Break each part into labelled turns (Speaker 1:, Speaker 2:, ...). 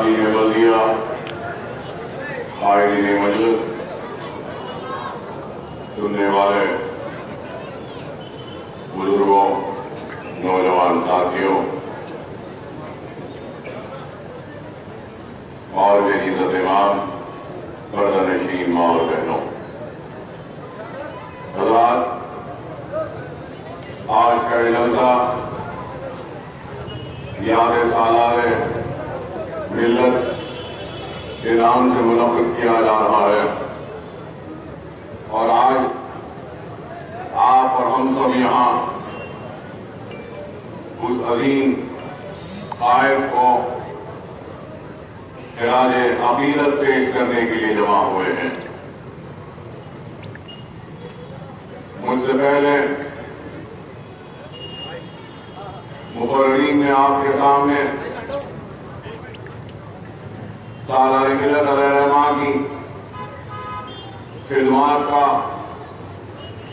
Speaker 1: حاضرین بلدیہ، قائدین مجلس، سننے والے بزرگوں، نوجوان ساتھیوں اور میری عزت امام، پردہ نشین ماں اور بہنوں، حضرات، آج کا جلسہ یاد سالانہ ملت کے نام سے منعقد کیا جا رہا ہے، اور آج آپ اور ہم سب یہاں اس عظیم قائد کو خراج عقیدت پیش کرنے کے لیے جمع ہوئے ہیں۔ مجھ سے پہلے مقررین نے آپ کے سامنے سالانہ ملت علیہ الرحمہ کی خدمات کا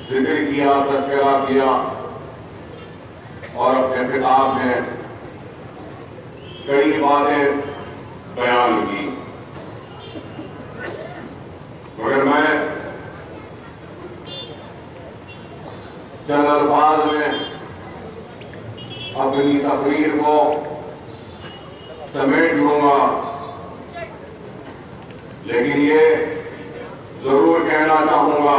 Speaker 1: ذکر کیا، تذکرہ کیا، اور اپنے خطاب میں کئی باتیں بیان کی، مگر میں چند الفاظ میں اپنی تقریر کو سمیٹ لوں گا، لیکن یہ ضرور کہنا چاہوں گا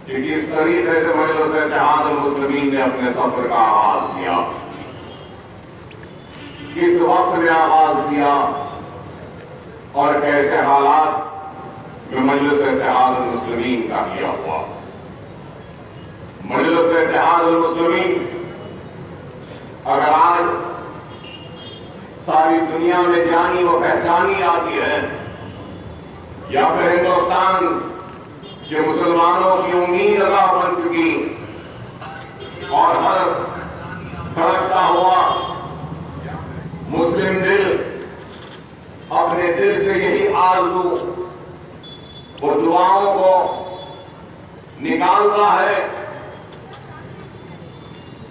Speaker 1: کہ کس طریقے سے مجلس اتحاد المسلمین نے اپنے سفر کا آغاز کیا، کس وقت میں آغاز کیا، اور کیسے حالات میں مجلس اتحاد المسلمین کا کیا ہوا۔ مجلس اتحاد المسلمین اگر آج ساری دنیا میں جانی و پہچانی آتی ہے، یا پھر ہندوستان کہ مسلمانوں کی امید ادا بن چکی، اور ہر دھڑکتا ہوا مسلم دل اپنے دل سے یہی آرزو اور دعاؤں کو نکالتا ہے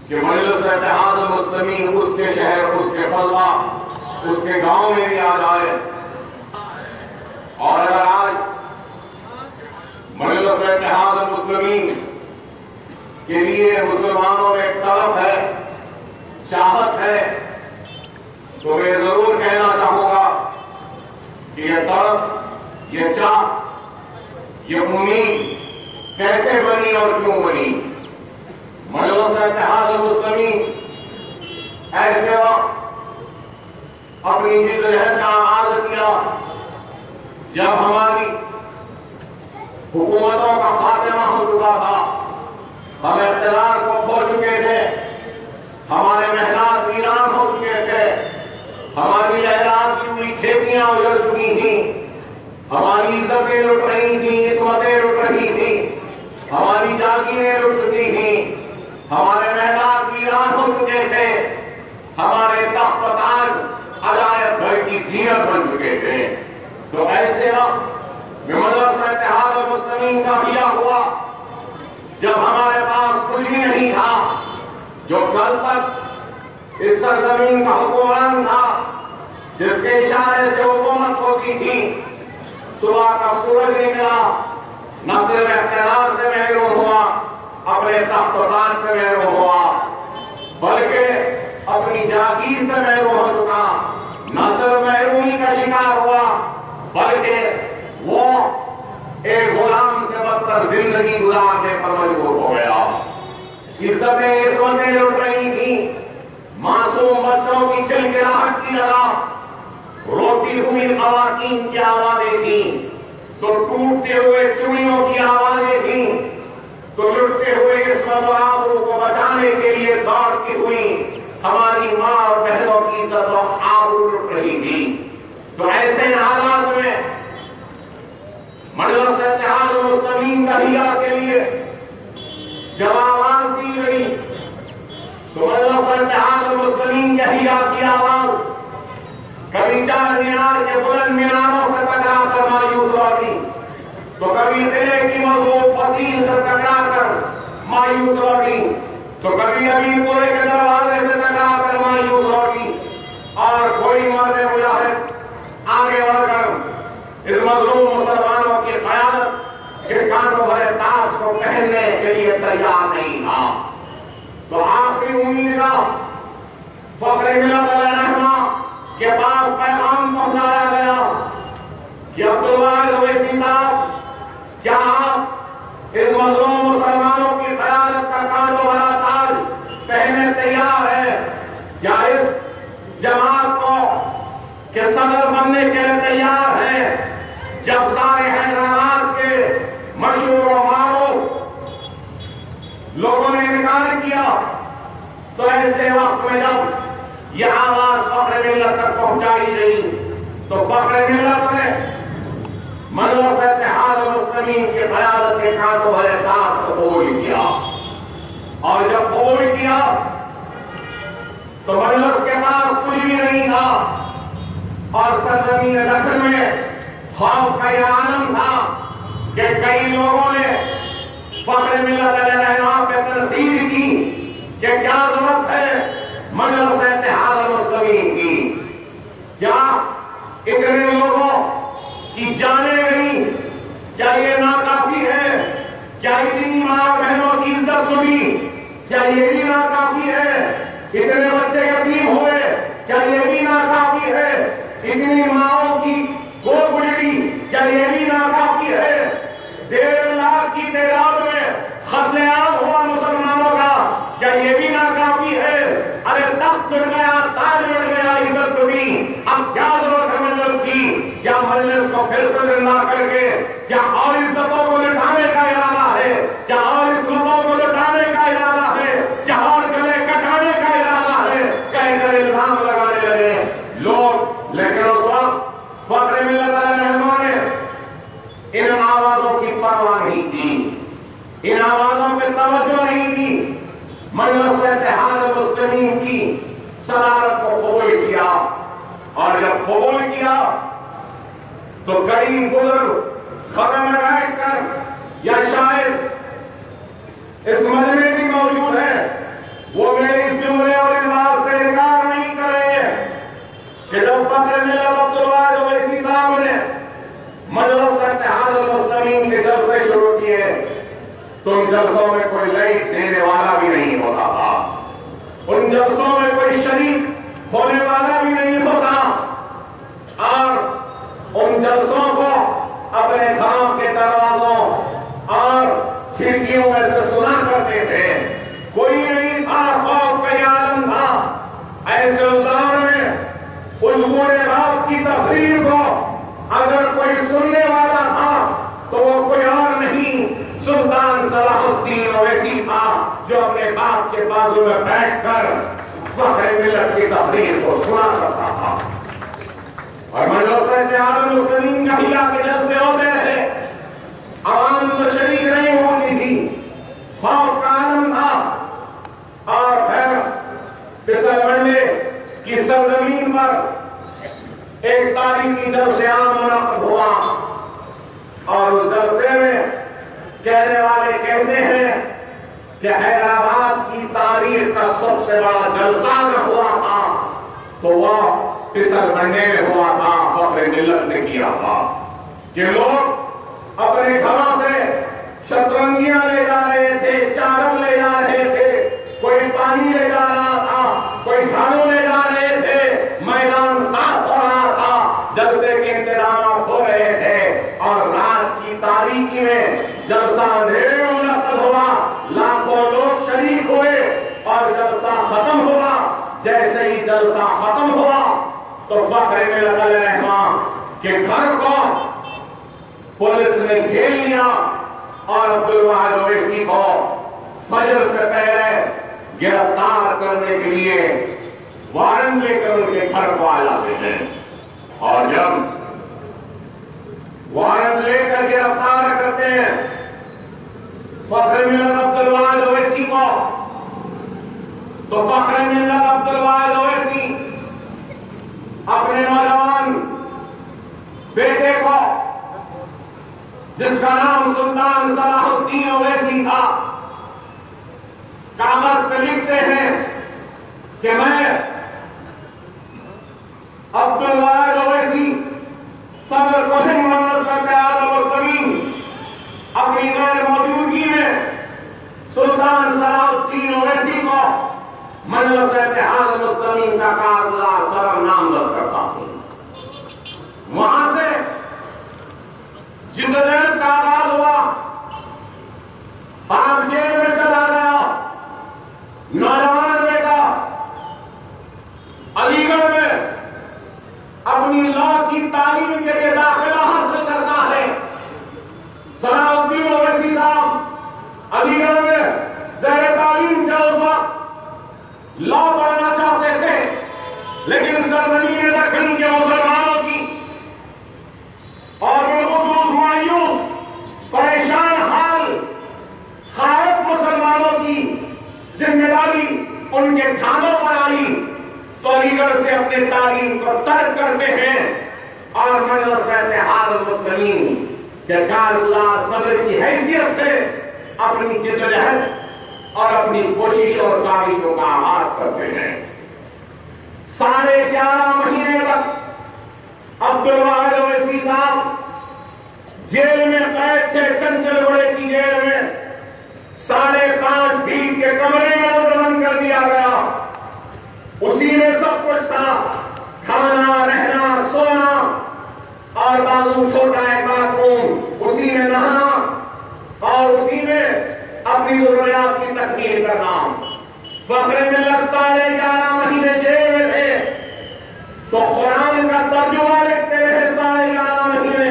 Speaker 1: کہ مجلس اتحاد المسلمین اس کے شہر، اس کے فضلہ، اس کے گاؤں میں بھی آ جائے۔ اور اگر آج مجلس اتحاد المسلمین کے لیے مسلمانوں میں طلب ہے، چاہت ہے، تو میں ضرور کہنا چاہوں گا کہ یہ طلب، یہ چاہ، یہ امید کیسے بنی اور کیوں بنی؟ مجلس اتحاد المسلمین ایسے وقت اپنی جدوجہد کا آغاز کیا جب ہماری حکومتوں کا خاتمہ ہو چکا تھا، ہم اقتدار کو کھو چکے تھے، ہمارے محلات ویران ہو چکے تھے، ہماری لہرات کی ہوئی کھیتیاں اجڑ چکی تھیں، ہماری عزتیں لٹ رہی تھیں، عصمتیں لٹ رہی تھیں، ہماری جاگیریں لٹ چکی تھیں، ہمارے محلات ویران ہو چکے تھے، ہمارے تخت و تاج عجائب گھر کی زینت بن چکے تھے۔ تو ایسے وقت میں مجلس اتحاد المسلمین کا کیا ہوا جب ہمارے پاس کچھ بھی نہیں تھا، جو کل تک اس سرزمین کا حکمران تھا، جس کے اشارے سے حکومت ہوتی تھی، صبح کا سورج نکلا، نہ صرف اقتدار سے محروم ہوا، اپنے تخت و تاج سے محروم ہوا، بلکہ اپنی جاگیر سے محروم ہو چکا، نہ صرف محرومی کا شکار ہوا، بلکہ وہ ایک غلام سے بدتر زندگی گزارنے پر مجبور ہو گیا۔ عزتیں عصمتیں لٹ رہی تھیں، معصوم بچوں کی کھلکھلاہٹ کی جگہ روتی ہوئی خواتین کی آوازیں تھیں، تو ٹوٹتے ہوئے چوڑیوں کی آوازیں تھیں، تو لٹتے ہوئے عصمت و آبرو کو بچانے کے لیے دوڑتی ہوئی ہماری ماں اور بہنوں کی عزت و آبرو لٹ رہی تھی۔ تو ایسے حالات میں مجلس اتحاد المسلمین کا ہیا کے لیے جب آواز دی گئی، تو مجلس اتحاد المسلمین کے ہیا کی آواز کبھی چار مینار کے بلند میناروں سے ٹکرا کر مایوس ہوتی، تو کبھی قلعے کی مضبوط فصیل سے ٹکرا کر مایوس ہوتی، تو کبھی ابھی پورے کے دروازے سے ٹکرا کر مایوس ہوتی، اور کوئی مرد المؤمنین کا فخر ملت علیہ الرحمہ کے پاس پیغام پہنچایا گیا کہ عبدالواحد اویسی صاحب کیا آپ اس مظلوم مسلمانوں کی قیادت کا کانٹوں بھرا تاج پہنے تیار ہے؟ کیا اس جماعت کو کہ صدر بننے کے لیے تیار ہے؟ جب سارے حیدرآباد کے مشہور و معروف لوگوں نے انکار کیا تو ایسے وقت میں جب یہ آواز فخر ملت تک پہنچائی گئی تو فخر ملت نے مجلس اتحاد المسلمین کی قیادت کے کانٹوں بھرے تاج کو قبول کیا، اور جب قبول کیا تو مجلس کے پاس کچھ بھی نہیں تھا، اور سرزمین دکن میں خوف کا یہ عالم تھا کہ کئی لوگوں نے فخر ملت علیہ الرحمہ پہ تنقید کی کہ کیا ضرورت ہے مجلس اتحاد المسلمین کی، کیا اتنے لوگوں کی جانیں گئی، کیا یہ ناکافی ہے؟ کیا اتنی ماں بہنوں کی عزت ہوئی؟ کیا یہ بھی ناکافی ہے؟ اتنے بچے یتیم ہوئے، کیا یہ بھی ناکافی ہے؟ اتنی ماؤں کی گود گزری، کیا یہ بھی ناکافی ہے؟ 1.5 لاکھ کی تعداد میں قتل عام ہوا مسلمانوں کا، کیا یہ بھی ناکافی ہے؟ ارے تخت مل گیا، تاج مل گیا، عزت ہوئی، اب کیا ضرورت ہے مجلس کی؟ کیا مجلس کو پھر سے زندہ کر کے کیا اور عزتوں کو لٹانے کا ارادہ ہے؟ کیا اور عزتوں کو لٹانے کا ارادہ ہے؟ کیا اور گلے کٹانے کا ارادہ ہے؟ کہہ کر الزام لگانے لگے لوگ، لیکن اس وقت فخر ملت علیہ الرحمہ نے ان آوازوں کی پرواہ نہیں کی، ان آوازوں پہ توجہ نہیں کی، مجلس اتحاد المسلمین کی صدارت کو قبول کیا، اور جب قبول کیا تو کئی بزرگ خبر میں بیٹھ کر یا شاید اس مجمع میں بھی موجود ہیں، وہ میرے اس جملے اور اس بات سے انکار نہیں کر رہے ہیں کہ جب فخر ملت عبدالواحد اویسی صاحب نے مجلس اتحاد المسلمین کے جلسے شروع کیے تو ان جلسوں میں کوئی لائٹ دینے والا بھی نہیں ہوتا تھا، ان جلسوں میں کوئی شریک ہونے والا بھی نہیں ہوتا، اور ان جلسوں کو اپنے گھروں کے دروازوں اور کھڑکیوں میں سے سنا کرتے تھے، کوئی نہیں تھا، خوف کا یہ عالم تھا۔ ایسے دور میں الغور رات کی تقریر کو اگر کوئی سننے والا تھا تو وہ کوئی اور نہیں، سلطان صلاح الدین اویسی تھا، جو اپنے باپ کے بازو میں بیٹھ کر فخر ملت کی تقریر کو سنا کرتا تھا، اور مجلس اتحاد المسلمین کا ہلا کے جلسے ہوتے رہے، عوام تو شریک نہیں ہوتی تھی، خوف کا عالم تھا، اور پھر پسل بنڈے کی سرزمین پر ایک تاریخی جلسے عام منعقد ہوا، اور اس جلسے میں کہنے والے کہتے ہیں کہ حیدرآباد کی تاریخ کا سب سے بڑا جلسہ اگر ہوا تھا تو وہ پسل بنڈے میں ہوا تھا، فخر ملت نے کیا تھا، کہ لوگ اپنے گھروں سے شطرنجیاں لے جا رہے تھے، چاروں لے جا رہے تھے، کوئی پانی لے جا رہا تھا، کوئی جھاڑو لے جا رہے تھے، میدان صاف ہو رہا تھا، جلسے کے انتظامات ہو رہے تھے، اور رات کی تاریکی میں جلسہ اندھیرے میں منعقد ہوا، لاکھوں لوگ شریک ہوئے، اور جلسہ ختم ہوا۔ جیسے ہی جلسہ ختم ہوا تو فخر ملت علیہ الرحمہ کے گھر کو پولیس نے گھیر لیا، اور عبدالواحد اویسی کو فجر سے پہلے گرفتار کرنے کے لیے وارنٹ لے کر ان کے گھر کو آیا ہیں، اور جب وارنٹ لے کر گرفتار کرتے ہیں فخر ملت عبدالواحد اویسی کو، تو فخر ملت عبدالواحد اویسی اپنے نوجوان بیٹے کو، جس کا نام سلطان صلاح الدین اویسی تھا، کاغذ پہ لکھتے ہیں کہ میں عبدالواحد اویسی صدر مجلس اتحاد المسلمین اپنی غیر موجودگی میں سلطان صلاح الدین اویسی کو مجلس اتحاد المسلمین کا کارگزار سبق نامزد کرتا ہوں۔ وہاں سے جدوجہد کا آغاز ہوا، آپ جیل میں چلا گیا، نوجوان بیٹا علی گڑھ میں اپنی لا کی تعلیم کے لیے داخلہ حاصل کرتا ہے۔ صلاح الدین اویسی صاحب علی گڑھ میں زیر تعلیم کے اس وقت لا پڑھنا چاہتے تھے، لیکن سرزمین دکن کے مسلمانوں کی اور بالخصوص مایوس پریشان حال خائف مسلمانوں کی ذمہ داری ان کے کھانوں پر آئی تو علی گڑھ سے اپنے تعلیم کو ترک کرتے ہیں اور مجلس اتحاد المسلمین کے کارگزار صدر کی حیثیت سے اپنی جدوجہد اور اپنی کوششوں اور کاوشوں کا آغاز کرتے ہیں۔ 11.5 مہینے تک عبدالواحد اویسی صاحب جیل میں قید تھے، چنچل گڑھے کی جیل میں 5.5 فیٹ کے کمرے میں بند کر دیا گیا۔ اسی میں سب کچھ تھا، کھانا، رہنا، سونا اور بازو چھوٹا ایک باتھ-روم، اسی میں نہانا اور اسی میں اپنی ضروریات کی تکمیل کرنا۔ فخر ملت 11.5 مہینے جیل میں تھے تو قرآن کا ترجمہ لکھتے رہے 11.5 مہینے،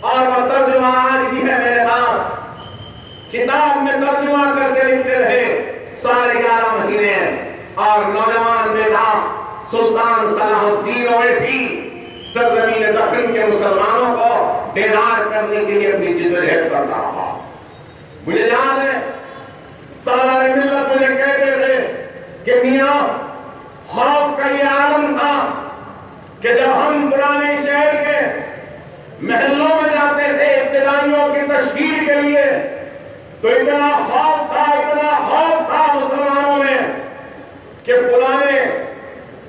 Speaker 1: اور وہ ترجمہ آج بھی ہے میرے پاس، کتاب میں ترجمہ کرتے لکھتے رہے 11.5 مہینے۔ اور نوجوان بیٹا سلطان صلاح الدین اویسی سرزمین دکن کے مسلمانوں کو بیدار کرنے کے لیے اپنی جدوجہد کرتا رہا۔ مجھے یاد ہے سالار ملت مجھے کہتے تھے کہ میاں خوف کا یہ عالم تھا کہ جب ہم پرانے شہر کے محلوں میں جاتے تھے ابتدائیوں کی تشکیل کے لیے تو اتنا خوف تھا مسلمانوں میں کہ پرانے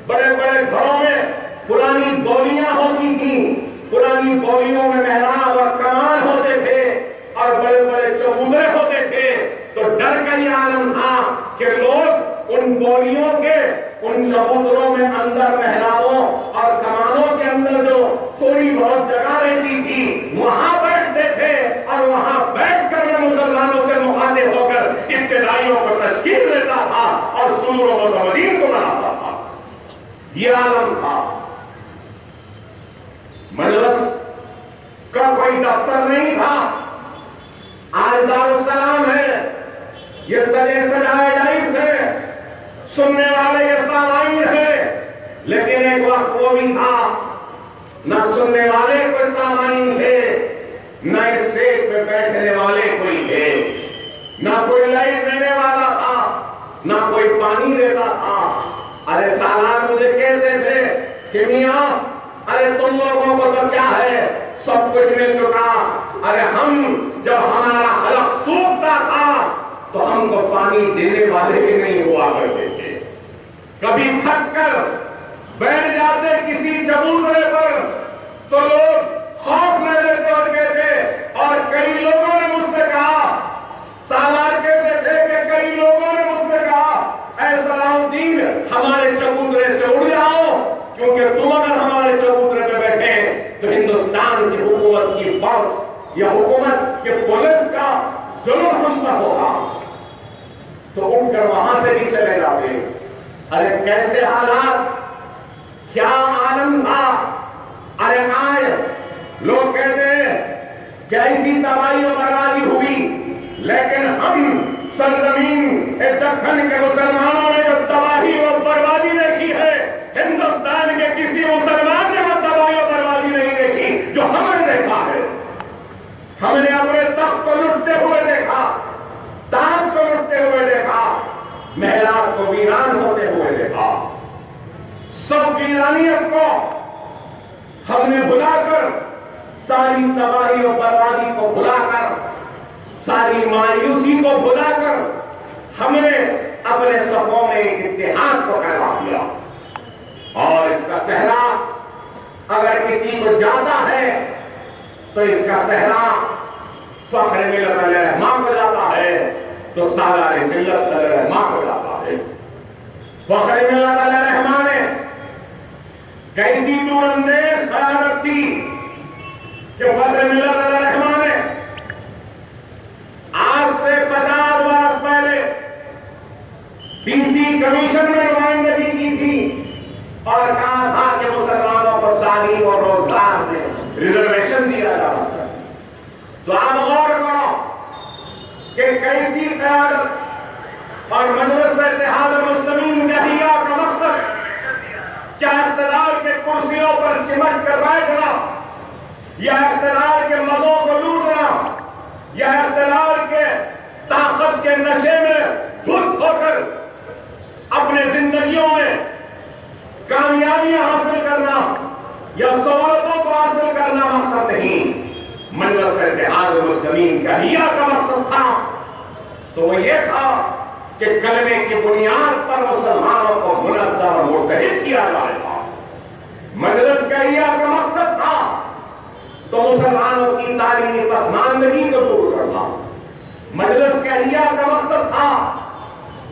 Speaker 1: بڑے بڑے گھروں میں پرانی بولیاں ہوتی تھیں، پرانی بولیوں میں محراب اور کمان ہوتے تھے اور بڑے بڑے چبوترے ہوتے تھے، تو ڈر کا یہ عالم تھا کہ لوگ ان بولیوں کے ان چبوتروں میں اندر محرابوں اور کمانوں کے اندر جو تھوڑی بہت جگہ رہتی تھی وہاں بیٹھتے تھے اور وہاں بیٹھ کر میں مسلمانوں سے مخاطب ہو کر ابتدائیوں کو تشکیل دیتا تھا اور سوروں و متمدین کو بناتا تھا۔ یہ عالم تھا۔ مجلس کا کوئی دفتر نہیں تھا، آج دارالسلام ہے، یہ سجے سجائے ڈائس ہے، سننے والے یہ سامعین ہے، لیکن ایک وقت وہ بھی تھا نہ سننے والے کوئی سامعین تھے، نہ اسٹیج پہ بیٹھنے والے کوئی تھے، نہ کوئی لائٹ دینے والا تھا، نہ کوئی پانی دیتا تھا۔ ارے سالار مجھے کہتے تھے کہ میاں ارے تم لوگوں کو تو کیا ہے، سب کچھ مل چکا، ارے ہم جب ہمارا حلق سوکھتا تھا تو ہم کو پانی دینے والے بھی نہیں ہوا کرتے تھے، کبھی تھک کر بیٹھ جاتے کسی چبوترے پر تو لوگ خوف میں لیتے اٹھتے تھے، اور کئی لوگوں نے مجھ سے کہا، سالار کہتے تھے کہ کئی لوگوں نے مجھ سے کہا اے صلاح الدین ہمارے چبوترے سے اڑ جاؤ، کیونکہ تم اگر ہمارے چبوترے پہ بیٹھے تو ہندوستان کی حکومت کی فوج یا حکومت کے پولیس کا ظلم ہم پر ہوگا۔ تو اٹھ کر وہاں سے بھی چلے جاتے۔ ارے کیسے حالات، کیا عالم تھا۔ ارے آئے لوگ کہتے ہیں کہ ایسی تباہی و بربادی ہوئی، لیکن ہم سرزمین دکن کے مسلمانوں نے جو تباہی و بربادی دیکھی ہے، ہندوستان کے کسی مسلمان نے وہ تباہی و بربادی نہیں دیکھی جو ہم نے دیکھا ہے۔ ہم نے اپنے تخت کو لٹتے ہوئے دیکھا، تاج کو لٹتے ہوئے دیکھا، محلات کو ویران ہوتے ہوئے دیکھا۔ سب ویرانیت کو ہم نے بھلا کر، ساری تباہی و بربادی کو بھلا کر، ساری مایوسی کو بھلا کر ہم نے اپنے صفوں میں ایک اتحاد کو پھیلا دیا۔ اور اس کا صحرا اگر کسی کو جاتا ہے تو اس کا صحرا فخر ملت علیہ رحمہ کو جاتا ہے، تو سالار ملت علیہ رحمہ کو جاتا ہے۔ فخر ملت علیہ الرحمٰن نے کیسی دور اندیز خیانت تھی کہ فخر ملت علیہ الرحمٰن نے آج سے 50 برس پہلے ڈی سی کمیشن میں نمائندگی کی تھی اور کہا تھا کہ مسلمانوں کو تعلیم اور روزگار میں ریزرویشن دیا جا رہا ہے. تو آپ غور کرو کہ کیسی قیادت اور مجلس اتحاد المسلمین جہیہ کا مقصد کیا اقتدار کے کرسیوں پر چمٹ کر بیٹھنا یا اقتدار کے مزوں کو لوٹنا یا اقتدار کے طاقت کے نشے میں دھت ہو کر اپنے زندگیوں میں کامیابیاں حاصل کرنا یا سہولتوں کو حاصل کرنا مقصد نہیں. مجلس اتحاد المسلمین جہیہ کا مقصد تھا تو وہ یہ تھا کہ کلمے کی بنیاد پر مسلمانوں کو منظم اور متحد کیا جائے گا. مجلس جہیہ کا مقصد تھا تو مسلمانوں کی تعلیمی پسماندگی کو دور کرنا. مجلس جہیہ کا مقصد تھا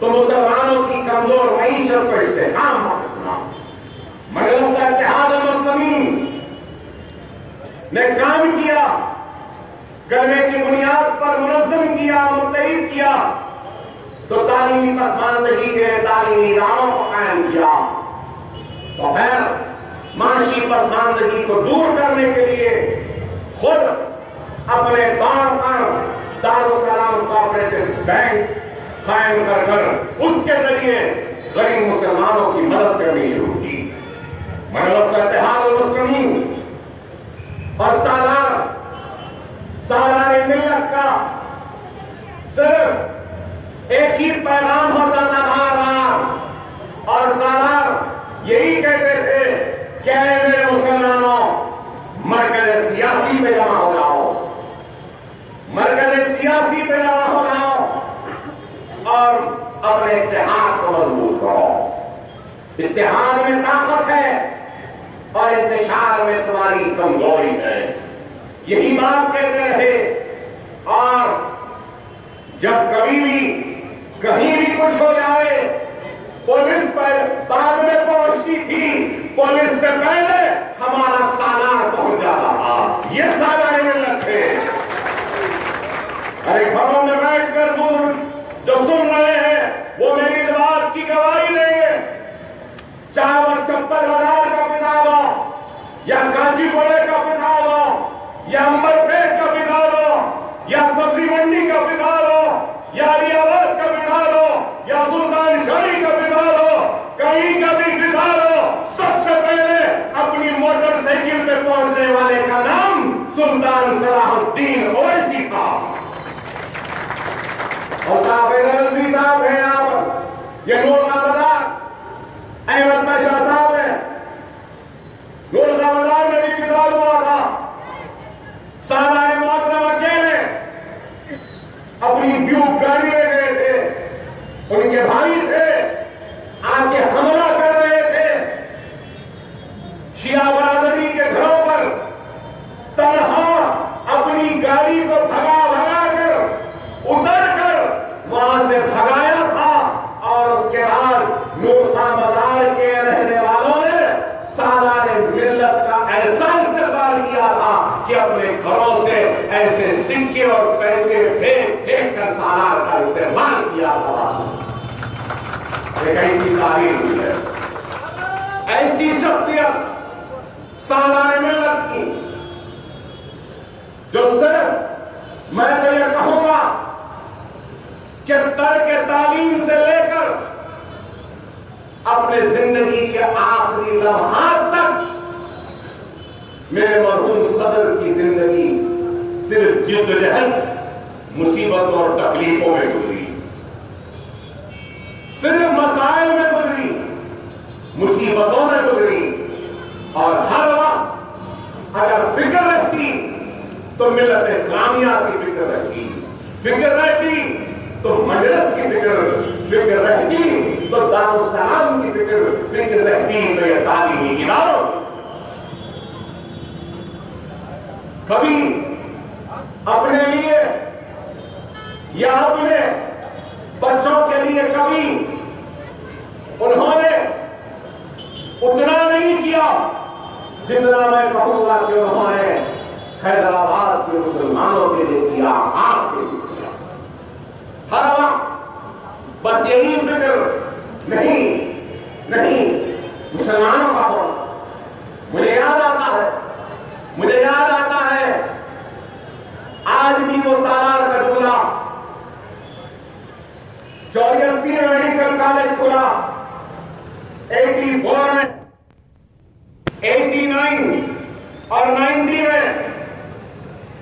Speaker 1: تو مسلمانوں کی کمزور معیشت کو استحکام کرنا. مجلس اتحاد المسلمین نے کام کیا، کلمے کی بنیاد پر منظم کیا، متحد کیا تو تعلیمی پسماندگی کے تعلیمی اداروں کو قائم کیا. تو پھر معاشی پسماندگی کو دور کرنے کے لیے خود اپنے طور پر دارالسلام کوآپریٹو بینک قائم کر اس کے ذریعے غریب مسلمانوں کی مدد کرنی شروع کی. مجلس اتحاد المسلمین اور سالار ملت کا صرف ایک ہی پیغام ہوتا تھا بار اور سالار یہی کہتے تھے کہ اے میرے مسلمانوں مرکز سیاسی پہ جمع ہو جاؤ، مرکز سیاسی پہ جمع ہو جاؤ اور اپنے اتحاد کو مضبوط کرو. اتحاد میں طاقت ہے اور انتشار میں تمہاری کمزوری ہے. یہی بات کہتے رہے اور جب کبھی بھی کہیں بھی کچھ ہو جائے پولیس پر بعد میں پہنچتی تھی، پولیس سے پہلے ہمارا سالار پہنچ جاتا تھا. یہ سالار ملت تھے. ارے گھروں میں بیٹھ کر دور جو سن رہے ہیں وہ میری بات کی گواہی لیں گے. چاول چپل بازار کا مثال ہو یا کاچی پوڑے کا مثال ہو یا امبر پیٹ کا مثال ہو یا سبزی منڈی کا مثال ہو یا علی آباد کا مثال ہو یا سلطان شاہی کا مثال ہو، کہیں کا بھی مثال ہو، سب سے پہلے اپنی موٹر سائیکل پہ پہنچنے والے کا نام سلطان صلاح الدین اویسی تھا. اور صاحب ہے یہاں پر، یہ نور کا بازار احمد شاہ صاحب ہے. نور کا بازار میں بھی مثال ہوا تھا. سالار محترم اکیلے اپنی ڈیوب گاڑی میں گئے تھے، ان کے بھائی تھے آ کے حملہ کر رہے تھے شیعہ برادری کے گھروں پر. تنہا اپنی گاڑی کو بھگا کر اتر کر وہاں سے بھگایا تھا اور اس کے بعد نور خان بازار کے رہنے والوں نے سالار ملت کا ایسا استقبال کیا تھا کہ اپنے گھروں سے ایسے سکے اور پیسے پھینک کر سالار کا استعمال کیا تھا. ایک ایسی تاریخ ہوئی ہے، ایسی شخصیت سالار ملت کی جو صرف میں تو یہ کہوں گا کہ ترک تعلیم سے لے کر اپنے زندگی کے آخری لمحات تک میرے مرحوم صدر کی زندگی صرف جدوجہد مصیبتوں اور تکلیفوں میں گزری، صرف مسائل میں گزری، مصیبتوں میں گزری. اور ہر وقت اگر فکر رہتی تو ملت اسلامیہ کی فکر رہتی، فکر رہتی تو مجلس کی فکر رہتی تو دارالسلام کی فکر رہتی تو یہ تعلیمی اداروں. کبھی اپنے لیے یا اپنے بچوں کے لیے کبھی انہوں جتنا میں کہوں گا کہ انہوں نے حیدرآباد کے مسلمانوں کے لیے کیا، آپ کے لیے کیا. ہر وقت بس یہی فکر نہیں مسلمانوں کا ہونا. مجھے یاد آتا ہے آج بھی وہ سالار کا جملہ. 84 میں میڈیکل کالج کھلا، 84 میں، 89 اور 90 میں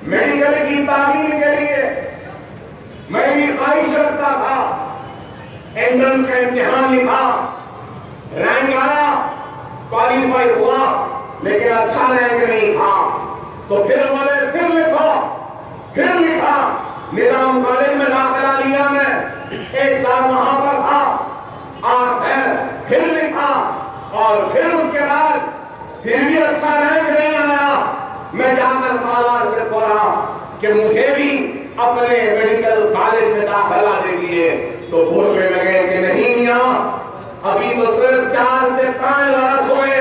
Speaker 1: میڈیکل کی تعلیم کے لیے میں بھی خواہش رکھتا تھا. انٹرنس کا امتحان لکھا، رینک آیا، کوالیفائی ہوا، لیکن اچھا رینک نہیں تھا. تو پھر لکھا نظام کالج میں داخلہ لیا. میں 1 سال وہاں پر تھا اور پھر لکھا، اور پھر اس کے بعد پھر بھی اچھا رینک نہیں آیا. میں جا کر سالار سے بولا کہ مجھے بھی اپنے میڈیکل کالج میں داخلہ دے دیے. تو بولنے لگے کہ نہیں میاں، ابھی تو صرف 4 سے 5 برس ہوئے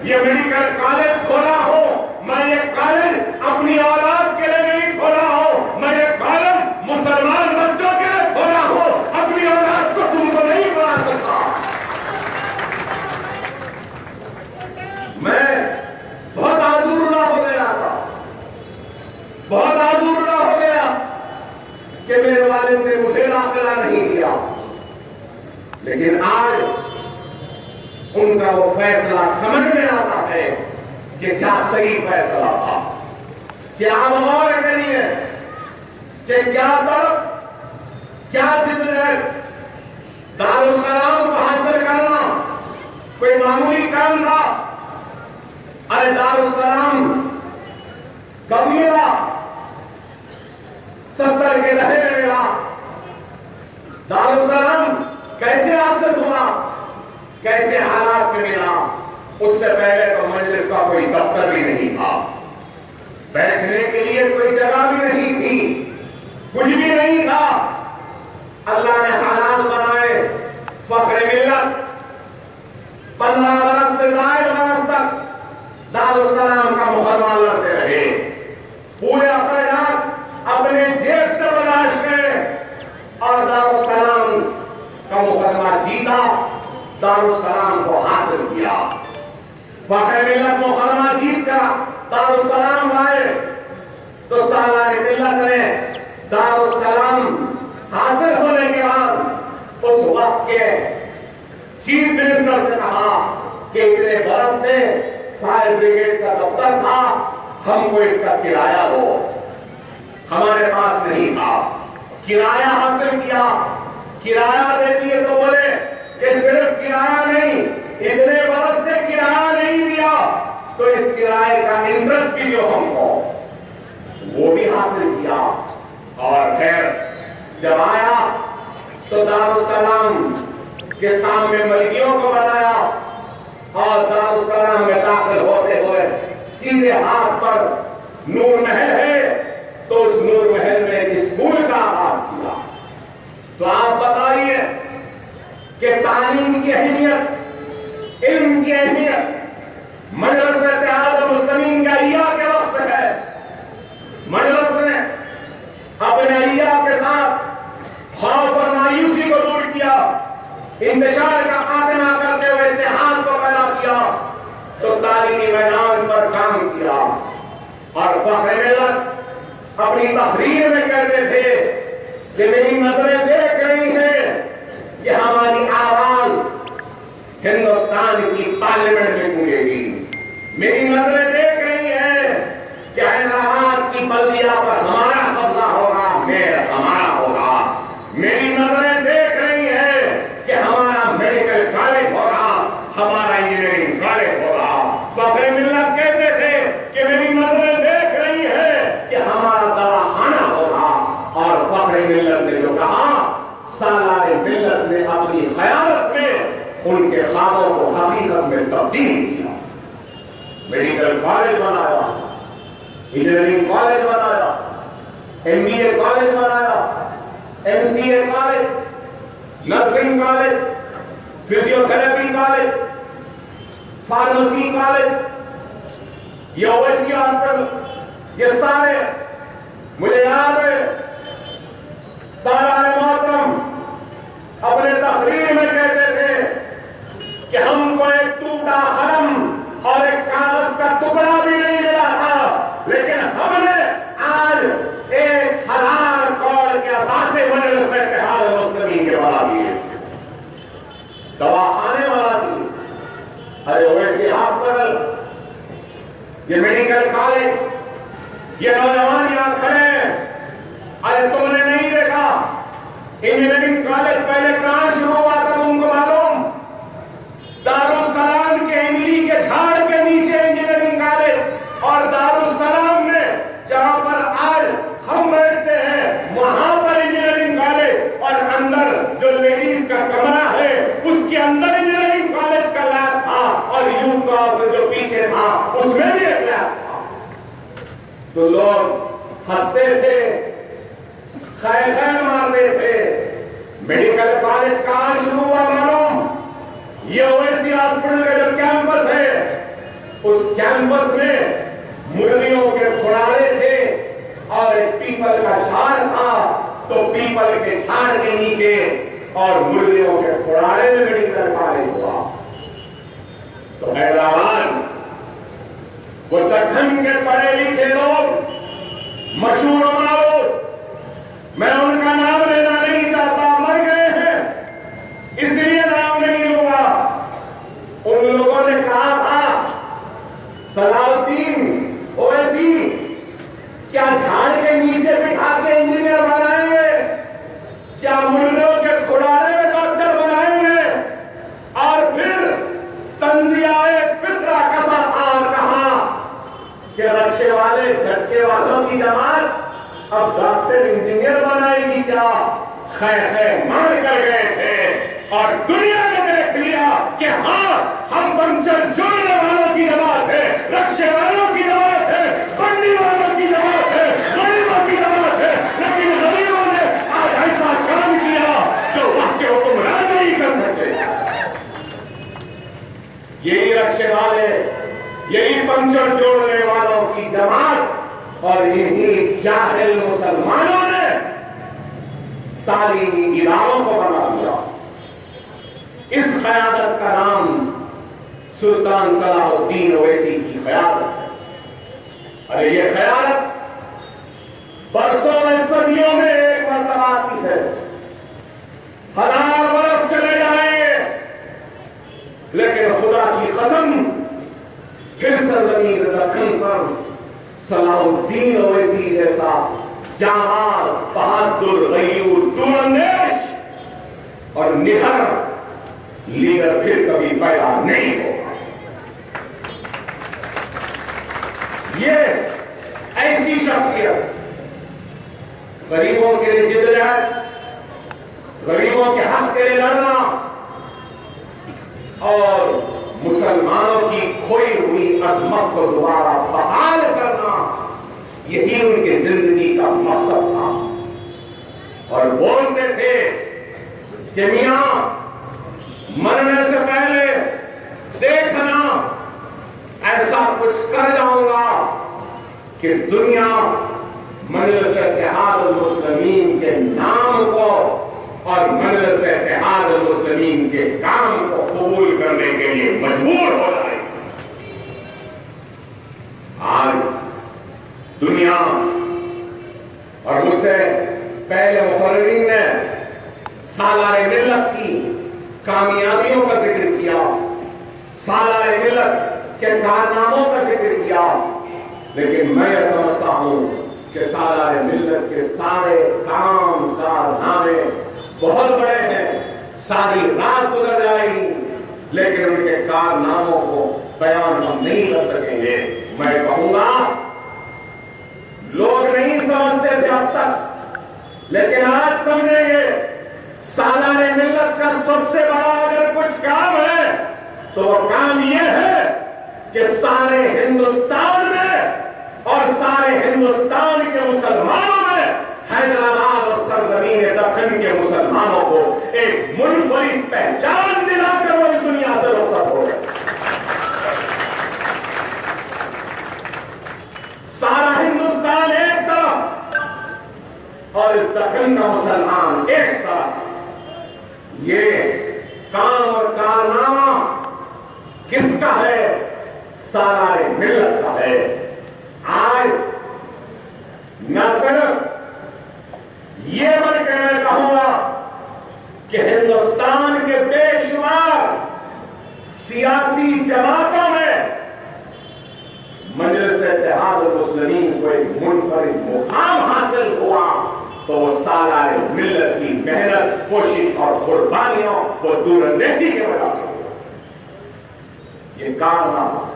Speaker 1: یہ میڈیکل کالج کھولا ہو. میں یہ کالج اپنی اولاد کے لیے نہیں کھولا ہو، میں یہ کالج مسلمان بچوں کے لیے کھولا ہو. اپنی اولاد کو تم کو نہیں بنا سکتا. میں بہت آزردہ ہو گیا کہ میرے والد نے مجھے داخلہ نہیں دیا. لیکن آج ان کا وہ فیصلہ سمجھ میں آتا ہے کہ کیا صحیح فیصلہ تھا. کیا غور کریے کہ کیا طرف کیا جدت. دارالسلام کو حاصل کرنا کوئی معمولی کام تھا. ارے دارالسلام کب ملا؟ 70 کے رہے ملا. دارالسلام کیسے حاصل ہوا، کیسے حالات میں ملا؟ اس سے پہلے تو مجلس کا کوئی دفتر بھی نہیں تھا، بیٹھنے کے لیے کوئی جگہ بھی نہیں تھی، کچھ بھی نہیں تھا. اللہ نے حالات بنائے. فخر ملت 15 برس سے زائد برس تک دارالسلام کا مقدمہ لڑتے رہے. پورے اخراجات اپنے جیب سے برداشت کرے اور دارالسلام کا مقدمہ جیتا، دارالسلام کو حاصل کیا. فخر ملت مقدمہ جیت کر دارالسلام آئے تو سالار ملت نے دارالسلام حاصل ہونے کے بعد اس وقت کے چیف منسٹر سے کہا کہ اتنے برس سے فائر بریگیڈ کا دفتر تھا، ہم کو اس کا کرایہ دو. ہمارے پاس نہیں تھا. کرایہ حاصل کیا. کرایہ دے دیے تو بولے کہ صرف کرایہ نہیں، اتنے برس سے کرایہ نہیں دیا تو اس کرایے کا انٹرسٹ بھی جو ہم کو وہ بھی حاصل کیا. اور پھر جب آیا تو دارالسلام کے سامنے ملکیوں کو بنایا اور دارالسلام میں داخل ہوتے ہوئے سیدھے ہاتھ پر نور محل ہے تو اس نور محل میں اسکول کا آغاز کیا. تو آپ بتائیے کہ تعلیم کی اہمیت، علم کی اہمیت مجلس اتحاد المسلمین کا عیا کے وقت سے ہے. مجلس نے اپنے عیا کے ساتھ خوف اور مایوسی کو دور کیا، انتشار کا خاتمہ کرتے ہوئے اتحاد کو پیدا کیا، تو تعلیمی میدان پر کام کیا. اور فخر ملت اپنی تحریر میں کہتے تھے کہ میری نظریں دیکھ رہی ہیں کہ ہماری آواز ہندوستان کی پارلیمنٹ میں گونجے گی. میری نظریں دیکھ رہی ہیں کہ حیدرآباد کی بلدیہ پر ہمارا قبضہ ہوگا، میئر ہمارا ہوگا. میری نظریں دیکھ رہی ہیں کہ ہمارا میڈیکل کالج ہوگا، ہمارا انجینئرنگ کالج ہوگا. فخر ملت کہتے تھے کہ میری نظریں دیکھ رہی ہیں کہ ہمارا دواخانہ ہوگا. اور فخر ملت نے جو کہا، سالار ملت نے اپنی قیادت میں ان کے خوابوں کو حقیقت میں تبدیل کیا. میڈیکل کالج بنایا، انجینئرنگ کالج بنایا، MBA کالج بنایا، MCA college, nursing college, physio therapy college. Pharmacy college, یہ اویسی ہاسپٹل، یہ سارے مجھے یاد ہے سالار محترم اپنے تقریر میں کہتے تھے کہ ہم کو ایک ٹوٹا قلم اور ایک کاغذ کا ٹکڑا بھی نہیں ملا تھا، لیکن ہم نے آج 1000 کروڑ کے اثاثے مجلس اتحاد المسلمین کے بنا دیے، دواخانے بنا دیے، ارے اویسی ہاسپٹل، یہ میڈیکل کالج، یہ نوجوان یہاں کھڑے ہیں، ارے تم نے نہیں دیکھا انجینئرنگ کالج پہلے کہاں شروع ہوا تھا تم کو معلوم؟ دارالسلام کے املی کے جھاڑ کے نیچے انجینئرنگ کالج، اور دارالسلام میں جہاں پر آج ہم بیٹھتے ہیں وہاں پر انجینئرنگ کالج، اور اندر جو لیڈیز کا کمرہ ہے اس کے اندر انجینئرنگ کالج کا لیب تھا، اور یوں کا جو پیچھے تھا اس میں بھی ایک لیب تھا۔ تو لوگ ہنستے تھے، خیر مارتے تھے۔ میڈیکل کالج کہاں شروع ہوا معلوم؟ یہ اویسی ہاسپٹل کا جو کیمپس ہے اس کیمپس میں مرغیوں کے کھوڑاڑے تھے اور ایک پیپل کا جھاڑ تھا، تو پیپل کے جھاڑ کے نیچے اور مرغیوں کے کھوڑاڑے میں میڈیکل کالج ہوا۔ تو حیدرآباد وہ دکن کے پڑھے لکھے لوگ مشہور و معروف، میں ان کا نام لینا نہیں چاہتا، مر گئے ہیں اس لیے نام نہیں لوں گا، ان لوگوں نے کہا تھا صلاح الدین اویسی کیا جھاڑ کے نیچے بٹھا کے انجینئر بنائیں گے، کیا مرغیوں کے کھوڑاڑے میں ڈاکٹر بنائیں گے؟ اور پھر تنزیہ فطرہ کسا تھا، کہا کہ رکشے والے جھٹکے والوں کی جماعت اب ڈاکٹر انجینئر بنائے گی کیا؟ خیر مان کر گئے تھے، اور دنیا نے دیکھ لیا کہ ہاں ہم پنچر جوڑنے والوں کی جماعت ہے، رکشے والوں کی جماعت ہے، بنڈی والوں کی جماعت ہے، غریبوں کی جماعت ہے، لیکن غریبوں نے آج ایسا کام کیا جو وقت کے حکمران نہیں کر سکتے۔ یہی رکشے والے، یہی پنچر جوڑنے والوں کی جماعت اور انہی جاہل مسلمانوں نے تعلیمی اداروں کو بنا دیا۔ اس قیادت کا نام سلطان صلاح الدین اویسی کی قیادت ہے۔ ارے یہ قیادت برسوں میں صدیوں میں ایک مرتبہ آتی ہے، 1000 برس چلے جائیں، لیکن خدا کی قسم پھر سرزمین دکن پر صلاح الدین اویسی جیسا جاں بہادر، غیور، دور اندیش اور نڈر لیڈر پھر کبھی پیدا نہیں ہوگا۔ یہ ایسی شخصیت غریبوں کے لیے جدوجہد، غریبوں کے حق کے لیے لڑنا اور مسلمانوں کی کھوئی ہوئی عظمت کو دوبارہ بحال کرنا، یہی ان کی زندگی کا مقصد تھا۔ اور بولتے تھے کہ میاں مرنے سے پہلے دیکھنا ایسا کچھ کر جاؤں گا کہ دنیا مجلس اتحاد المسلمین کے نام کو اور مجلس اتحاد المسلمین کے کام کو قبول کرنے کے لیے مجبور ہو جائے۔ آج دنیا اور مجھ سے پہلے مقررین نے سالار ملت کی کامیابیوں کا ذکر کیا، سالار ملت کے کارناموں کا ذکر کیا، لیکن میں یہ سمجھتا ہوں کہ سالار ملت کے سارے کام کارنامے بہت بڑے ہیں، ساری رات گزر جائے گی لیکن ان کے کارناموں کو بیان ہم نہیں کر سکیں گے۔ میں کہوں گا لوگ نہیں سمجھتے تھے اب تک، لیکن آج سمجھیں گے۔ سالار ملت کا سب سے بڑا اگر کچھ کام ہے تو وہ کام یہ ہے کہ سارے ہندوستان میں اور سارے ہندوستان کے مسلمانوں میں حیدرآباد اور سرزمین دکن کے مسلمانوں کو ایک منفرد پہچان دلا کر وہ اس دنیا سے رخصت ہو گئے۔ کس کا ہے؟ سالار ملت کا ہے۔ آج نہ صرف یہ بن کے میں کہوں گا کہ ہندوستان کے بے شمار سیاسی جماعتوں میں مجلس اتحاد المسلمین کو ایک منفرد مقام حاصل ہوا تو وہ سالار ملت کی محنت، کوشش اور قربانیوں کو دور اندیشی کے وجہ سے ہوا۔ یہ کارنامہ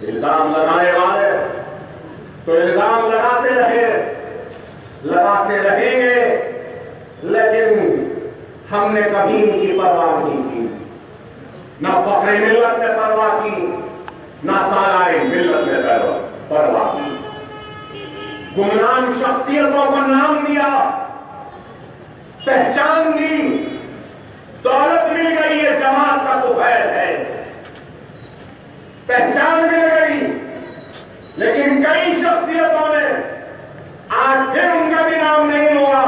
Speaker 1: الزام لگانے والے تو الزام لگاتے رہیں گے، لیکن ہم نے کبھی ان کی پرواہ نہیں کی، نہ فخر ملت نے پرواہ کی، نہ سالار ملت نے پرواہ کی۔ گمنام شخصیتوں کو نام دیا، پہچان دی، دولت مل گئی، یہ جماعت کا تو خیر ہے، پہچان مل گئی، لیکن کئی شخصیتوں نے آج پھر ان کا بھی نام نہیں ہوا،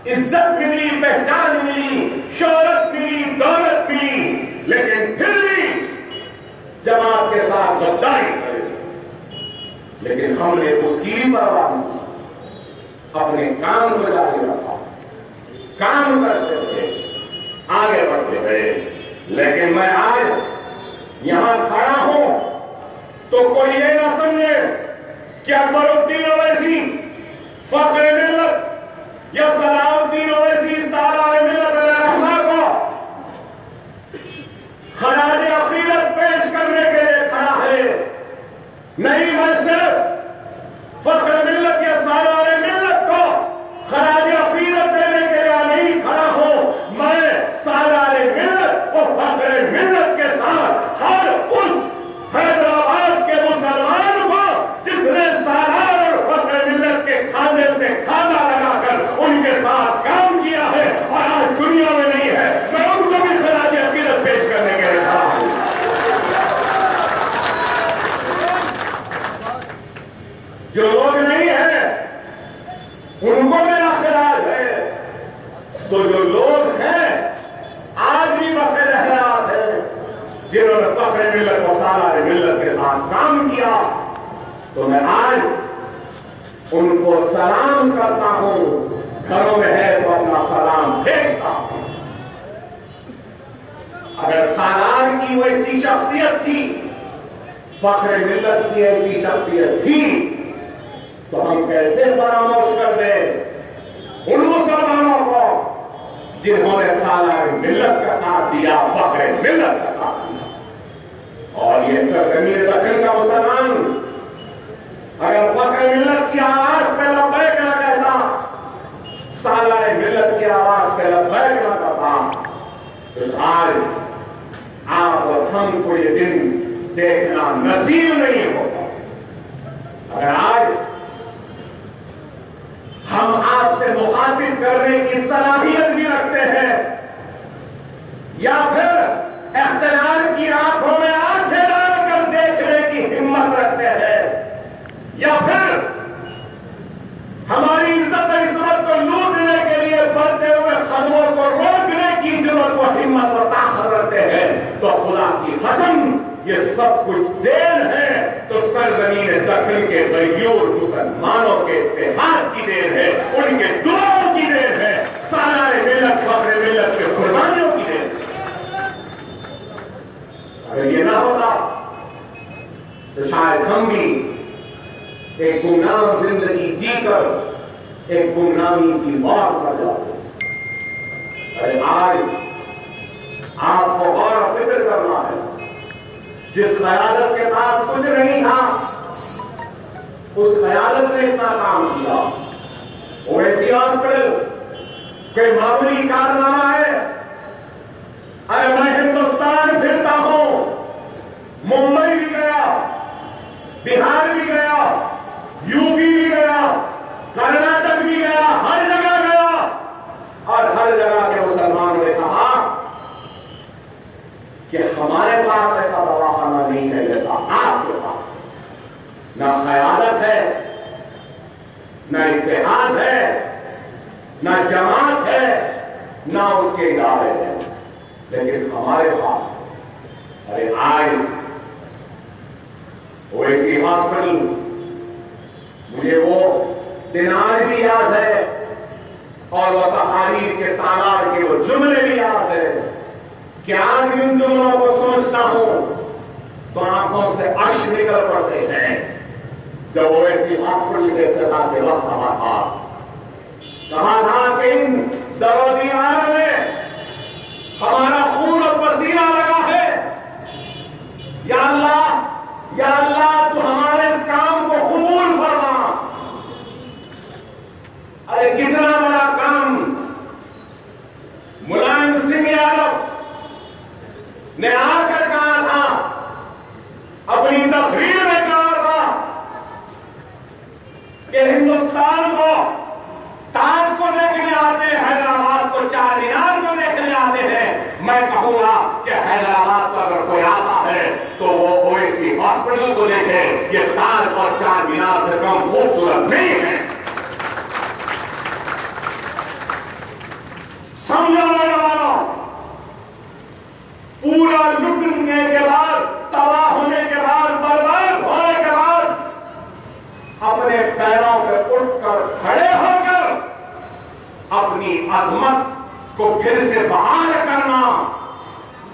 Speaker 1: عزت ملی، پہچان ملی، شہرت ملی، دولت ملی، لیکن پھر بھی جماعت کے ساتھ غداری کرے۔ لیکن ہم نے اس کی پرواہ نہیں، اپنے کام کو جاری رکھا، کام کرتے تھے، آگے بڑھتے گئے۔ لیکن میں آج یہاں کھڑا ہوں تو کوئی یہ نہ سمجھے کہ اکبر الدین اویسی فخر ملت یا صلاح الدین اویسی سالار ملت علیہ رحمہ کو خراج عقیدت پیش کرنے کے لیے کھڑا ہے۔ نہیں، میں صرف فخر ملت یا سالار ملت کو خراج عقیدت دینے کے لیے نہیں کھڑا ہوں، میں سالار ملت اور فخر ملت کے ساتھ ہر اس حیدرآباد کے مسلمان کو جس نے سالار اور فخر ملت کے کھانے سے کھانا لگا کر ان کے ساتھ کام کیا ہے اور آج دنیا میں نہیں ہے، میں ان کو بھی خراج عقیدت پیش کرنے کے لیے کھڑا ہوں۔ جو لوگ نہیں ہیں ان کو میرا خیال ہے، تو جو لوگ ہیں آج بھی بخیر حیات ہیں جنہوں نے فخر ملت و سالار ملت کے ساتھ کام کیا، تو میں آج ان کو سلام کرتا ہوں، گھروں میں ہے تو اپنا سلام بھیجتا ہوں۔ اگر سالار کی وہ ایسی شخصیت تھی، فخر ملت کی ایسی شخصیت تھی، تو ہم کیسے فراموش کر دیں ان مسلمانوں کو جنہوں نے سالار ملت کا ساتھ دیا، فخر ملت کا ساتھ دیا۔ اور یہ سرزمین دکن کا مسلمان اگر فخر ملت کی آواز پہ لبیک نہ کہتا، سالار ملت کی آواز پہ لبیک نہ کرتا، تو آج آپ اور ہم کو یہ دن دیکھنا نصیب نہیں ہوتا۔ اگر آج ہم آپ سے مخاطب کرنے کی صلاحیت بھی رکھتے ہیں، یا پھر اختیار کی آنکھوں میں آنکھیں ڈال کر دیکھنے کی ہمت رکھتے ہیں، یا پھر ہماری عزت و عصمت کو لوٹنے کے لیے بڑھتے ہوئے قدموں کو روکنے کی جرأت و ہمت و طاقت رکھتے ہیں، تو خدا کی قسم یہ سب کچھ دیر ہے تو سرزمین دکن کے غیور مسلمانوں کے اتحاد کی دیر ہے، ان کے دعاؤں کی دیر ہے، سالار ملت فخر ملت کے قربانیوں کی دیر ہے۔ اگر یہ نہ ہوتا تو شاید ہم بھی ایک گمنام زندگی جی کر ایک گمنامی کی موت پر جاتے۔ آج آپ کو غور و فکر کرنا ہے، جس قیادت کے پاس کچھ نہیں تھا اس قیادت نے اتنا کام کیا۔ اویسی ہاسپٹل کوئی معمولی کارنامہ ہے؟ ارے میں ہندوستان پھرتا ہوں، ممبئی بھی گیا، بہار بھی گیا، یو پی بھی گیا، کرناٹک بھی گیا، ہر جگہ گیا، اور ہر جگہ کے مسلمانوں نے کہا کہ ہمارے پاس ایسا دواخانہ نہیں ہے جیسا آپ کے پاس، نہ قیادت ہے، نہ اتحاد ہے، نہ جماعت ہے، نہ اس کے ادارے ہیں، لیکن ہمارے پاس ارے آج اویسی ہاسپٹل، مجھے وہ دن آج بھی یاد ہے اور وہ تحریر کے سالار کے وہ جملے بھی یاد ہے کہ آج بھی ان جملوں کو سوچتا ہوں تو آنکھوں سے اشک نکل پڑتے ہیں جب اویسی ہاسپٹل کے افتتاح کے وقت کہا تھا کہ ان در و دیوار میں ہمارا خون اور پسینہ لگا ہے، یا اللہ تو ہمارے اس کام کو قبول فرما۔ ارے کتنا بڑا کام ملائم سنگھ یادو نے آ کر کہا تھا، اپنی تقریر میں کہا تھا کہ ہندوستان کو تاج کو دیکھنے آتے ہیں، حیدرآباد کو چار مینار کو دیکھنے آتے ہیں، میں کہوں گا کہ حیدرآباد کو اگر کوئی آتا ہے تو وہ اویسی ہاسپٹل کو دیکھے، یہ تاج اور چار مینار سے کم خوبصورت نہیں ہے۔ سمجھو نوجوانوں، پورا لٹنے کے بعد، تباہ ہونے کے بعد، برباد ہونے کے بعد اپنے پیروں پہ اٹھ کر کھڑے ہو کر اپنی عظمت کو پھر سے بحال کرنا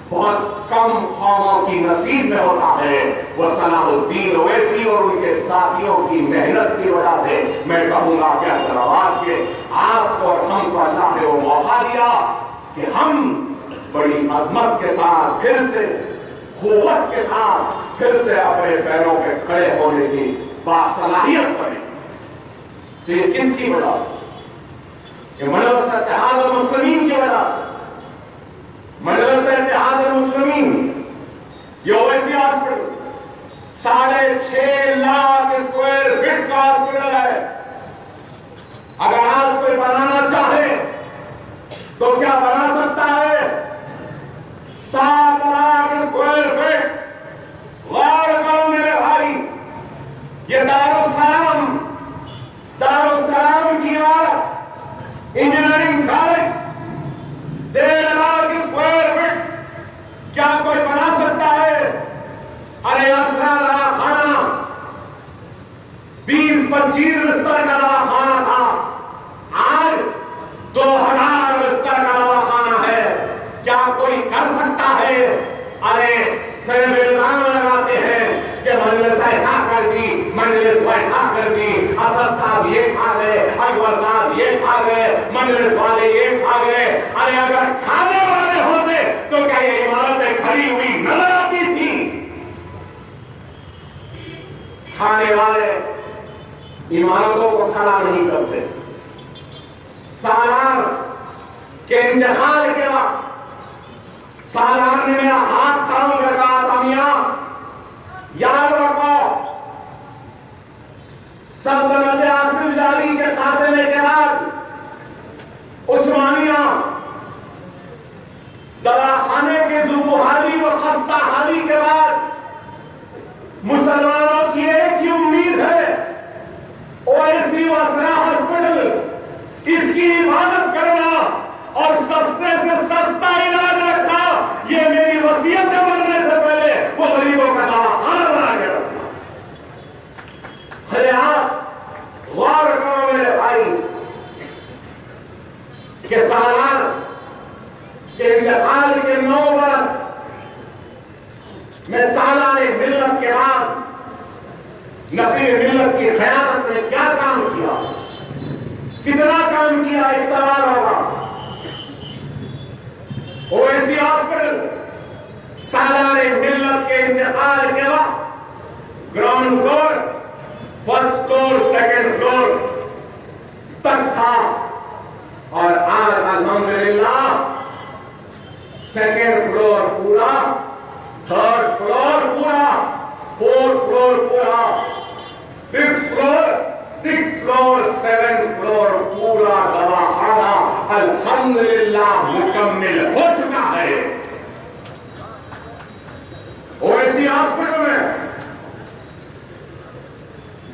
Speaker 1: بہت کم قوموں کی نصیب میں ہوتا ہے۔ وہ صلاح الدین اویسی اور ان کے ساتھیوں کی محنت کی وجہ سے میں کہوں گا کہ حیدرآباد کے آپ کو اور ہم کو اللہ نے وہ موقع دیا کہ ہم بڑی عظمت کے ساتھ پھر سے، قوت کے ساتھ پھر سے اپنے پیروں پہ کھڑے ہونے کی باصلاحیت بنے۔ تو یہ کس کی وجہ سے؟ یہ مدرسہ اتحاد المسلمین کی وجہ سے، مدرسہ اتحاد المسلمین یہ Owaisi hospital 6.5 lakh square feet کا ہاسپٹل ہے۔ اگر آج کوئی بنانا چاہے تو کیا بنا سکتا ہے؟ 7 لاکھ اسکوائر فٹ۔ غور کرو میرے بھائی، یہ دارالسلام کی عمارت، engineering college 1.5 lakh square feet کیا کوئی بنا سکتا ہے؟ ارے اسرا خانہ 20-25 بستر کا دواخانہ تھا، آج 2000 بستر کا دواخانہ ہے۔ کیا کوئی کر سکتا ہے؟ ارے صرف الزام لگاتے ہیں کہ مجلس ایسا کر دی، مجلس ویسا کر دی، حضرت صاحب یہ کھا گئے، اکبر صاحب یہ کھا گئے، مجلس والے یہ کھا گئے۔ ارے اگر کھانے والے ہوتے تو کیا یہ عمارتیں کھڑی ہوئی نظر آتی تھی؟ کھانے والے عمارتوں کو کھڑا نہیں کرتے۔ سالار کے انتقال کے وقت سالار نے میرا ہاتھ تھام کر کہا تھا، میاں یاد رکھو سلطنت آصف جالی کے خاتمے کے بعد عثمانیہ دواخانے کے زبوحالی و خستہ حالی کے بعد مسلمانوں کی ایک ہی امید ہے، اویسی وسرا ہاسپٹل، اس کی حفاظت کرنا اور سستے سے سستا علاج رکھنا، یہ میری وصیت سے بننے سے پہلے وہ غریبوں کا دواخانہ بنا کے رکھنا۔ ارے آپ غور کرو میرے بھائی کہ سالار کے انتقال کے 9 برس میں سالار ملت کے بعد نفیر ملت کی قیادت میں کیا کام کیا، کتنا کام کیا، ایک سوال ہوگا۔ اویسی ہاسپٹل سالار ملت کے انتقال کے وقت ground floor, first floor, second floor تک تھا، اور آج الحمدللہ سیکنڈ فلور پورا، تھرڈ فلور پورا، فورتھ فلور پورا، fifth floor, six floor, seventh floor پورا دواخانہ الحمدللہ مکمل ہو چکا ہے۔ اویسی ہاسپٹل میں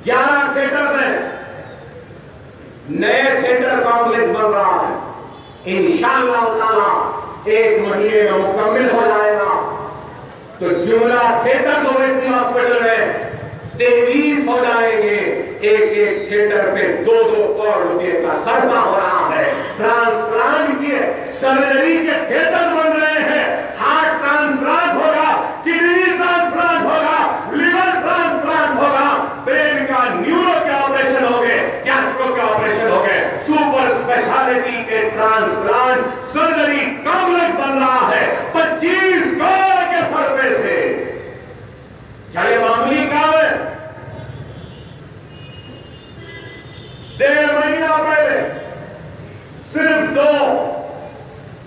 Speaker 1: 11 تھیٹر ہیں، نئے تھیٹر کمپلیکس بن رہا ہے، انشاءاللہ تعالی 1 مہینے میں مکمل ہو جائے گا۔ تو جملہ تھیٹر اویسی ہاسپٹل میں 23 ہو جائیں گے. ایک تھیٹر پہ 2-2 کروڑ روپے کا سرما ہو رہا ہے. ٹرانسپلانٹ کی سرجری کے تھیٹر بن رہے ہیں. ہارٹ ٹرانسپلانٹ ہوگا, کڈنی ٹرانسپلانٹ ہوگا, لیور ٹرانسپلانٹ ہوگا, برین کا نیورو کے آپریشن ہو گئے, گیسٹرو کے آپریشن ہو گئے, سپر اسپیشلٹی کے ٹرانسپلانٹ سرجری کمپلیکس بن رہا ہے 25 کروڑ کے فرقے سے. کیا یہ معمولی کام ہے؟ 1.5 مہینہ پہلے صرف 2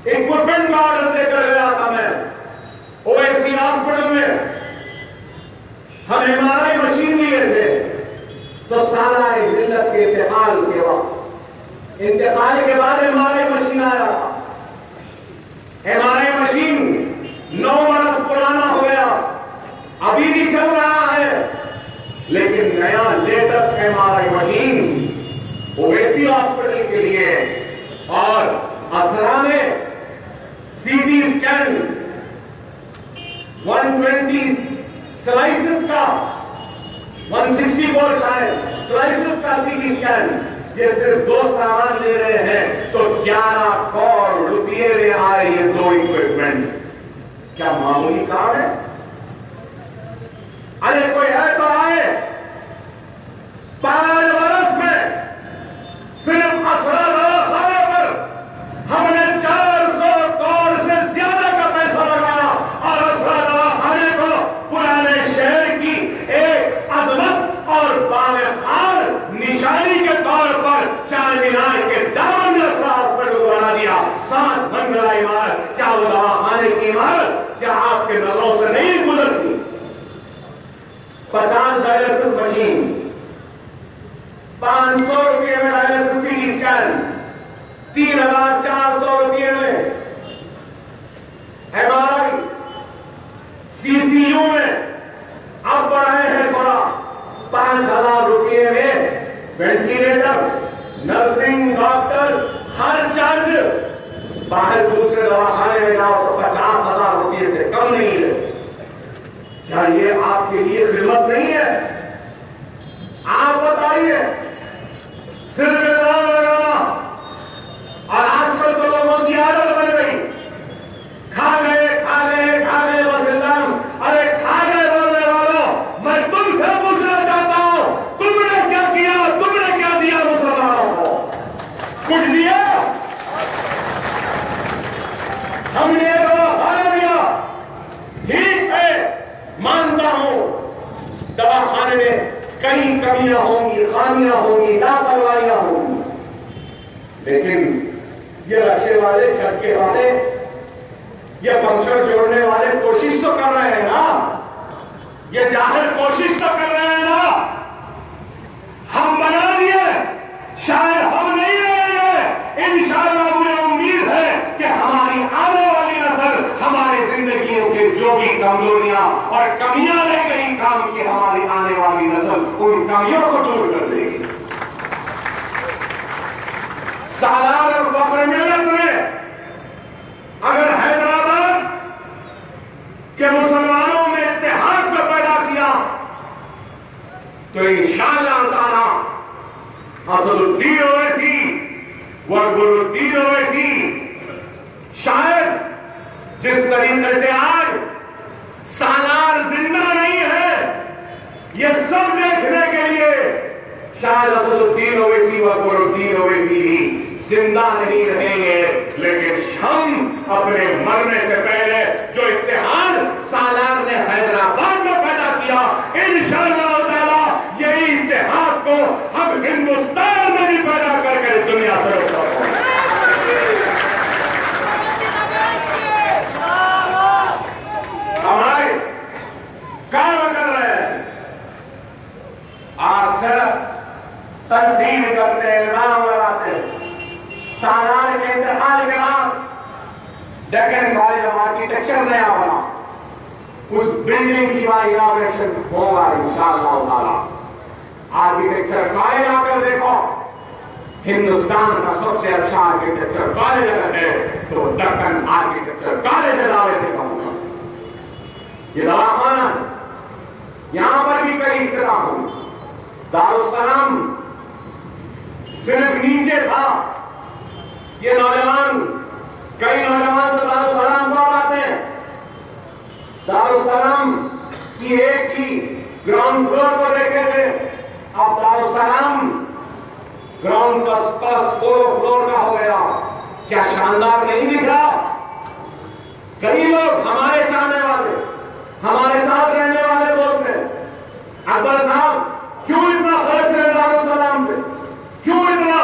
Speaker 1: اکوپمنٹ کا آرڈر دے کر گیا تھا میں اویسی ہاسپٹل میں. ہم MRI مشین لیے تھے تو سالہ ذلت کے انتقال کے وقت, انتقال کے بعد MRI مشین آیا. MRI مشین 9 برس پرانا ہو گیا, ابھی بھی چل رہا ہے, لیکن نیا latest MRI machine Owaisi hospital کے لیے اور اسرا میں CT اسکین 120 سلائسز کا 164 شاید سلائسز کا CT اسکین, یہ صرف 2 سامان لے رہے ہیں تو 11 کروڑ روپئے لے آئے یہ 2 اکوپمنٹ. کیا معمولی کام ہے؟ ارے کوئی ہے تو آئے. 5 برس میں صرف اسرا پر ہم نے 400 کروڑ سے زیادہ کا پیسہ لگایا اور اسرا خانے کو پرانے شہر کی ایک عظمت اور باوقار نشانی کے طور پر چار مینار کے دامن میں اسرا ہاسپٹل کو بنا دیا. 7 منزلہ عمارت. کیا وہ دواخانے کی عمارت کیا آپ کے نظروں سے نہیں گزرتی؟ 50 ڈائلسس مشین, 500 روپئے میں ڈائلسس CT اسکین, 3,400 روپئے میں MRI, CCU میں اب بڑھائے ہیں تھوڑا 5,000 روپئے میں وینٹیلیٹر, نرسنگ, ڈاکٹر, ہر چارجز. باہر دوسرے دواخانے میں جاؤ تو 50,000 روپئے سے کم نہیں ہے. کیا یہ آپ کے لیے خدمت نہیں ہے؟ آپ بتائیے. صرف الزام لگانا, اور آج کل تو لوگوں کی عادت بن گئی, کھا گئے بس الزام. ارے کھا گئے بولنے والوں, میں تم سے پوچھنا چاہتا ہوں, تم نے کیا کیا, تم نے کیا دیا مسلمانوں کو؟ کچھ دیا؟ ہم نے دواخانہ دیا, ٹھیک ہے مانتا ہوں دواخانے میں کئی کمیاں ہوں گی, خامیاں ہوں گی, لاپرواہیاں ہوں گی, لیکن یہ رکشے والے, جھٹکے والے, یہ پنکچر جوڑنے والے کوشش تو کر رہے ہیں نا, یہ ظاہر کوشش تو کر رہے ہیں نا. ہم بنا دیے, شاید ہم نہیں رہیں گے, انشاءاللہ مجھے امید ہے کہ ہماری آنے والی نسل ہماری زندگیوں کے جو بھی کمزوریاں اور کمیاں رہ گئی کام کی, ہماری آنے والی نسل ان کمیوں کو دور کر دے گی. سالار اور فخر ملت میں اگر حیدرآباد کے مسلمانوں میں اتحاد کو پیدا کیا تو انشاءاللہ تعالی اسد الدین اویسی وقبر الدین اویسی شاید جس طریقے سے آج سالار زندہ نہیں ہے, یہ سب دیکھنے کے لیے شاید اسد الدین اویسی وقبر الدین اویسی بھی زندہ نہیں رہیں گے, لیکن ہم اپنے مرنے سے پہلے جو اتحاد سالار نے حیدرآباد میں پیدا کیا, انشاءاللہ تعالی یہی اتحاد کو ہم ہندوستان میں بھی پیدا کر کے دنیا سے ہمارے کام کر رہے ہیں. آج سے تنظیم کرتے ہیں, نام لگاتے ہیں. سالار کے انتقال کے بعد ڈیکن کالج آف آرکیٹیکچر نیا بنا, اس بلڈنگ کی اناگریشن ہوگا انشاءاللہ تعالی. آرکیٹیکچر کالج آ کر دیکھو, ہندوستان کا سب سے اچھا آرکیٹیکچر کالج اگر ہے تو ڈیکن آرکیٹیکچر کالج علاوہ سے کہوں گا. یہ دواخانہ ہے، یہاں پر بھی کئی اختلاف ہوئی۔ دارالسلام صرف نیچے تھا، یہ نوجوان کئی نوجوان تو دارالسلام کو آتے ہیں، دارالسلام کی ایک ہی گراؤنڈ فلور کو دیکھتے تھے، اب دارالسلام گراؤنڈ کا پلس فلور کا ہو گیا۔ کیا شاندار نہیں دکھ رہا؟ کئی لوگ ہمارے چاہنے والے، ہمارے ساتھ رہنے والے لوگ ہیں، اکبر صاحب کیوں اتنا خرچ ہے دارالسلام پہ، کیوں اتنا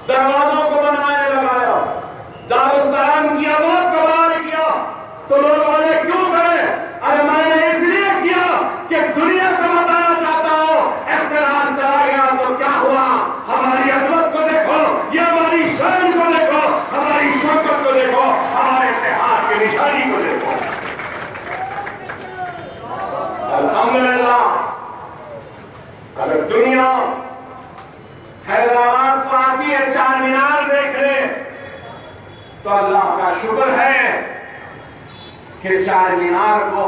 Speaker 1: دروازوں کو بنانے لگایا، دارالسلام کی عظمت کو بیان کیا، تو لوگ بولے کیوں کرے؟ ارے میں نے اس لیے کیا کہ دنیا کو بتانا چاہتا ہوں اختلاف چلا گیا تو کیا ہوا، ہماری عظمت کو دیکھو، یہ ہماری شان کو دیکھو، ہماری شوکت کو دیکھو، ہمارے اتحاد کی نشانی کو دیکھو۔ الحمدللہ اگر دنیا حیدرآباد کو آتی ہے چار مینار دیکھنے تو اللہ کا شکر ہے کہ چار مینار کو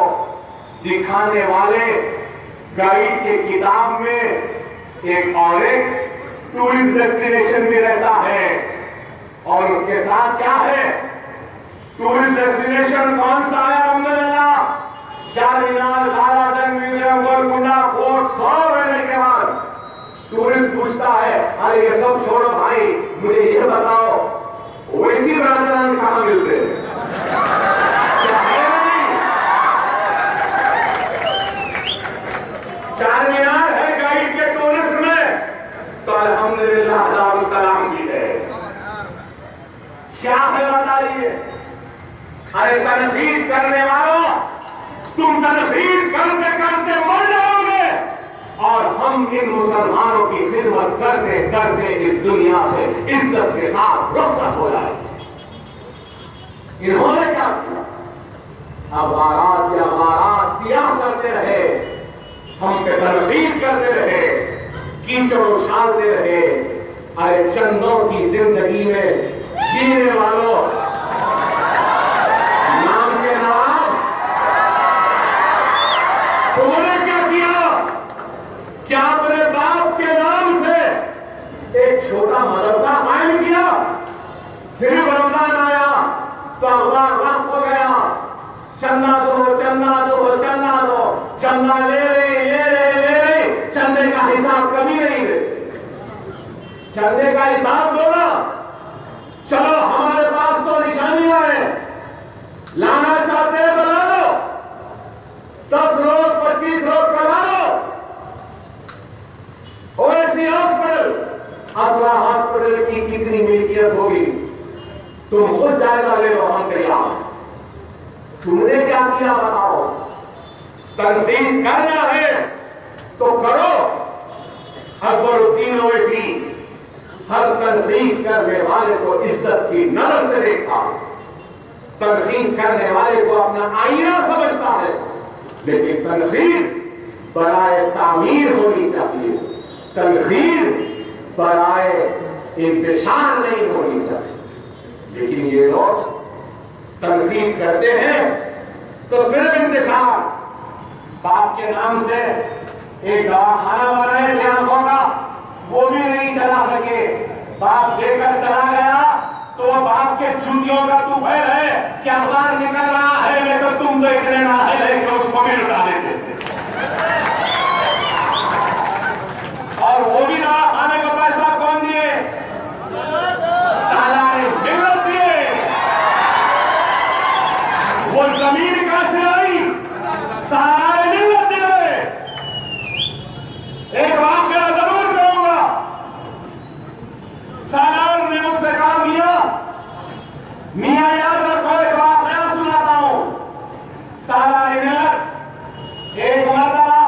Speaker 1: دکھانے والے گائیڈ کے کتاب میں ایک اور ایک ٹورسٹ ڈیسٹینیشن بھی رہتا ہے، اور اس کے ساتھ کیا ہے؟ ٹورسٹ ڈیسٹینیشن کون سا ہے؟ الحمدللہ چار مینار، سارا جنگ میوزیم، گولکنڈا فورٹ سب رہنے کے بعد ٹورسٹ پوچھتا ہے ارے یہ سب چھوڑو بھائی، مجھے یہ بتاؤ ویسی راجدھان کہاں ملتے ہیں؟ کیا ہے نہیں؟ چار مینار ہے گائیڈ کے ٹورسٹ میں تو الحمدللہ دارالسلام بھی ہے۔ کیا ہے بتائیے؟ ارے تنقید کرنے والوں، تم تنقید کرتے کرتے مر جاؤ گے، اور ہم ان مسلمانوں کی خدمت کرتے کرتے اس دنیا سے عزت کے ساتھ رخصت ہو جائے۔ انہوں نے کیا کیا؟ اب غارات یا غارات سیاہ کرتے رہے، ہم پہ تنقید کرتے رہے، کیچڑ اچھالتے رہے۔ ارے چندوں کی زندگی میں جینے والوں، نام کے نواب، تم نے کیا کیا؟ کیا اپنے باپ کے نام سے ایک چھوٹا مدرسہ قائم کیا؟ صرف رمضان آیا تو اخبار وقت ہو گیا، چندہ دو چندہ دو چندہ دو، چندہ لے رہے، چندے کا حساب کبھی نہیں دے، چندے کا حساب دو نا، چلو ہمارے پاس تو نشانیاں ہیں، لانا چاہتے ہیں تو لا لو، 10 روز 25 روز کرا لو۔ اویسی ہاسپٹل، اسوا ہاسپٹل کی کتنی ملکیت ہوگی تم خود جائزہ لے لو، ہم تیار۔ تم نے کیا کیا بتاؤ؟ تنظیم کرنا ہے تو کرو۔ اکبر الدین اویسی ہر تنظیم کرنے والے کو عزت کی نظر سے دیکھتا، تنظیم کرنے والے کو اپنا آئینہ سمجھتا ہے، لیکن تنظیم برائے تعمیر ہونی چاہیے، تنظیم برائے انتشار نہیں ہونی چاہیے۔ لیکن یہ لوگ تنظیم کرتے ہیں تو صرف انتشار، باپ کے نام سے ایک دواخانہ بنائے تھے آنکھوں کا، وہ بھی نہیں چلا سکے، باپ دے کر چلا گیا تو وہ باپ کے جوتیوں کا تو بھر ہے کہ اخبار نکل رہا ہے، لیکن تم تو اتنے نااہل ہے کہ اس کو بھی لٹا دیتے تھے، اور وہ بھی دواخانے کا پیسہ کون دیے؟ سالار ملت دیے۔ وہ زمین کہاں سے آئی؟ سالار ملت دیے۔ ایک واقعہ ضرور کہوں گا، سالار نے مجھ سے کہا میاں یاد رکھو، ایک واقعہ سناتا ہوں۔ سالار ملت ایک مرتبہ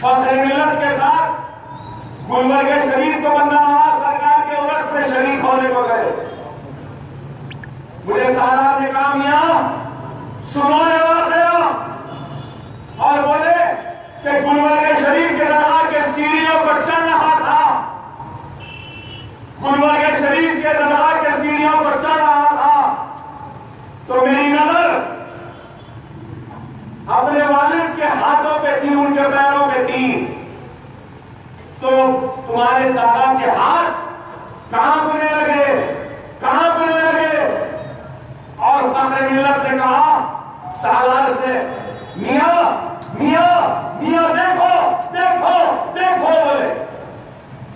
Speaker 1: فخر ملت کے ساتھ گلبرگہ شریف کو بندہ نواز سرکار کے عرس میں شریک ہونے کو گئے۔ مجھے سالار نے کہا میاں سنو یہ واقعہ، اور بولے کہ گلبرگہ شریف کے درگاہ کے سیڑھیوں کو چڑھ رہا تھا، گلبرگہ شریف کے درگاہ کے سیڑھیوں کو چڑھ رہا تھا، تو میری نظر کے پیروں کے تیر، تو تمہارے دادا کے ہاتھ کہاں پڑنے لگے، کہاں پڑنے لگے؟ اور فخر ملت نے کہا سالار سے، میاں میاں میاں دیکھو دیکھو دیکھو بولے۔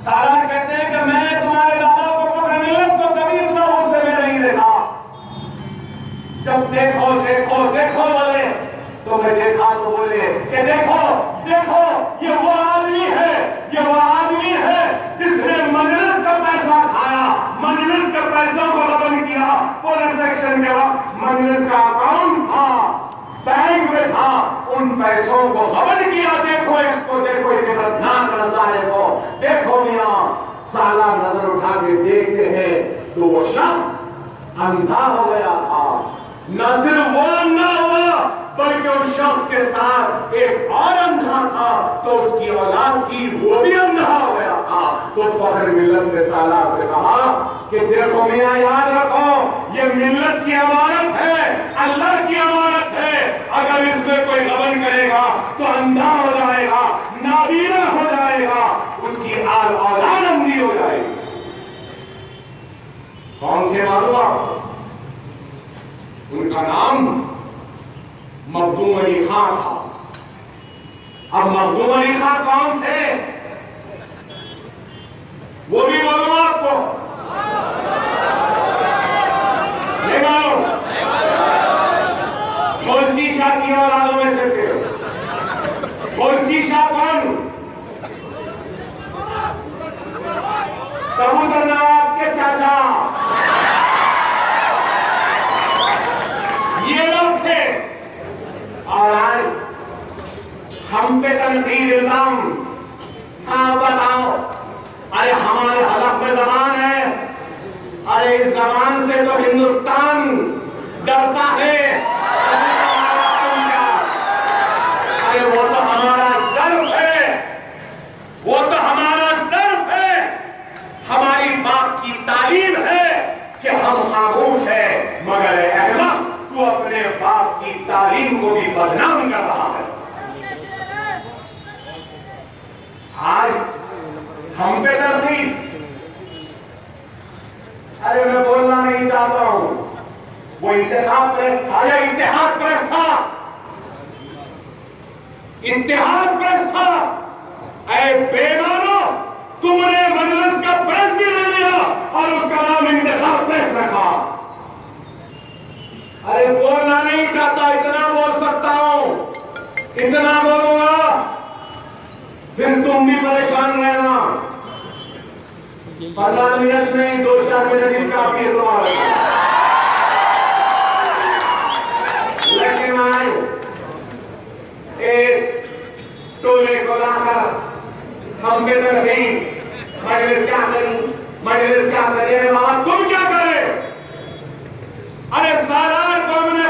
Speaker 1: سالار کہتے ہیں کہ میں تمہارے دادا کو فخر ملت کو کبھی اتنا غصے میں نہیں دیکھا، جب دیکھو دیکھو دیکھو بولے تو میں دیکھا تو بولے کہ دیکھو دیکھو یہ وہ آدمی ہے، یہ وہ آدمی ہے جس نے مجلس کا پیسہ کھایا، مجلس کے پیسوں کو ختم کیا۔ پولیس ایکشن کے وقت مجلس کا اکاؤنٹ تھا، بینک میں تھا، ان پیسوں کو غبن کیا۔ دیکھو اس کو، دیکھو اس عبرتناک نظارے کو، دیکھو میاں۔ سالار نظر اٹھا کے دیکھتے ہیں تو وہ شخص اندھا ہو گیا تھا۔ نہ صرف وہ اندھا ہوا بلکہ اس شخص کے ساتھ ایک اور اندھا تھا، تو اس کی اولاد تھی، وہ بھی اندھا ہو گیا تھا۔ تو فخر ملت نے سالار سے کہا کہ دیکھو میاں، یاد رکھو یہ ملت کی امانت ہے، اللہ کی امانت ہے، اگر اس میں کوئی غبن کرے گا تو اندھا ہو جائے گا، نابینا ہو جائے گا، اس کی اولاد اندھی ہو جائے گی۔ کون تھے معلوم آپ؟ ان کا نام مخدوم علی خان تھا۔ اب مخدوم علی خان کون تھے وہ بھی معلوم آپ کو؟ نہیں معلوم؟ خلجی شاہ کی اولادوں میں سے تھے۔ خلجی شاہ کون؟ کبوتر نواب کے چاچا، یہ لوگ تھے۔ اور آج ہم پہ تنقید الزام، ہاں بتاؤ، ارے ہمارے حلق میں زبان ہے، ارے اس زبان سے تو ہندوستان ڈرتا ہے، ارے وہ تو ہمارا ضرف ہے، وہ تو ہمارا ضرف ہے، ہماری باپ کی تعلیم ہے کہ ہم خاموش ہیں، مگر اے احمق تو اپنے باپ کی تعلیم کو بھی بدنام کر رہا ہے۔ آج ہم پہ تنقید، ارے میں بولنا نہیں چاہتا ہوں، وہ اتحاد پرست تھا یا اتحاد پرست تھا؟ اتحاد پرست تھا۔ اے بے مانو، تم نے مجلس کا پریس بھی لے لیا اور اس کا نام انتخاب پریس رکھا۔ ارے بولنا نہیں چاہتا، اتنا بول سکتا ہوں، اتنا بولوں گا پھر تم بھی پریشان رہنا۔ 15 منٹ میں 2-4 منٹ کی کافی ہے، لیکن آئے ایک ٹولے کو لا کر ہم پہ تنقید، مجلس کیا کریں، مجلس کیا کرے، تم کیا کرے؟ ارے سالار کو ہم نے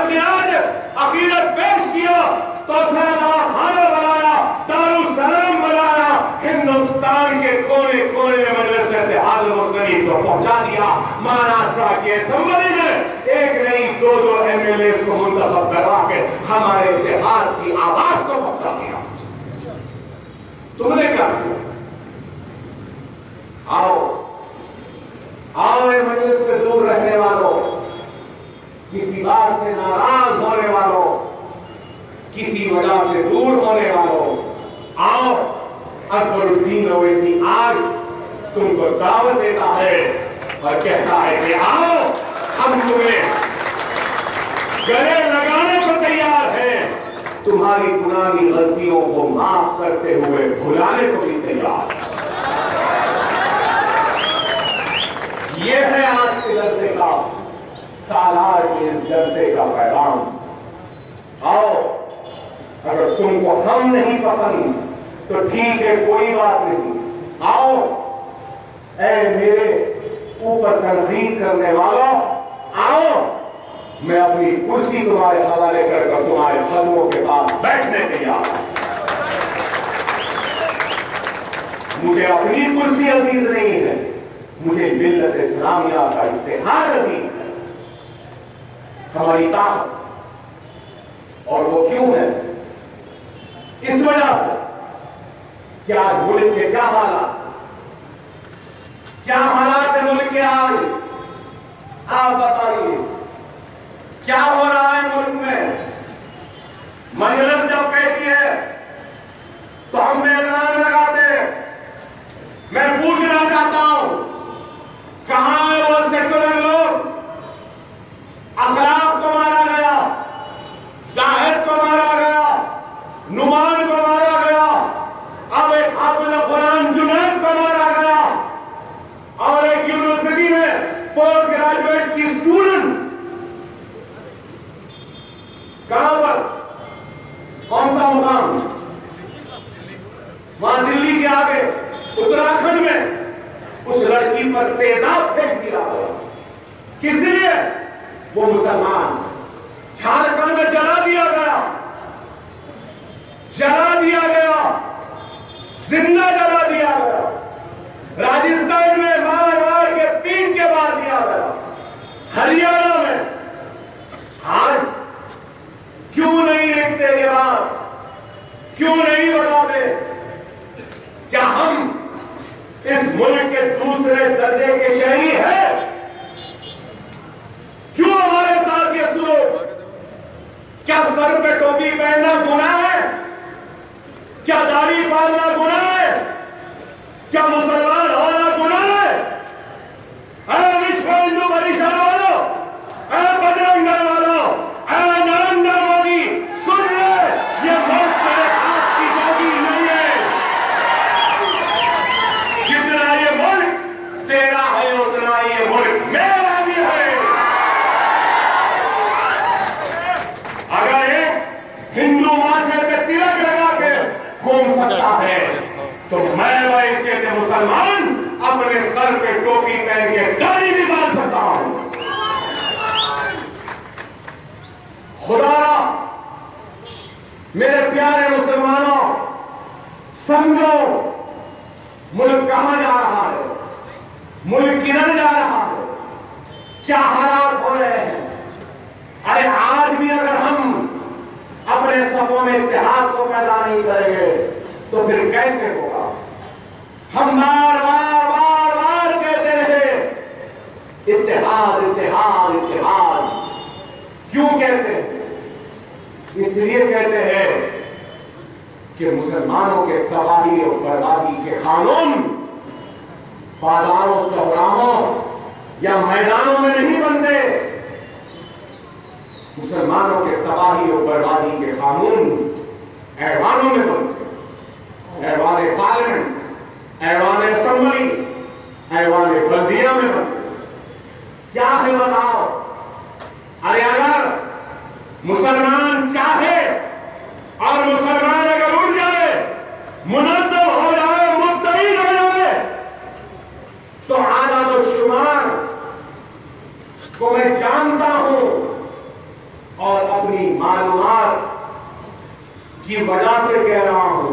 Speaker 1: عقیدت پیش کیا تو خانہ بنایا، دارالسلام بنایا، ہندوستان کے کونے کونے میں مجلس اتحاد المسلمین کو پہنچا دیا۔ مہاراشٹر کی اسمبلی میں ایک نہیں 2 ایم ایل اے کو منتخب کروا کے ہمارے اتحاد کی آواز کو پہنچا دیا۔ تم نے کیا کیا؟ آؤ آؤ مجلس سے دور رہنے والوں، کسی بات سے ناراض ہونے والوں، کسی وجہ سے دور ہونے والوں، آؤ اکبر الدین اویسی آج تم کو دعوت دیتا ہے اور کہتا ہے کہ آؤ ہم تمہیں گلے لگانے کو تیار ہیں، تمہاری پرانی غلطیوں کو معاف کرتے ہوئے بھلانے کو بھی تیار ہے۔ یہ ہے آج کے جلسے کا، سالار کے جلسے کا پیغام۔ آؤ اگر تم کو ہم نہیں پسند تو ٹھیک ہے، کوئی بات نہیں، آؤ اے میرے اوپر تنقید کرنے والوں، آؤ میں اپنی کرسی تمہارے حوالے کر کر تمہارے قدموں کے پاس بیٹھنے تیار ہوں۔ مجھے اپنی کرسی عزیز نہیں ہے، مجھے ملت اسلامیہ کا اتحاد عزیز ہے، ہماری طاقت۔ اور وہ کیوں ہے؟ اس وجہ سے کیا ملک کے کیا حالات ہے ملک کے آج؟ آپ بتائیے کیا ہو رہا ہے ملک میں؟ مجلس جب کہتی ہے تو ہم میدان لگاتے. میں پوچھنا چاہتا ہوں کہاں ہے وہ سیکولر لوگ؟ اخلاق کو مارا گیا، زاہد کو مارا گیا، نعمان کو مارا گیا، اب ایک حافظ قرآن جنید کو مارا گیا، اور ایک یونیورسٹی میں پوسٹ گریجویٹ کی اسٹوڈنٹ کہاں پر؟ کون سا مقام؟ وہاں دلی کے آگے اتراکھنڈ میں اس لڑکی پر تیزاب پھینک دیا گیا. کس لیے؟ وہ مسلمان. جھارکھنڈ میں جلا دیا گیا، زندہ جلا دیا گیا. راجستھان میں مار کے پیٹ کے مار دیا گیا. ہریانہ میں آج کیوں نہیں لکھتے یہ بات؟ کیوں نہیں بتاتے؟ کیا ہم اس ملک کے دوسرے درجے کے شہری ہیں؟ کیوں ہمارے ساتھ یہ سلوک؟ کیا سر پہ ٹوپی پہننا گناہ ہے؟ کیا داڑھی پالنا گناہ ہے؟ کیا مسلمان ہونا گناہ ہے؟ اے وشو ہندو پریشد والوں، اے بجرنگ دل والوں، اے نریندر مودی، سن لے، یہ ملک تیرے ہاتھ کی جاگیر نہیں ہے. جتنا یہ ملک تیرا ہے اتنا یہ ملک میرا بھی ہے. اگر ایک ہندو ماتھے پہ تلک لگا کے گھوم سکتا ہے تو میں اس کے مسلمان اپنے سر پہ ٹوپی پہن کے داڑھی بھی باندھ سکتا ہوں. خدا میرے پیارے مسلمانوں، سمجھو ملک کہاں جا رہا ہے، ملک کدھر جا رہا ہے، کیا حالات ہو رہے ہیں. ارے آج بھی اگر ہم اپنے صفوں میں اتحاد کو پیدا نہیں کریں گے تو پھر کیسے ہوگا؟ ہم بار بار کہتے رہے اتحاد اتحاد اتحاد. کیوں کہتے ہیں؟ اس لیے کہتے ہیں کہ مسلمانوں کے تباہی اور بربادی کے قانون بازاروں چوراہوں یا میدانوں میں نہیں بنتے. مسلمانوں کے تباہی اور بربادی کے قانون ایوانوں میں بنتے. ایوان پارلیمنٹ، ایوان اسمبلی، ایوان بلدیہ میں بنتے. کیا ہے بتاؤ؟ ارے اگر مسلمان چاہے اور مسلمان اگر اٹھ جائے، منظم ہو جائے، متحد ہو جائے، تو اعداد و شمار کو میں جانتا ہوں اور اپنی معلومات کی وجہ سے کہہ رہا ہوں.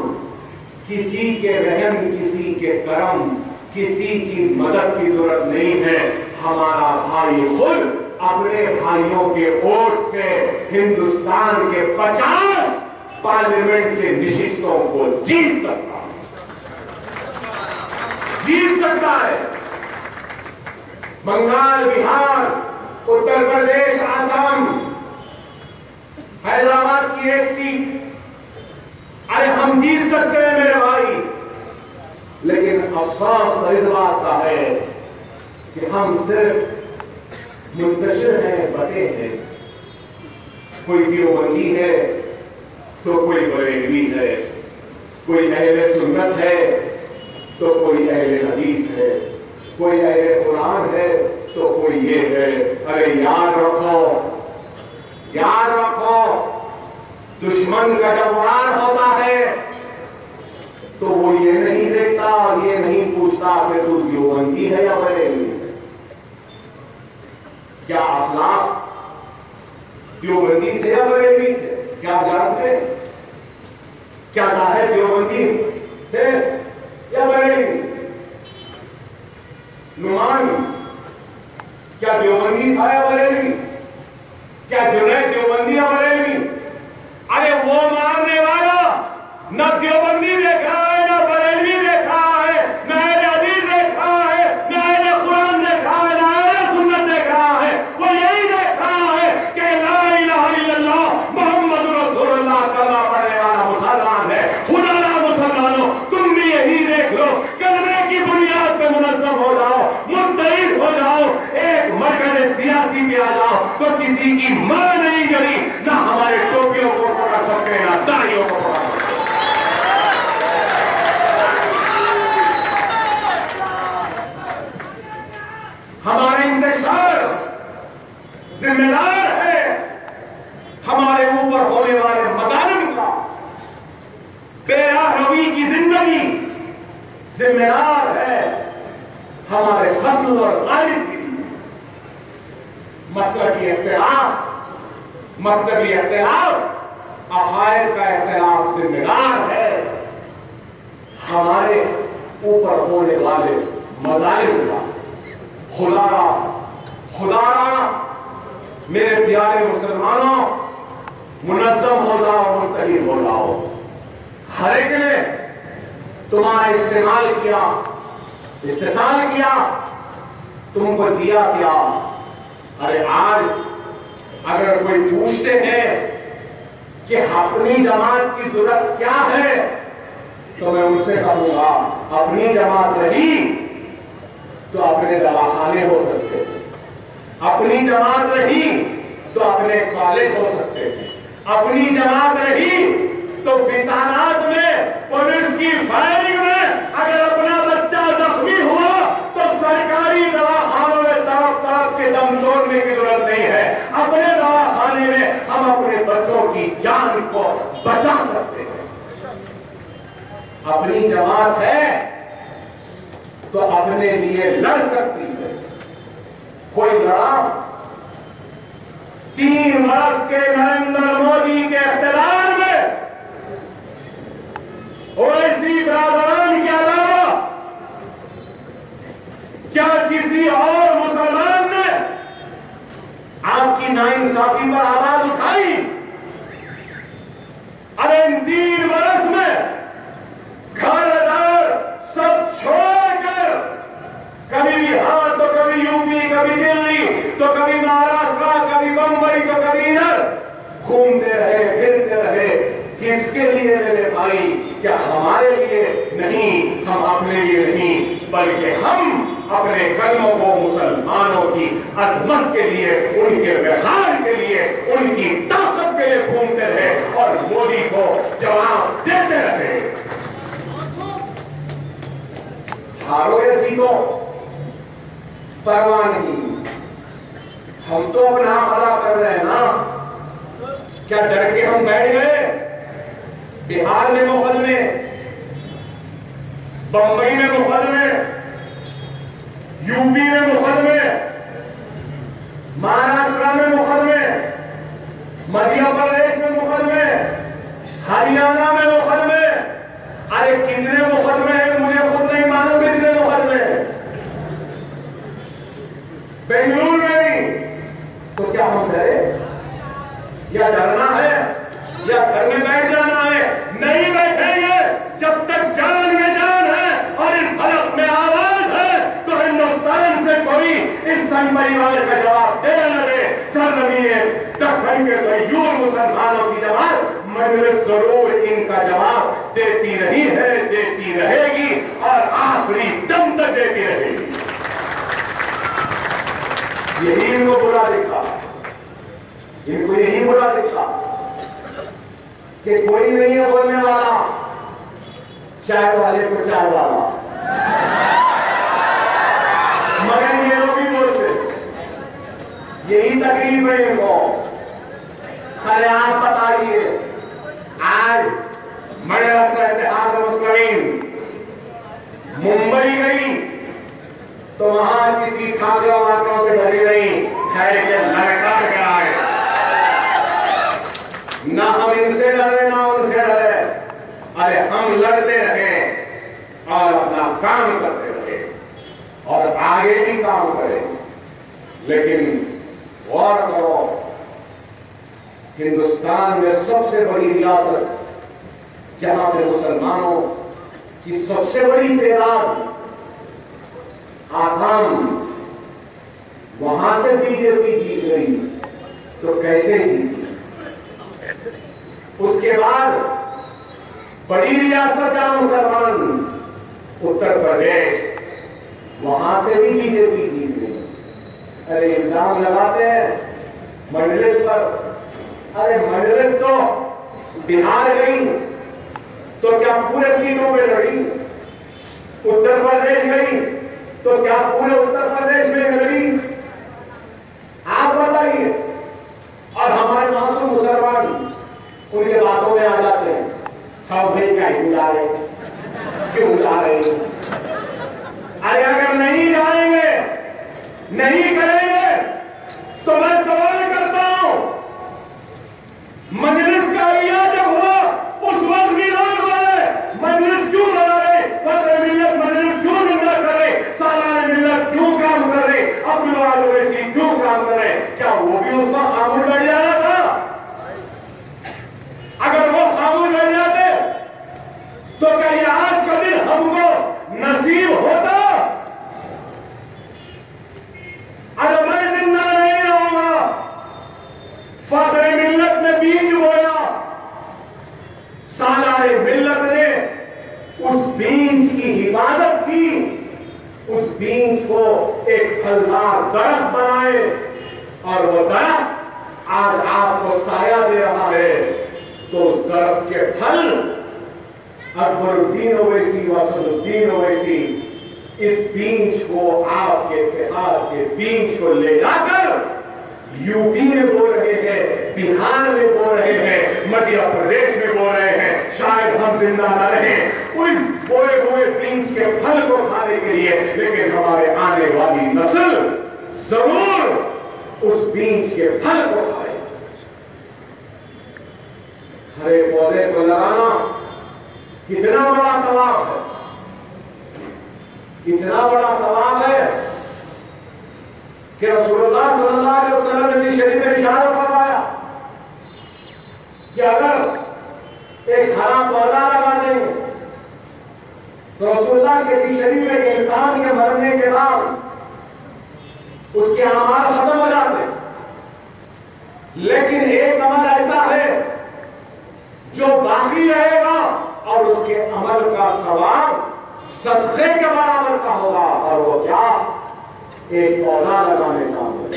Speaker 1: کسی کے رحم، کسی کے کرم، کسی کی مدد کی ضرورت نہیں ہے. ہمارا بھائی خود اپنے بھائیوں کے ووٹ سے ہندوستان کے 50 پارلیمنٹ کے نشستوں کو جیت سکتا ہے. بنگال، بہار، اتر پردیش، آسام، حیدرآباد کی ایک سیٹ، ارے ہم جیت سکتے ہیں میرے بھائی. لیکن افسوس اس بات کا ہے کہ ہم صرف منتشر ہیں، بٹے ہیں. کوئی دیوبندی ہے تو کوئی بریلوی ہے، کوئی اہل سنت ہے تو کوئی اہل حدیث ہے، کوئی اہل قرآن ہے تو کوئی یہ ہے. ارے یاد رکھو دشمن کا جب وار ہوتا ہے تو وہ یہ نہیں دیکھتا اور یہ نہیں پوچھتا کہ تو دیوبندی ہے یا بریلوی ہے. کیا اخلاق دیوبندی تھے یا بریلوی تھے؟ کیا آپ جانتے ہیں؟ کیا ظاہر دیوبندی تھے یا بریلوی؟ نعمان کیا دیوبندی تھا یا بریلوی؟ کیا جنید دیوبندی یا بریلوی؟ ارے وہ مارنے والا نہ دیوبندی دیکھ رہا ہے نہ بریلوی میں منظم ہو جاؤ، متحد ہو جاؤ، ایک مرکز سیاسی پہ آ جاؤ تو کسی کی ماں نہیں گری، نہ ہمارے ٹوپیوں کو پکڑ سکتے نہ داڑھیوں کو پکڑ سکتے۔ ہمارے انتشار ذمہ دار ہے ہمارے اوپر ہونے والے مظالم کا، بے راہ روی کی زندگی ذمہ دار ہے ہمارے قتل اور غارت کی۔ مسلکی اختلاف، مکتبی اختلاف، عقائد کا اختلاف ذمہ دار ہے ہمارے اوپر ہونے والے مظالم کا۔ خدا را میرے پیارے مسلمانوں، منظم ہو جاؤ، متحد ہو جاؤ۔ ہر ایک نے تمہارا استعمال کیا، استحصال کیا، تم کو دیا کیا۔ ارے آج اگر کوئی پوچھتے ہیں کہ اپنی جماعت کی ضرورت کیا ہے تو میں ان سے کہوں گا اپنی جماعت رہی تو اپنے دواخانے ہو سکتے ہیں، اپنی جماعت رہی تو اپنے کالج ہو سکتے ہیں، اپنی جماعت رہی تو فسادات میں، پولیس کی فائرنگ میں اگر اپنا بچہ زخمی ہوا تو سرکاری دواخانوں میں طرف طرف کے دم توڑنے کی ضرورت نہیں ہے، اپنے دواخانے میں ہم اپنے بچوں کی جان کو بچا سکتے ہیں۔ اپنی جماعت ہے تو اپنے لیے لڑ سکتی ہے۔ کوئی لڑا 3 برس کے نریندر مودی کے اقتدار میں اویسی برادران کے علاوہ کیا کسی اور مسلمان نے آپ کی ناانصافی پر آواز اٹھائی؟ ارے ان 3 برس میں گھر دار سب چھوڑ کر کبھی بہار تو کبھی یوپی، کبھی دلی تو کبھی مہاراشٹر، کبھی بمبئی تو کبھی ادھر گھومتے رہے، پھرتے رہے۔ کس کے لیے میرے بھائی؟ کیا ہمارے لیے نہیں، ہم اپنے لیے نہیں، بلکہ ہم اپنے کلموں کو مسلمانوں کی عظمت کے لیے، ان کے وقار کے لیے، ان کی طاقت کے لیے گھومتے رہے اور مودی کو جواب دیتے رہے۔ ہارو یا جیتو پرواہ نہیں، ہم تو اپنا ادا کر رہے ہیں نا۔ کیا ڈر کے ہم بیٹھ گئے؟ بہار میں مقدمے، بمبئی میں مقدمے، یوپی میں مقدمے، مہاراشٹر میں مقدمے، مدھیہ پردیش میں مقدمے، ہریانہ میں مقدمے۔ ارے کتنے مقدمے ہیں مجھے خود نہیں معلوم کہ کتنے مقدمے ہیں۔ بنگلور میں بھی۔ تو کیا ہم ڈرے؟ یا ڈرنا ہے یا گھر میں بیٹھ جانا ہے؟ نہیں بیٹھیں گے جب تک جان میں جان ہے اور اس حلق میں آواز ہے تو ہندوستان سے کوئی اس سنگ پریوار کا جواب دے نہ دے۔ سرزمین دکن کے غیور مسلمانوں کی جماعت مجلس ضرور ان کا جواب دیتی رہی ہے، دیتی رہے گی اور آخری دم تک دیتی رہے گی۔ یہی ان کو برا دکھا، ان کو یہی برا دکھا کہ کوئی نہیں ہے بولنے والا، چائے والے کو چائے والا، مگر یہ لوگ بھی بولتے، یہی تکلیف ہے ان کو۔ ارے آپ بتائیے، آج مدرسہ اتحاد مسلمین ممبئی گئی تو وہاں کسی کھاگے واقعوں سے ڈری نہیں، خیر کے لڑکا کر آئے، نہ ہم ان سے ڈرے نہ ان سے ڈرے۔ ارے ہم لڑتے رہے اور اپنا کام کرتے رہے اور آگے بھی کام کریں، لیکن غور کرو، ہندوستان میں سب سے بڑی ریاست جہاں پہ مسلمانوں کی سب سے بڑی تعداد، آسام، وہاں سے بی جے پی جیت گئی تو کیسے جیتی؟ اس کے بعد بڑی ریاست جہاں مسلمان، اتر پردیش، وہاں سے بھی بی جے پی جیت گئی. ارے الزام لگاتے ہیں مجلس پر. ارے مجلس تو بہار گئی تو کیا پورے سیٹوں پہ لڑی؟ اتر پردیش گئی تو کیا پورے اتر پردیش میں لڑی؟ آپ بتائیے. اور ہمارے معصوم مسلمان ان کے باتوں میں آ جاتے ہیں. ہم بھائی کہیں جا رہے کیوں جا رہے؟ ارے اگر نہیں جائیں گے نہیں کریں گے تو میں سوال کرتا ہوں مجلس کا عیا جب ہوا اس وقت بھی لوگ بولے مجلس کیوں بنا رہے؟ فخر ملت مجلس کیوں نہیں کر رہے؟ سالانہ ملت کیوں کام کر رہے؟ عبداللہ اویسی کیوں کام کر رہے؟ کیا وہ بھی اس وقت خاموش بیٹھ جانا تھا؟ اگر وہ خاموش بیٹھ جاتے تو کیا یہ آج کا دن ہم کو نصیب ہوتا؟ اگر میں زندہ نہیں رہوں گا فخر ملت نے بیج بویا. سالار ملت نے اس بیج کی حفاظت کی, اس بیج کو ایک پھلدار درخت بنائے اور وہ درخت آج آپ کو سایہ دے رہا ہے. تو اس درخت کے پھل اکبر الدین اویسی واسد الدین اویسی اس بیج کو آپ کے اتحاد کے بیج کو لے جا کر یو پی میں بول رہے ہیں, بہار میں بول رہے ہیں, مدھیہ پردیش میں بول رہے ہیں. شاید ہم زندہ نہ رہیں اس بوئے ہوئے بیج کے پھل کو کھانے کے لیے, لیکن ہمارے آنے والی نسل ضرور اس بیج کے پھل کو کھائے. ہرے پودے کو لگانا کتنا بڑا ثواب ہے, اتنا بڑا ثواب ہے کہ رسول اللہ صلی اللہ علیہ وسلم نے بھی شریف میں اشارہ فرمایا کہ اگر ایک ہرا پودا لگا دیں گے تو رسول اللہ کے بھی شریف میں انسان کے مرنے کے بعد اس کے اعمال ختم ہو جاتے ہیں, لیکن ایک عمل ایسا ہے جو باقی رہے گا اور اس کے عمل کا ثواب صدقے کے برابر کا ہوگا. اور وہ کیا؟ ایک پودا لگانے کا ہوگا.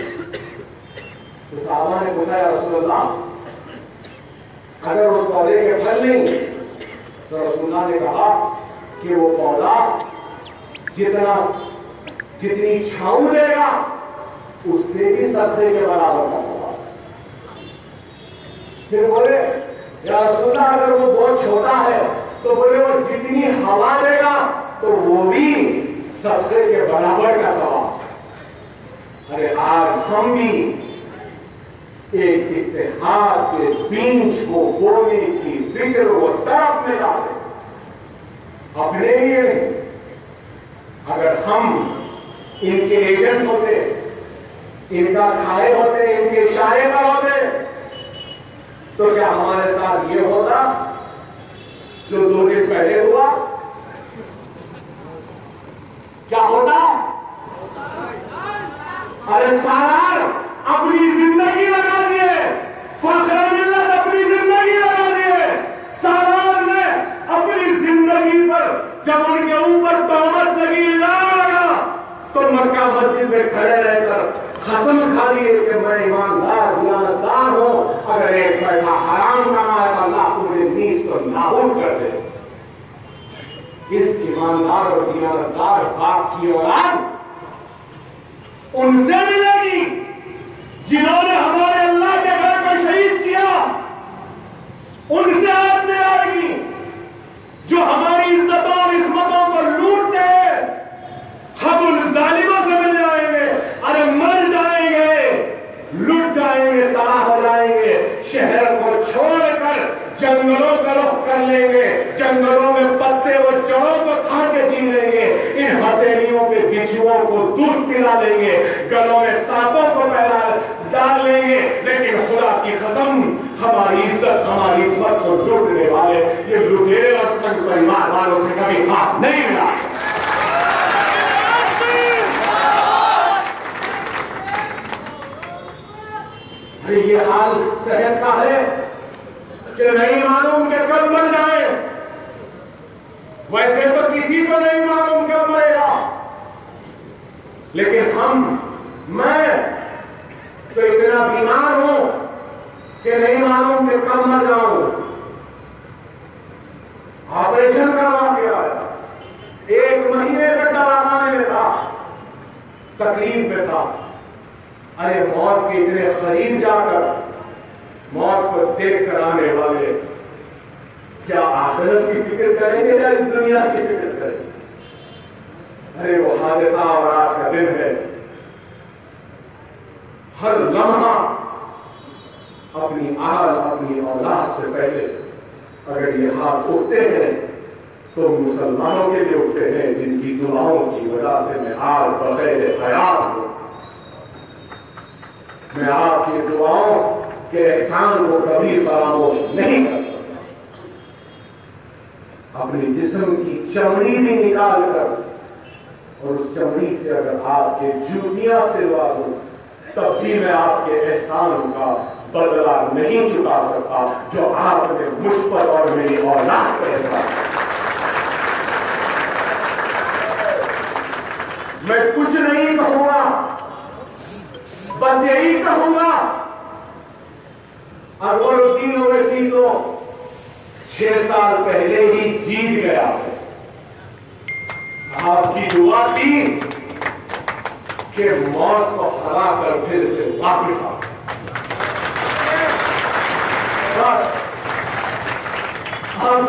Speaker 1: تو صحابہ نے پوچھا یا رسول اللہ اگر اس پودے کے پھل نہیں تو رسول اللہ نے کہا کہ وہ پودا جتنی چھاؤں دے گا اس سے بھی صدقے کے برابر کا ہوگا. پھر بولے یا رسول اللہ اگر وہ بہت چھوٹا ہے تو بولے وہ جتنی ہوا دے گا تو وہ بھی صدقے کے برابر کا ثواب. ارے آج ہم بھی ایک اتحاد کے بیج کو بونے کی فکر و طرف میں ڈالیں, اپنے لیے نہیں. اگر ہم ان کے ایجنٹ ہوتے, ان کا کھائے ہوتے, ان کے اشارے پر ہوتے تو کیا ہمارے ساتھ یہ ہوتا جو 2 دن پہلے ہوا؟ کیا ہوتا؟ ارے سالار اپنی زندگی لگا دیے, فخر ملت اپنی زندگی لگا دیے. سالار نے اپنی زندگی پر جب ان کے اوپر تہمت لگی, الزام لگا, تو مکہ مسجد میں کھڑے رہ کر قسم کھا لیے کہ میں ایماندار دیانتدار ہوں, اگر ایک پیسہ حرام کمائے تو اللہ تمہیں نیز کو نابود کر دے. اس ایماندار اور دیانتدار باپ کی اولاد ان سے ملے گی جنہوں نے ہمارے اللہ کے گھر کو شہید کیا, ان سے آج میں آئے گی جو ہماری عزتوں اور عصمتوں کو لوٹتے ہیں. ہم ان ظالموں سے مل جائیں گے, ارے مر جائیں گے, لٹ جائیں گے, تباہ ہو جائیں گے. شہر کو چھوڑ کر جنگلوں کا رخ کر لیں گے, جنگلوں میں پتے و جڑوں کو کھا کے جی لیں گے, ان ہتھیلیوں کے بچھوؤں کو دودھ پلا لیں گے, گلوں میں سانپوں کو پہلا ڈال لیں گے. لیکن خدا کی قسم ہماری عزت ہماری عصمت کو لوٹنے والے یہ لٹیرے اور سنگ پریوار والوں سے کبھی ہاتھ نہیں ملا. یہ حال صحت کا ہے کہ نہیں معلوم کہ کب مر جائے. ویسے تو کسی کو نہیں معلوم کب مرے گا, لیکن میں تو اتنا بیمار ہوں کہ نہیں معلوم کہ کب مر جاؤں. آپریشن کروا کے آیا, 1 مہینے تک دواخانے میں تھا, تکلیف میں تھا. ارے موت کے اتنے قریب جا کر موت کو دیکھ کر آنے والے کیا آخرت کی فکر کریں گے یا اس دنیا کی فکر کریں گے؟ ارے وہ حادثہ اور آج کا دن ہے. ہر لمحہ اپنی اہل اپنی اولاد سے پہلے اگر یہ ہاتھ اٹھتے ہیں تو مسلمانوں کے لیے اٹھتے ہیں جن کی دعاؤں کی وجہ سے میں آج بغیر حیات ہوں. میں آپ کی دعاؤں کے احسان کو کبھی فراموش نہیں کرتا. اپنی جسم کی چمڑی بھی نکال کر اور اس چمڑی سے اگر آپ کے جوتیاں سلوا دوں تب بھی میں آپ کے احسانوں کا بدلہ نہیں چکا سکتا جو آپ نے مجھ پر اور میری اولاد پر احسان. میں کچھ نہیں کہوں گا, بس یہی کہوں گا اکبر الدین اویسی تو 6 سال پہلے ہی جیت گیا ہے. آپ کی دعا تھی کہ موت کو ہرا کر پھر سے واپس آ. ہم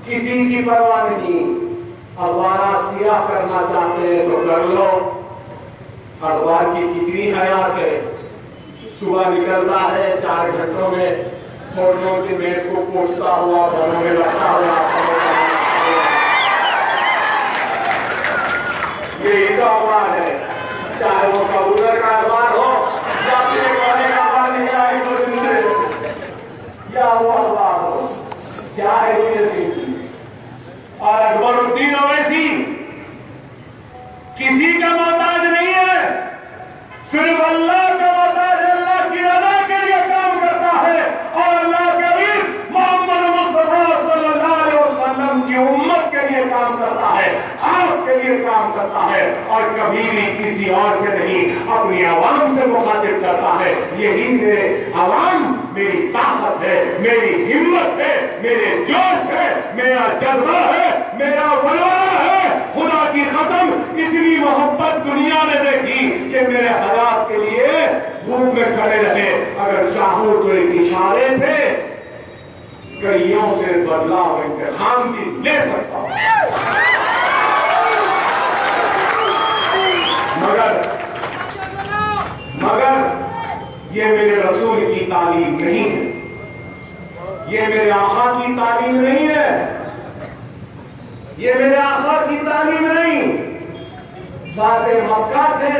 Speaker 1: کسی کی پرواہ نہیں. اخبار سیاہ کرنا چاہتے ہیں تو کر لو. اخبار کی کتنی حیات ہے. صبح نکلتا ہے 4 گھنٹوں میں ہوٹلوں کے میز کو پوچھتا ہوا گھروں میں رکھتا ہوا. یہ تو اخبار ہے, چاہے وہ کبوتر کا اخبار ہو یا پھر کونے کا اخبار نہیں آئے تو دوسرے یا وہ اخبار ہو. کیا ہے یہ زندگی؟ اور اکبر الدین اویسی کسی کا محتاج نہیں ہے, صرف اللہ کا محتاج ہے. اللہ کی رضا کے لیے کام کرتا ہے اور اللہ کے حبیب محمد مصطفیٰ صلی اللہ علیہ وسلم کی امت کے لیے کام کرتا ہے, آپ کے لیے کام کرتا ہے اور کبھی بھی کسی اور سے نہیں اپنی عوام سے مخاطب کرتا ہے. یہی میرے عوام میری طاقت ہے, میری ہمت ہے, میرے جوش ہے, میرا جذبہ ہے, میرا ولولہ ہے. خدا کی قسم اتنی محبت دنیا نے دیکھی کہ میرے حالات کے لیے دھوپ میں کھڑے رہے. اگر چاہوں تو ایک اشارے سے کئیوں سے بدلاؤ انتخاب بھی لے سکتا ہوں. مگر یہ میرے رسول کی تعلیم نہیں ہے, یہ میرے آقا کی تعلیم نہیں ہے, یہ میرے آقا کی تعلیم نہیں. ذات مکہ تھے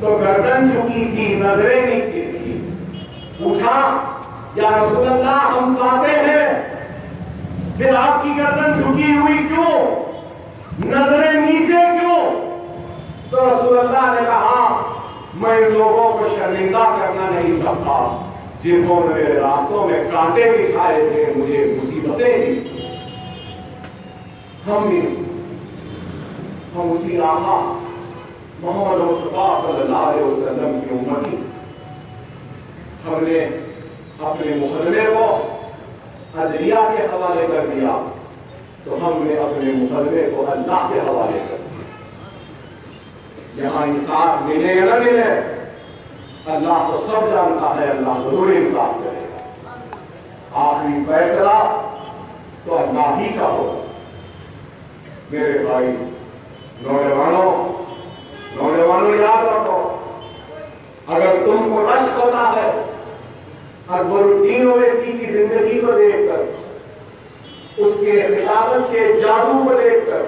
Speaker 1: تو گردن جھکی تھی, نظریں نیچے تھی. پوچھا یا رسول اللہ ہم فاتح ہیں, پھر آپ کی گردن جھکی ہوئی کیوں, نظریں نیچے کیوں؟ تو رسول اللہ نے کہا میں ان لوگوں کو شرمندہ کرنا نہیں چاہتا جنہوں نے میرے راستوں میں کانٹے بچھائے تھے, مجھے مصیبتیں دی. ہم اسی آقا محمد مصطفیٰ صلی اللہ علیہ وسلم کی امتی. ہم نے اپنے مقدمے کو عدلیہ کے حوالے کر دیا تو ہم نے اپنے مقدمے کو اللہ کے حوالے کر دیا. یہاں انصاف ملے یا نہ ملے اللہ تو سب جانتا ہے, اللہ ضرور انصاف کرے گا. آخری فیصلہ تو اللہ ہی کا ہوگا. میرے بھائی نوجوانوں یاد رکھو, اگر تم کو رشک ہوتا ہے اکبر الدین اویسی کی زندگی کو دیکھ کر, اس کے خلافت کے جادو کو دیکھ کر,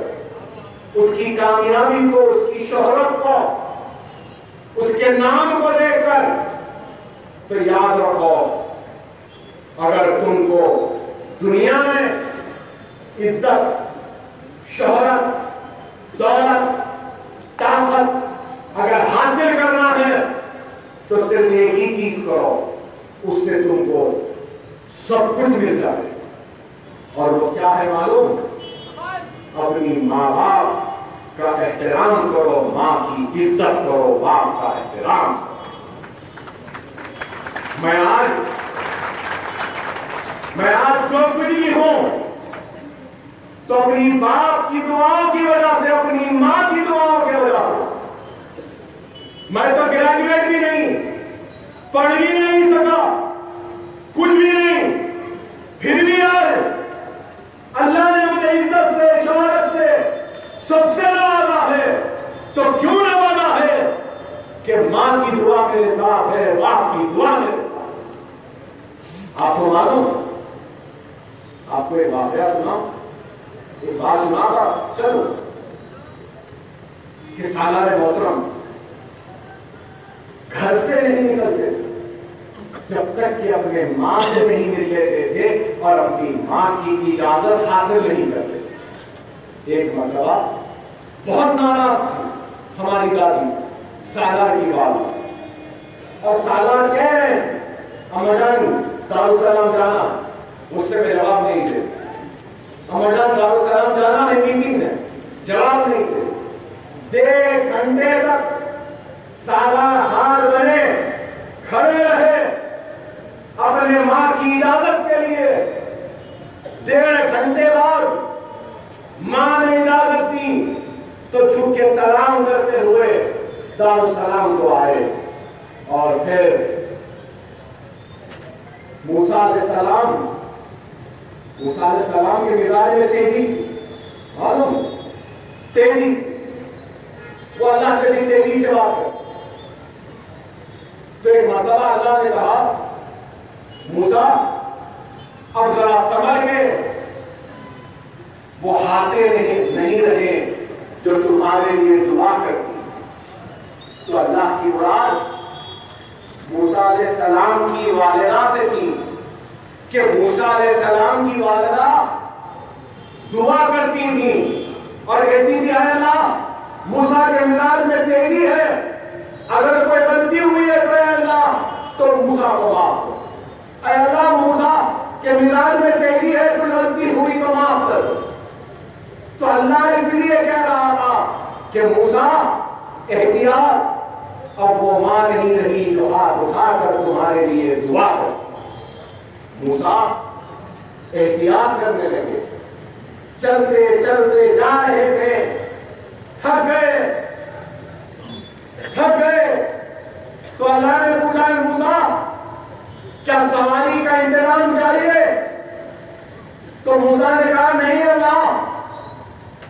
Speaker 1: اس کی کامیابی کو, اس کی شہرت کو, اس کے نام کو دیکھ کر, تو یاد رکھو اگر تم کو دنیا میں عزت, شہرت, دولت, طاقت اگر حاصل کرنا ہے تو صرف ایک ہی چیز کرو, اس سے تم کو سب کچھ مل جائے. اور وہ کیا ہے معلوم؟ اپنی ماں باپ کا احترام کرو، ماں کی عزت کرو، باپ کا احترام کرو۔ میں آج جو کچھ بھی ہوں تو اپنی باپ کی دعاؤں کی وجہ سے، اپنی ماں کی دعاؤں کی وجہ سے۔ میں تو گریجویٹ بھی نہیں، پڑھ بھی نہیں سکا، کچھ بھی نہیں، پھر بھی آج اللہ نے مجھے عزت سے، شہرت سے سب سے نوازا ہے۔ تو کیوں نوازا ہے؟ کہ ماں کی دعا میرے ساتھ ہے، باپ کی دعا میرے ساتھ۔ آپ کو معلوم، آپ کو ایک واقعہ سناؤں، ایک بات سنا تھا، چلو، کہ سالار محترم گھر سے نہیں نکلتے جب تک کہ اپنے ماں سے نہیں مل لیتے تھے اور اپنی ماں کی اجازت حاصل نہیں کرتے تھے۔ ایک مرتبہ بہت ناراض تھی ہماری دادی سالار کی بات، اور سالار کہہ رہے ہیں اماں جان دارالسلام جانا، اس سے میں جواب نہیں دے، اماں جان دارالسلام جانا ہے، میٹنگ ہے، جواب نہیں دے۔ 1.5 گھنٹے تک سالار ہار بنے کھڑے رہے اپنے ماں کی اجازت کے لیے۔ 1.5 گھنٹے بعد ماں نے اجازت دی تو جھک کے سلام کرتے ہوئے دارالسلام کو آئے، اور پھر موسیٰ علیہ السلام کے مزاج میں تیزی، معلوم تیزی، وہ اللہ سے بھی تیزی سے بات کرتے۔ تو ایک مرتبہ اللہ نے کہا موسیٰ اب ذرا سمجھ کے، وہ ہاتھیں نہیں رہے جو تمہارے لیے دعا کرتی۔ تو اللہ کی مراد موسیٰ علیہ السلام کی والدہ سے تھی کہ موسیٰ علیہ السلام کی والدہ دعا کرتی تھی اور کہتی تھی اے اللہ موسیٰ کے مزاج میں تیزی ہے، اگر کوئی غلطی ہوئی ہے تو اے اللہ تو موسیٰ کو معاف کر، اے اللہ موسیٰ کے مزاج میں تیزی ہے، کوئی غلطی ہوئی تو معاف کر۔ تو اللہ اس لیے کہہ رہا تھا کہ موسیٰ احتیاط، اب وہ ماں نہیں رہی جو ہاتھ اٹھا کر تمہارے لیے دعا کر۔ موسیٰ احتیاط کرنے لگے، چلتے چلتے جا رہے تھے، تھک گئے تو اللہ نے پوچھا موسیٰ کیا سواری کا انتظام چاہیے؟ تو موسیٰ نے کہا نہیں اللہ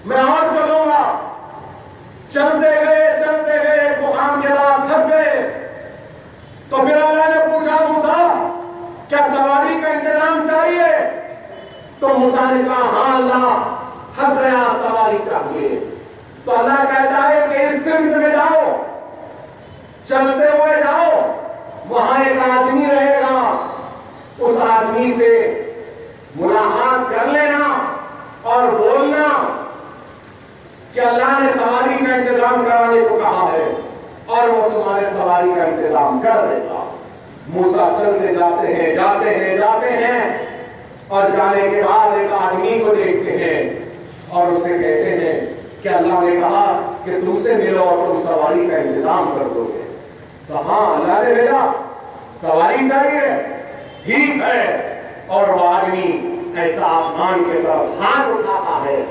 Speaker 1: میں اور چلوں گا۔ چلتے گئے ایک مقام کے بعد تھک گئے تو پھر اللہ نے پوچھا موسیٰ کیا سواری کا انتظام چاہیے؟ تو موسیٰ نے کہا ہاں اللہ تھک گیا، سواری چاہیے۔ تو اللہ کہتا ہے کہ اس سمت میں جاؤ، چلتے ہوئے جاؤ، وہاں ایک آدمی رہے گا، اس آدمی سے ملاقات کر لینا اور بولنا کہ اللہ نے سواری کا انتظام کرانے کو کہا ہے اور وہ تمہارے سواری کا انتظام کر دے گا۔ موسیٰ چلتے جاتے ہیں اور جانے کے بعد ایک آدمی کو دیکھتے ہیں اور اسے کہتے ہیں کہ اللہ نے کہا کہ تم سے ملو اور تم سواری کا انتظام کر دو گے۔ تو ہاں اللہ نے بھیجا، سواری چاہیے، ٹھیک ہے۔ اور وہ آدمی ایسا آسمان کی طرف ہاتھ اٹھاتا ہے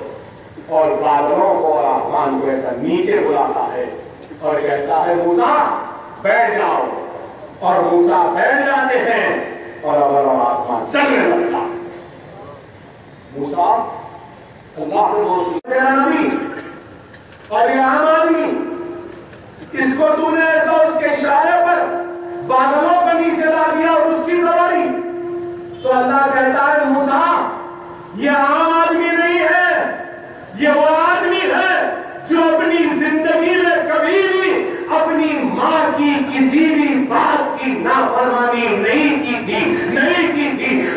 Speaker 1: اور بادلوں کو اور آسمان کو ایسا نیچے بلاتا ہے اور کہتا ہے موسیٰ بیٹھ جاؤ، اور موسیٰ بیٹھ جاتے ہیں اور ابر اور آسمان چلنے لگتا۔ موسیٰ اللہ سے بولتی میرا نبی اور یہ عام آدمی، اس کو تو نے ایسا اس کے اشارے پر بادلوں کو نیچے لا دیا اور اس کی سواری۔ تو اللہ کہتا ہے موسیٰ یہ عام آدمی نہیں ہے، یہ وہ آدمی ہے جو اپنی زندگی میں کبھی بھی اپنی ماں کی کسی بھی بات کی نافرمانی نہیں کی تھی۔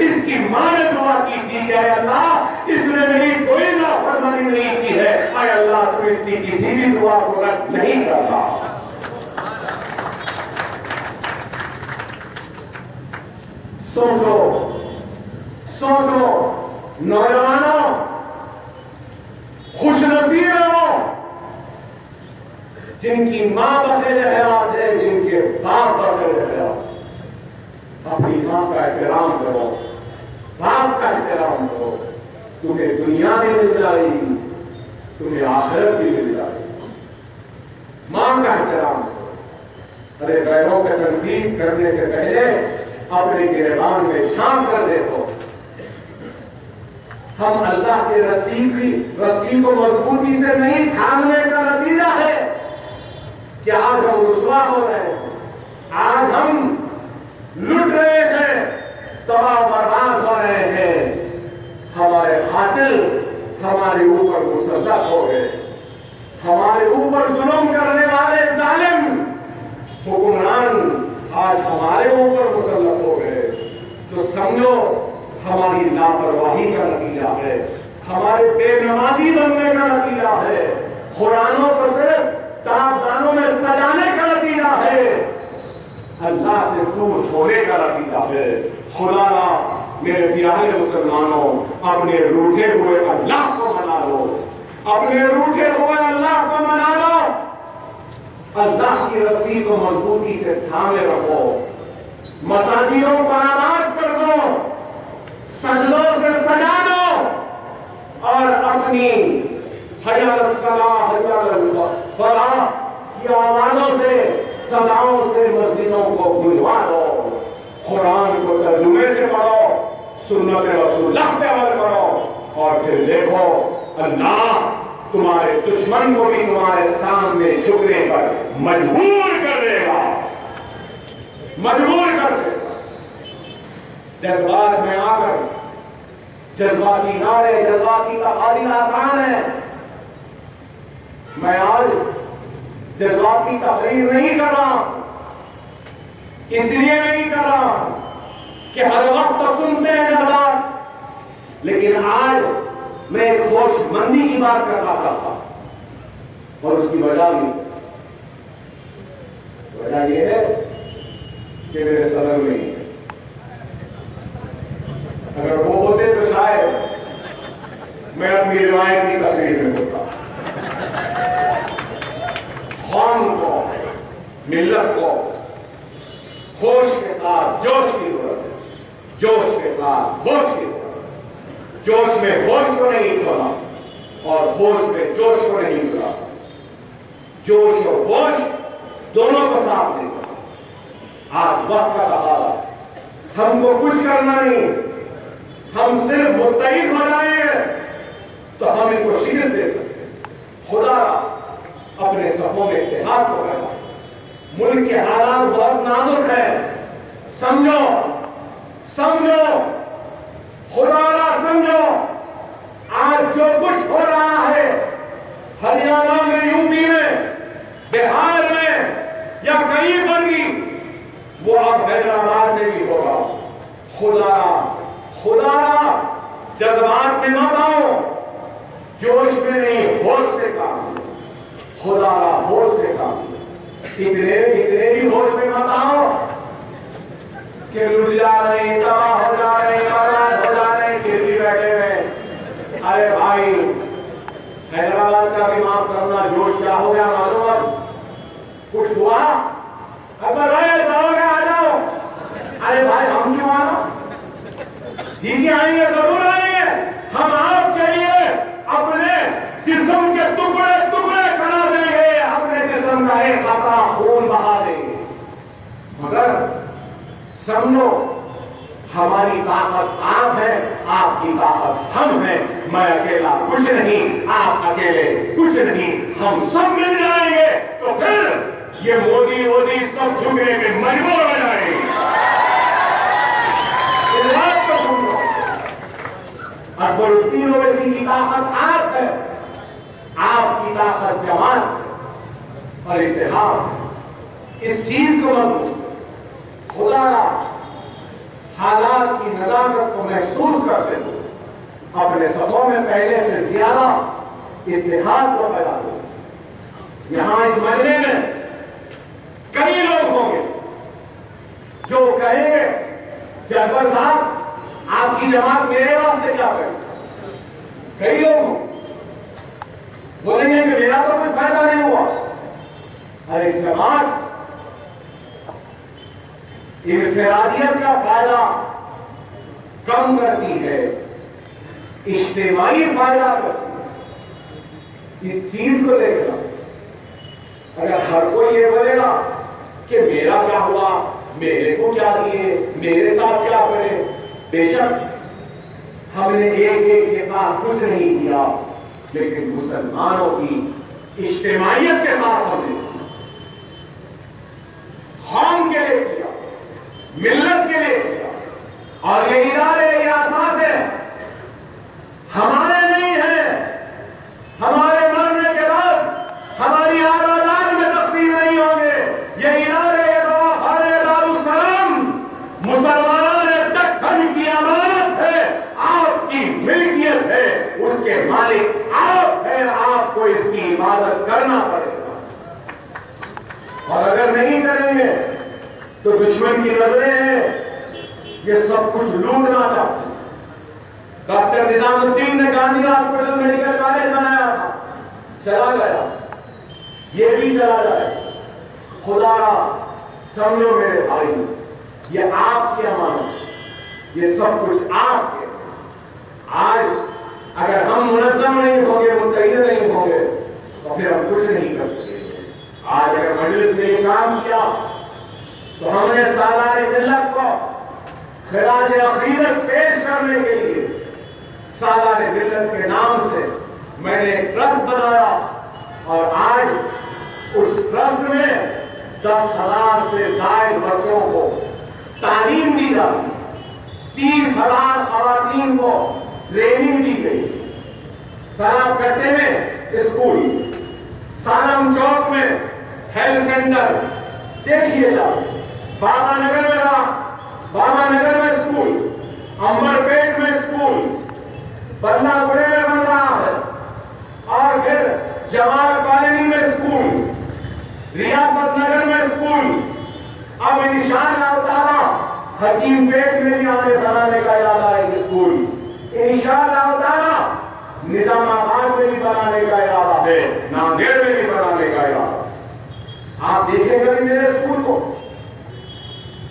Speaker 1: اس کی ماں نے دعا کی تھی کہ اے اللہ اس نے میری کوئی نافرمانی نہیں کی ہے، اے اللہ تو اس کی کسی بھی دعا کو رد نہیں کرتا۔ سوچو نوجوانوں، خوش نصیب ہو جن کی ماں بخیر حیات ہے، جن کے باپ بخیر حیات، اپنی ماں کا احترام کرو، باپ کا احترام کرو، تمہیں دنیا بھی مل جائے گی، تمہیں آخرت بھی مل جائے گی۔ ماں کا احترام کرو۔ ارے غیروں کا تنقید کرنے سے پہلے اپنے گریبان میں شام کر دیکھو۔ ہم اللہ کے رسی کو مضبوطی سے نہیں تھامنے کا نتیجہ ہے کہ آج ہم رسوا ہو رہے ہیں، آج ہم لٹ رہے ہیں، تباہ برباد ہو رہے ہیں۔ ہمارے قاتل ہمارے اوپر مسلط ہو گئے، ہمارے اوپر ظلم کرنے والے ظالم حکمران آج ہمارے اوپر مسلط ہو گئے۔ تو سمجھو ہماری لاپرواہی کا نتیجہ ہے، ہمارے بے نمازی بننے کا نتیجہ ہے، قرآنوں کو صرف تابدانوں میں سجانے کا نتیجہ ہے، اللہ سے دور ہونے کا نتیجہ ہے۔ خدا را میرے پیارے مسلمانوں، اپنے روٹھے ہوئے اللہ کو منا لو، اپنے روٹھے ہوئے اللہ کو منا لو، اللہ کی رسی کو مضبوطی سے تھامے رکھو، مساجدوں کو آباد کر دو، سجدوں سے سجا دو، اور اپنی حی علی الصلاۃ حی علی الفلاح کی آوازوں سے صداؤں سے مسجدوں کو گنجوا دو، قرآن کو ترجمے سے پڑھو، سنت رسول اللہ پہ عمل کرو، اور پھر دیکھو اللہ تمہارے دشمن کو بھی تمہارے سامنے جھکنے پر مجبور کر دے گا، مجبور کر دے گا۔ جذبات میں آ کر جذباتی نعرے، جذباتی تقاریر آسان ہے۔ میں آج جذباتی تقریر نہیں کر رہا، اس لیے نہیں کر رہا کہ ہر وقت سنتے ہیں جذبات، لیکن آج میں ایک خوش مندی کی بات کرنا چاہتا ہوں، اور اس کی وجہ یہ ہے کہ میرے صدر میں ہی ہے۔ اگر وہ ہوتے تو شاید میں اپنی روایت کی تقریر میں ہوتا۔ قوم کو، ملت کو ہوش کے ساتھ جوش کی ضرورت ہے، جوش کے ساتھ ہوش کی ضرورت ہے۔ جوش میں ہوش کو نہیں چھوڑا اور ہوش میں جوش کو نہیں چھوڑا، جوش اور ہوش دونوں کو ساتھ دے گا۔ آج وقت کا تقاضا ہے، ہم کو کچھ کرنا نہیں، ہم صرف متحد ہو جائیں تو ہم ان کو شکست دے سکتے ہیں۔ خدا اپنے صفوں میں اتحاد کو کرنا۔ ملک کے حالات بہت نازک ہیں، سمجھو سمجھو، خدا را سمجھو۔ آج جو کچھ ہو رہا ہے ہریانہ میں، یو پی میں، بہار میں یا کہیں پر بھی، وہ اب حیدرآباد میں بھی ہوگا۔ خدا را جذبات میں مت آؤ، جوش میں نہیں، ہوش سے کام لو۔ خدا را ہوش سے کام لو۔ اتنے بھی ہوش میں مت آؤ کہ لٹ جا رہے، تباہ ہو جا رہے، برباد ہو جا رہے، پھر بھی بیٹھے ہوئے۔ ارے بھائی، حیدرآباد کا بھی معاف کرنا، جوش کیا ہو گیا معلوم ہے؟ کچھ ہوا؟ اگر رہے جاؤ گے آ جاؤ۔ ارے بھائی ہم کیوں آنا؟ ٹھیک ہے آئیں گے، ضرور آئیں گے۔ ہم آپ کے لیے اپنے جسم کے ٹکڑے ٹکڑے کرا دیں گے، اپنے جسم کا ایک قطرہ خون بہا دیں گے، مگر سمجھو ہماری طاقت آپ ہے، آپ کی طاقت ہم ہیں۔ میں اکیلا کچھ نہیں، آپ اکیلے کچھ نہیں، ہم سب مل جائیں گے تو پھر یہ مودی سب جھکنے کے مجبور ہو جائیں گے۔ اس بات کو سن لو، اکبر الدین اویسی کی طاقت آپ ہے، آپ کی طاقت جماعت اور اتحاد۔ اس چیز کو مضبوط خدا حالات کی نزاکت کو محسوس کرتے ہو، اپنے صفوں میں پہلے سے زیادہ اتحاد کو پیدا کرو۔ یہاں اس مجلے میں کئی لوگ ہوں گے جو کہیں گے کہ اکبر صاحب آپ کی جماعت میرے واسطے کیا کرے؟ کئی لوگ ہوں بولیں گے کہ میرا تو کچھ فائدہ نہیں ہوا، ارے جماعت انفرادیت کا فائدہ کم کرتی ہے، اجتماعی فائدہ کرتی ہے۔ اس چیز کو دیکھنا، اگر ہر کوئی یہ بولے گا کہ میرا کیا ہوا، میرے کو کیا دیے، میرے ساتھ کیا کرے، بے شک ہم نے ایک کے ساتھ کچھ نہیں کیا، لیکن مسلمانوں کی اجتماعیت کے ساتھ ہم نے قوم کے لیے کیا، ملت کے لیے کیا، اور یہ ادارے یہ اساس ہے ہمارے نہیں ہیں، ہمارے مرنے کے بعد ہماری آزادات میں تقسیم نہیں ہوں گے، یہ ادارے یہ دواخانہ دارالسلام مسلمانوں نے دکن کی امانت ہے، آپ کی ملکیت ہے، اس کے مالک آپ ہیں، آپ کو اس کی حفاظت کرنا پڑے گا، اور اگر نہیں کریں گے تو دشمن کی نظریں ہیں یہ سب کچھ لوٹنا چاہتے ہیں۔ ڈاکٹر نظام الدین نے گاندھی ہاسپٹل میڈیکل کالج بنایا تھا، چلا گیا، یہ بھی چلا جائے، خدا سمجھو میرے بھائی، یہ آپ کی امانت، یہ سب کچھ آپ کے۔ آج اگر ہم منظم نہیں ہوں گے، متحد نہیں ہوں گے، تو پھر ہم کچھ نہیں کر سکیں گے۔ آج اگر مجلس نے یہ کام کیا تو ہم نے سالار ملت کو خراج عقیدت پیش کرنے کے لیے سالار ملت کے نام سے میں نے ایک ٹرسٹ بنایا، اور آج اس ٹرسٹ میں 10,000 سے زائد بچوں کو تعلیم دی جاتی، 30,000 خواتین کو ٹریننگ دی گئی، سراب کٹے میں اسکول، سالم چوک میں ہیلتھ سینٹر، دیکھیے جا، بابا نگر میں رہا، بابا نگر میں اسکول، امبر پیٹ میں اسکول، بندہ گڑے میں بن رہا ہے، اور پھر جمال کالونی میں اسکول، ریاست نگر میں اسکول، اب انشاءاللہ تعالی حکیم پیٹ میں بھی آنے بنانے کا ارادہ ہے اسکول، انشاءاللہ تعالی نظام آباد میں بھی بنانے کا ارادہ ہے، ناندیڑ میں بھی بنانے کا ارادہ ہے۔ آپ دیکھیں گے میرے اسکول کو،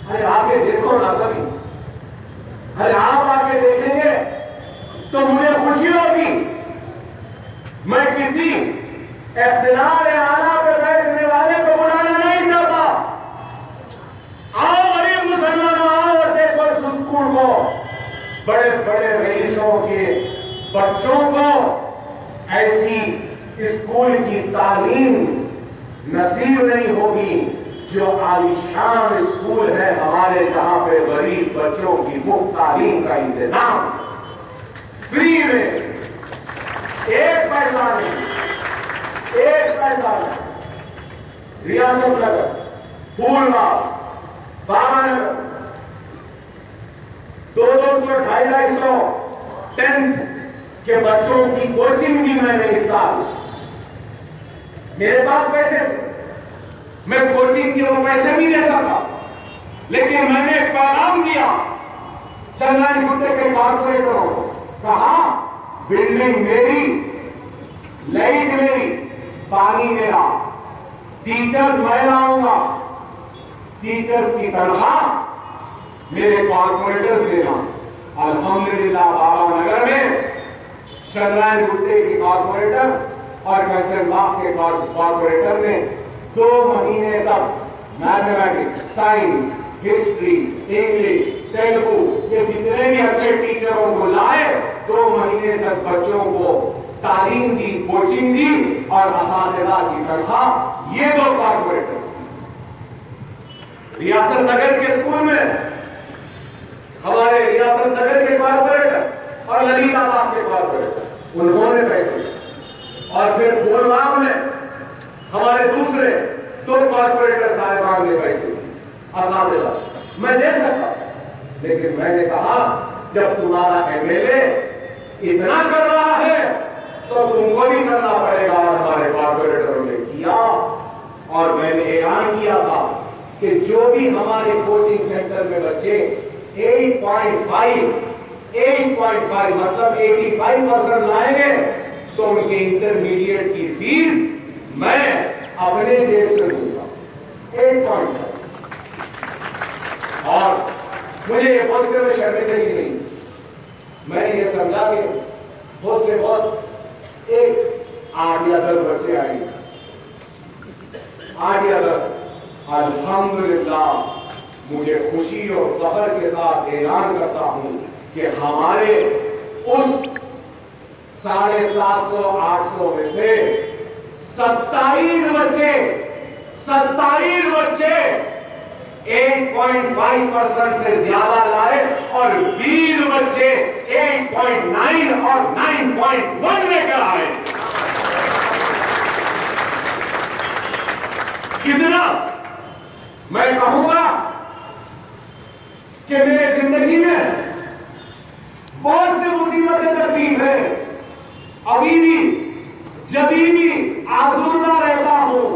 Speaker 1: ارے آ کے دیکھو نا کبھی، ارے آپ آ کے دیکھیں گے تو مجھے خوشی ہوگی۔ میں کسی اقتدار اعلیٰ پہ بیٹھنے والے کو بلانا نہیں چاہتا، آؤ غریب مسلمانوں، آؤ اور دیکھو اس اسکول کو، بڑے بڑے رئیسوں کے بچوں کو ایسی اسکول کی تعلیم نصیب نہیں ہوگی جو عالیشان اسکول ہے ہمارے، جہاں پہ غریب بچوں کی مفت تعلیم کا انتظام فری میں، ایک پیسہ نہیں، ایک پیسہ نہیں۔ ریاست نگر، پھول باغ، بابا نگر، 200 250 10th کے بچوں کی کوچنگ بھی میں نے اس سال، میرے پاس پیسے، میں کوچنگ کے وہ پیسے بھی دے سکتا، لیکن میں نے ایک پیغام دیا چندرائن گٹے کے کارپوریٹروں کو، کہا بلڈنگ میری، لائٹ میری، پانی میرا، ٹیچرز میں لاؤں گا، ٹیچرز کی تنخواہ میرے کارپوریٹرز دینا۔ الحمدللہ بابا نگر میں چندرائن گٹے کی کارپوریٹر اور کنچن باغ کے کارپوریٹر نے 2 مہینے تک mathematics, science, history, English, Telugu, یہ جتنے بھی اچھے ٹیچروں کو لائے، 2 مہینے تک بچوں کو تعلیم دی، کوچنگ دی، اور اساتذہ کی تنخواہ یہ 2 کارپوریٹر۔ ریاست نگر کے اسکول میں ہمارے ریاست نگر کے کارپوریٹر اور للیت آباد کے کارپوریٹر، انہوں نے پیسے، اور پھر پھول باغ میں ہمارے دوسرے 2 کارپوریٹر صاحبان نے پیسے، اساتذہ میں دے سکتا، لیکن میں نے کہا جب تمہارا MLA اتنا کر رہا ہے تو تم کو بھی کرنا پڑے گا، اور ہمارے کارپوریٹروں نے کیا، اور میں نے اعلان کیا تھا کہ جو بھی ہمارے کوچنگ سینٹر میں بچے 8.5 مطلب 85% لائیں گے تو ان کے انٹرمیڈیٹ کی فیس میں اپنے جیب سے دوں گا 8.5. اور مجھے یہ بولتے ہوئے شرمندگی نہیں. میں نے یہ سمجھا کہ بہت سے بہت 8 یا 10 بچے آئیں گے. 8 یا 10. الحمدللہ مجھے خوشی اور فخر کے ساتھ اعلان کرتا ہوں کہ ہمارے اس 750-800 میں سے 27 بچے 8.5% سے زیادہ لائے اور 20 بچے 8.9 اور 9.1 لے کر آئے. کتنا میں کہوں گا کہ میرے زندگی میں بہت سے مصیبتیں تکلیف ہیں، ابھی بھی جبھی بھی آزردہ رہتا ہوں،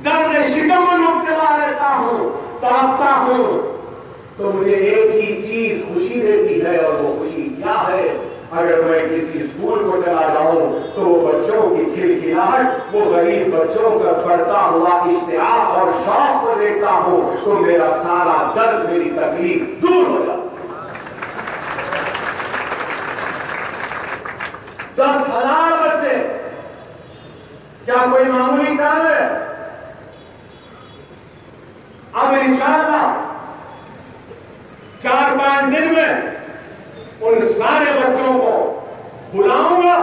Speaker 1: درد شکم میں مبتلا رہتا ہوں، تڑپتا ہوں، تو مجھے ایک ہی چیز خوشی دیتی ہے، اور وہ خوشی کیا ہے؟ اگر میں کسی اسکول کو چلا جاؤں تو وہ بچوں کی کھلکھلاہٹ، وہ غریب بچوں کا بڑھتا ہوا اشتیاق اور شوق کو دیکھتا ہوں تو میرا سارا درد، میری تکلیف دور ہو جاتی ہے. 10,000 بچے کیا کوئی معمولی کام ہے؟ اب انشاءاللہ 4-5 دن میں ان سارے بچوں کو بلاؤں گا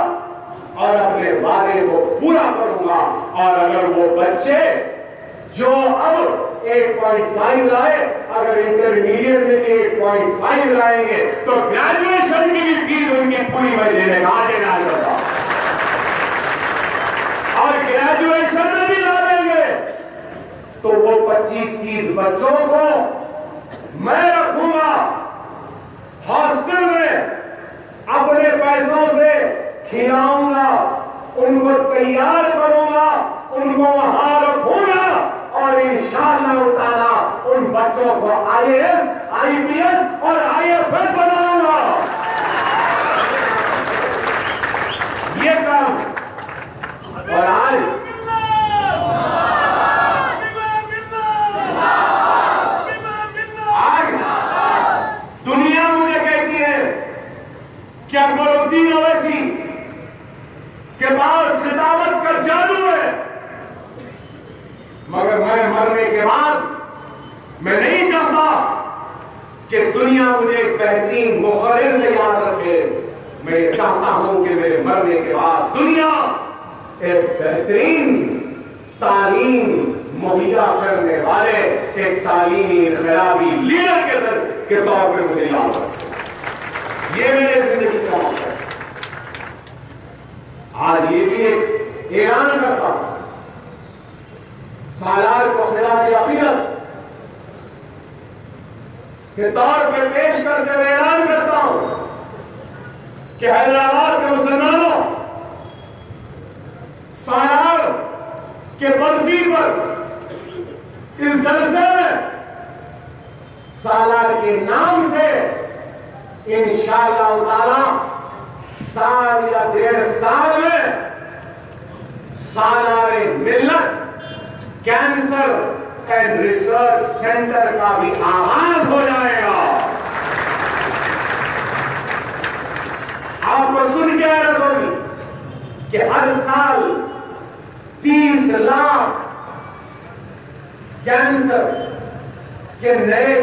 Speaker 1: اور اپنے وعدے کو پورا کروں گا. اور اگر وہ بچے جو اب 8.5 لائے، اگر انٹرمیڈیٹ میں 8.5 لائیں گے تو گریجویشن کی بھی فیس ان کی پوری میں دینے کا آج ہوگا. اور گریجویشن میں بھی لا دیں گے تو وہ 25-30 بچوں کو میں رکھوں گا ہاسٹل میں، اپنے پیسوں سے کھلاؤں گا، ان کو تیار کروں گا، ان کو وہاں رکھوں گا، اور انشاءاللہ تعالیٰ ان بچوں کو IAS, IPS اور IFS بناؤں گا. یہ کام. اور آج دنیا مجھے کہتی ہے کہ اکبر الدین اویسی کے پاس خطابت کا جادو ہے، مگر میں مرنے کے بعد میں نہیں چاہتا کہ دنیا مجھے ایک بہترین مخرر سے یاد رکھے. میں چاہتا ہوں کہ میرے مرنے کے بعد دنیا ایک بہترین تعلیم مہیا کرنے والے ایک تعلیمی انقلابی لیڈر کے طور پہ مجھے یاد رکھے. یہ میرے زندگی کا مقصد ہے. آج یہ بھی ایک اعلان کرتا ہوں، سالار کو خلاف عقیدت کے طور پہ پیش کرتے ہوئے اعلان کرتا ہوں کہ حیدرآباد کے مسلمانوں، سالار کے برسی پر اس جلسے میں سالار کے نام سے انشاءاللہ تعالی سال یا 1.5 سال میں سالار ملت کینسر اینڈ ریسرچ سینٹر کا بھی آغاز ہو جائے گا. آپ کو سن کے حیرت ہوگی کہ ہر سال 30 لاکھ کینسر کے نئے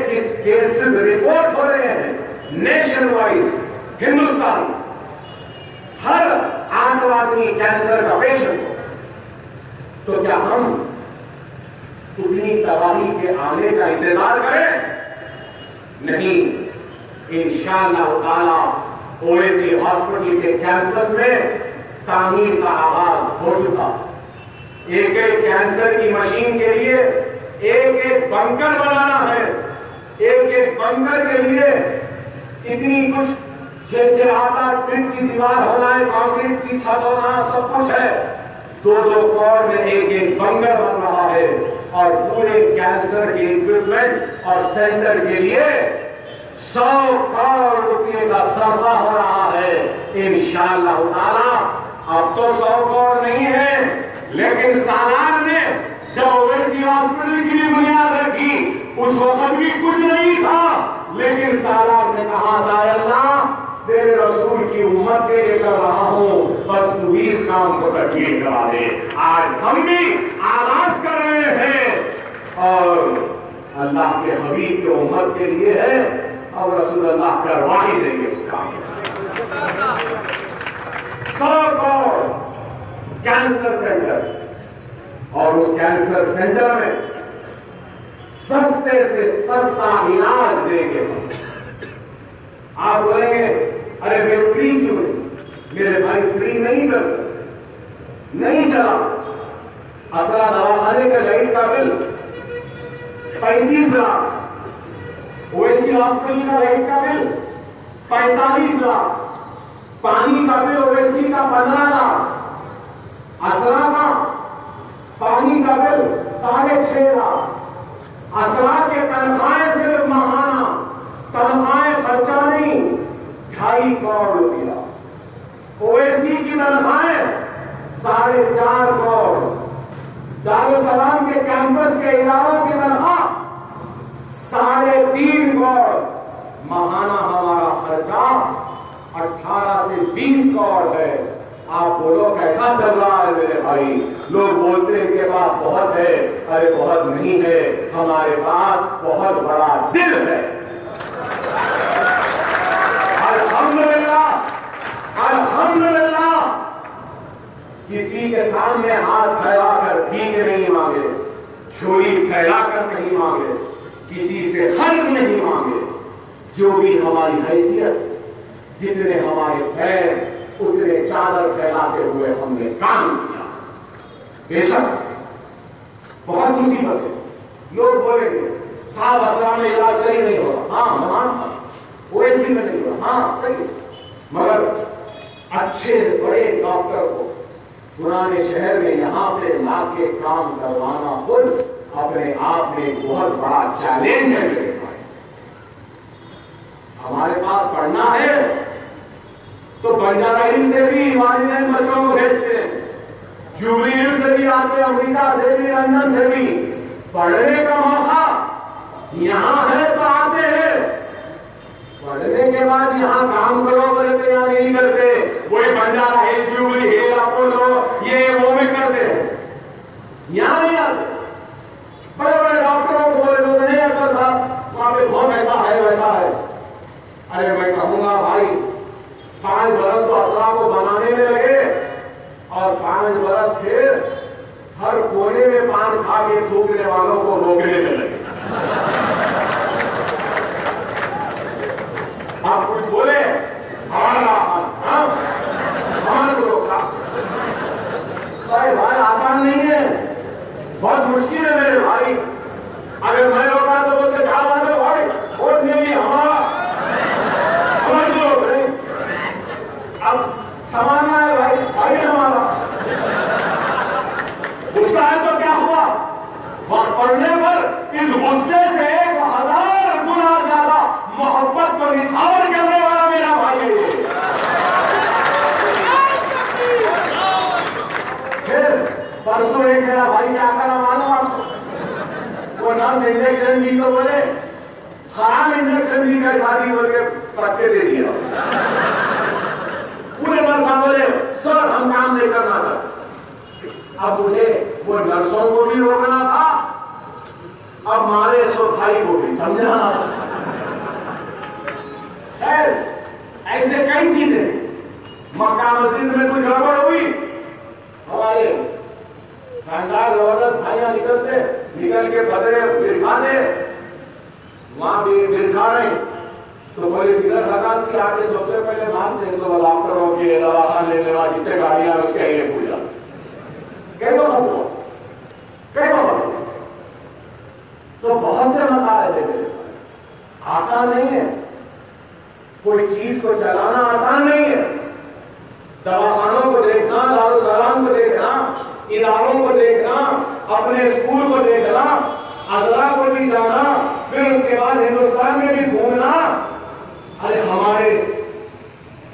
Speaker 1: کیسز رپورٹ ہو رہے ہیں نیشن وائز. ہندوستان ہر 8 آدمی کینسر کا پیشنٹ ہو. تو کیا ہم اتنی تباہی کے آنے کا انتظار کریں؟ نہیں. انشاءاللہ تعالی اویسی ہاسپٹل کے کیمپس میں تعمیر کا آغاز ہو چکا. ایک کینسر کی مشین کے لیے ایک بنکر بنانا ہے. ایک بنکر کے لیے اتنی کچھ 6-8 فٹ کی دیوار ہونا ہے، کانکریٹ کی چھت ہونا، سب کچھ ہے. 2 کروڑ میں ایک بنکر بن رہا ہے. اور پورے کینسر کے اکوپمنٹ اور سینٹر کے لیے 100 کروڑ روپے کا صرفہ ہو رہا ہے. انشاءاللہ تعالی اب تو 100 کروڑ نہیں ہے، لیکن سالار نے جب اویسی ہاسپٹل کی بھی بنیاد رکھی اس وقت بھی کچھ نہیں تھا، لیکن سالار نے کہا تھا اللہ تیرے رسول کی امت کے لیے کر رہا ہوں، بس تو اس کام کو تکمیل کرا دے۔ آج ہم بھی آغاز کر رہے ہیں اور اللہ کے حبیب کی امت کے لیے ہے اور رسول اللہ کروا ہی دیں گے اس کام۔ 100 کروڑ کینسر سینٹر، اور اس کینسر سینٹر میں سستے سے سستا علاج دیں گے۔ آپ بولیں گے ارے میں فری کیوں نہیں؟ میرے بھائی فری نہیں کرتے، نہیں چلا۔ اسرا دواخانے کے لائٹ کا بل 35 لاکھ، اویسی ہاسپٹل کا لائٹ کا بل 45 لاکھ، پانی کا بل اویسی کا 15 لاکھ، اسرا کا پانی کا بل 6.5 لاکھ۔ اسرا کے تنخواہیں صرف ماہانہ تنخواہیں خرچہ نہیں 2.5 کروڑ روپیہ، اویسی کی تنخواہیں 4.5 کروڑ، دارالسلام کے کیمپس کے اداروں کی تنخواہ 3.5 کروڑ، ماہانہ ہمارا خرچہ 18 سے 20 کروڑ ہے۔ آپ بولو کیسا چل رہا ہے میرے بھائی؟ لوگ بولتے ہیں کہ بات بہت ہے، ارے بہت نہیں ہے، ہمارے پاس بہت بڑا دل ہے۔ الحمدللہ الحمدللہ، کسی کے سامنے ہاتھ پھیلا کر بھیک نہیں مانگے، جھولی پھیلا کر نہیں مانگے، کسی سے خرچ نہیں مانگے۔ جو بھی ہماری حیثیت، جتنے ہمارے پیر اتنے چادر پھیلاتے ہوئے ہم نے کام کیا۔ بے شک بہت مصیبت ہے، لوگ بولیں گے صاحب اسرا میں علاج صحیح نہیں ہو رہا، ہاں ہاں اویسی میں نہیں ہو رہا، ہاں صحیح، مگر اچھے بڑے ڈاکٹر کو پرانے شہر میں یہاں پہ لا کے کام کروانا خود اپنے آپ میں بہت بڑا چیلنج ہے میرے بھائی۔ ہمارے پاس پڑھنا ہے تو بنجارہ ہلز سے بھی والدین بچوں کو بھیجتے ہیں، جوبلی ہلز سے بھی آتے، امریکہ سے بھی، لندن سے بھی۔ پڑھنے کا موقع یہاں ہے تو آتے ہیں، پڑھنے کے بعد یہاں کام کرو بولتے یہاں نہیں کرتے، وہی Banjara Hills, jubilee Hills, Apollo یہ وہ میں کرتے ہیں، یہاں نہیں آتے۔ بڑے بڑے ڈاکٹروں کو بولے تو نہیں آتا تھا، وہاں پہ بہت ایسا ہے ویسا ہے۔ ارے میں کہوں گا بھائی 5 برس تو اسرا کو بنانے میں لگے اور 5 برس پھر ہر کونے میں پان کھا کے تھوکنے والوں کو روکنے میں لگے۔ آپ کچھ بولے ہمارا کو روکا، بھائی آسان نہیں ہے، بہت مشکل ہے میرے بھائی۔ اگر میں روکا تو بولتے کیا بات ہے بھائی، ووٹ نہیں بھی ہمارا، اب سمانا ہے بھائی، بھائی ہمارا غصہ ہے تو کیا ہوا؟ وقت پڑھنے پر اس غصے سے 1000 گنا زیادہ محبت کو نچھاور کرنے والا میرا بھائی ہے۔ پھر پرسوں ایک میرا بھائی کیا کرا معلوم آپ کو؟ وہ نرس انجیکشن دی تو بولے خراب انجیکشن دی کا شادی بول کے پکے دے دیا۔ پورے نرساں بولے سر ہم کام نہیں کرنا تھا۔ اب مجھے وہ نرسوں کو بھی روکنا تھا، اب مارے سو بھائی کو بھی سمجھانا تھا۔ خیر ایسے کئی چیزیں، مکہ مسجد میں کچھ گڑبڑ ہوئی، ہمارے خاندان عورت بھائیاں نکل کے بدرے برکھاتے، وہاں بھی برکھا رہے تو پولیس ادھر حکام کی آگے سب سے پہلے مانتے ہیں تو ڈاکٹروں کی دواخان لینے والی جتنے گاڑیاں اس کے لیے پوجا کئی بہت تو بہت سے مسائل ہے، آسان نہیں ہے، کوئی چیز کو چلانا آسان نہیں ہے۔ دواخانوں کو دیکھنا، دارالسلام کو دیکھنا، اداروں کو دیکھنا، اپنے اسکول کو دیکھنا، عذرا کو بھی جانا، پھر اس کے بعد ہندوستان میں بھی گھومنا، ارے ہمارے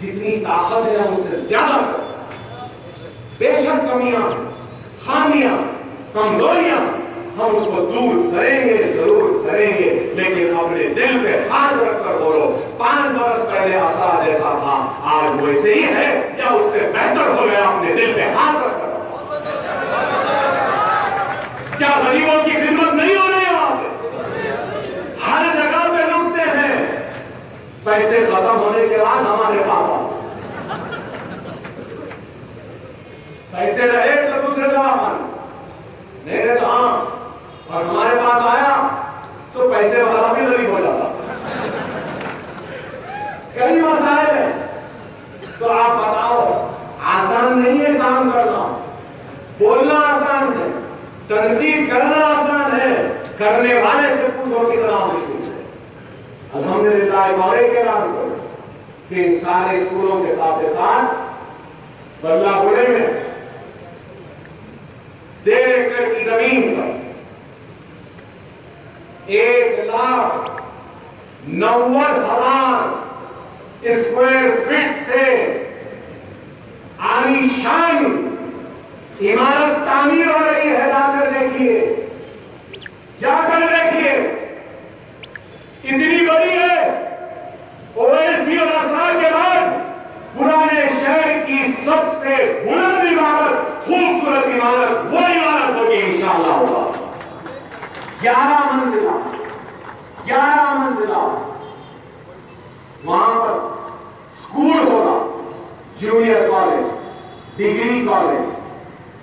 Speaker 1: جتنی طاقت ہے اس سے زیادہ بے شک کمیاں خامیاں کمزوریاں ہم اس کو دور کریں گے، ضرور کریں گے، لیکن اپنے دل پہ ہاتھ رکھ کر بولو 5 برس پہلے اسرار جیسا تھا آج ویسے ہی ہے یا اس سے بہتر ہو گیا؟ اپنے دل پہ ہاتھ رکھ کر کیا غریبوں کی خدمت نہیں ہو رہی ہے؟ وہاں پہ ہر جگہ پہ لوٹتے ہیں، پیسے ختم ہونے کے بعد ہمارے پاس پیسے رہے تو دوسرے دواخانے نہیں رہے تو ہاں، اور ہمارے پاس آیا تو پیسے والا بھی غریب ہو جاتا۔ کئی مسائل ہیں تو آپ بتاؤ، آسان نہیں ہے کام کرنا، بولنا آسان ہے، تنظیم کرنا آسان ہے، کرنے والے سے پوچھو کتنا مشکل ہے۔ الحمدللہ مولوی کے نام پر کہ ان سارے اسکولوں کے ساتھ بلہ بڑے میں 1.5 ایکڑ کی زمین پر 1,90,000 اسکوائر فٹ سے عالیشان عمارت تعمیر ہو رہی ہے۔ جا کر دیکھیے، جا کر دیکھیے، اتنی بڑی ہے۔ اویسی اور اسرار کے بعد پرانے شہر کی سب سے بلند عمارت، خوبصورت عمارت، وہ عمارت ہوگی انشاءاللہ ہوگا 11 منزلہ 11 منزلہ۔ وہاں پر اسکول ہوگا، junior college, degree college,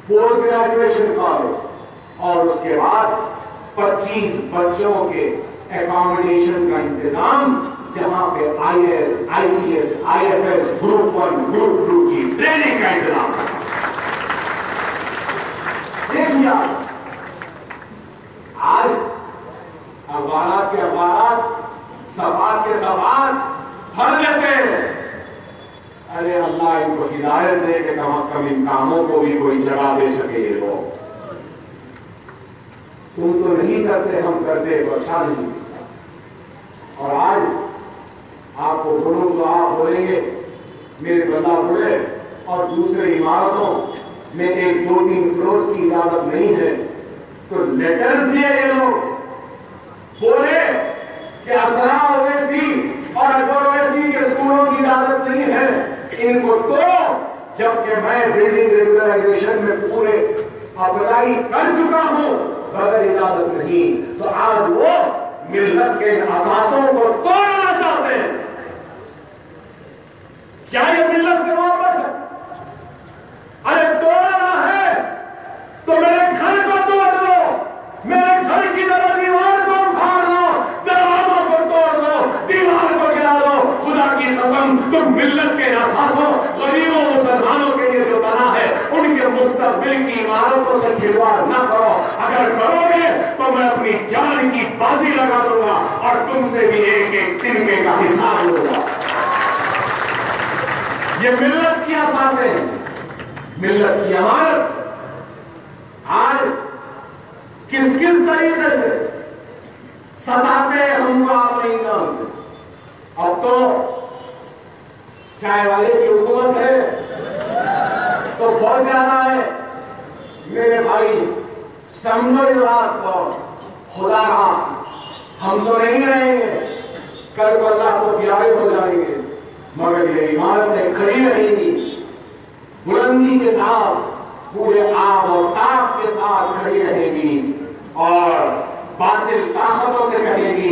Speaker 1: post graduation college, اور اس کے بعد 25 بچوں کے اکاموڈیشن کا انتظام، جہاں پہ IAS IPS IFS group 1 group 2 کی ٹریننگ کا انتظام ہے۔ دیکھیے آج اخبارات کے اخبارات، صفحات کے صفحات بھر لیتے ہیں۔ ارے اللہ ان کو ہدایت دے کہ کم از کم ان کاموں کو بھی کوئی جگہ دے سکے یہ لوگ۔ تم تو نہیں کرتے، ہم کرتے تو اچھا نہیں۔ اور آج آپ کو بولوں تو آپ بولیں گے میرے بندہ بولے اور دوسرے عمارتوں میں 1-2-3 فلور کی اجازت نہیں ہے، تو لیٹرز دیے یہ لوگ، بولے کہ اسرا اویسی اور اکبر اویسی کے اسکولوں کی اجازت نہیں ہے، ان کو تو جبکہ میں بلڈنگ ریگولرائزیشن میں پورے اپلائی کر چکا ہوں بغیر اجازت نہیں، تو آج وہ ملت کے اساسوں کو توڑنا چاہتے ہیں۔ کیا یہ ملت سے محبت ہے؟ ارے توڑنا ہے تو میرے گھر کو توڑ دو، میرے گھر کی طرح دیوار کو اکھاڑ دو، دروازوں کو توڑ دو، دیوار کو گرا دو۔ خدا کی قسم تم ملت کے اساسوں، غریبوں مسلمانوں کے لیے جو بنا ہے ان کے مستقبل کی عمارتوں سے کھلواڑ نہ کرو۔ اگر کرو گے تو میں اپنی جان کی بازی لگا دوں گا اور تم سے بھی ایک ایک تنکے کا حساب لوں گا۔ یہ ملت کی اساسیں ہیں، ملت کی عمارت آج کس کس طریقے سے ستاتے ہم کو آپ نہیں جانتے۔ اب تو چائے والے کی حکومت ہے تو بہت زیادہ ہے۔ میرے بھائی سمجھو اس بات کو، خدا ہم تو نہیں رہیں گے، کل کو اللہ کو پیارے ہو جائیں گے، مگر یہ عمارتیں کھڑی رہیں گی، بلندی کے ساتھ، پورے آب اور تاب کے ساتھ کھڑی رہے گی، اور باطل طاقتوں سے کہے گی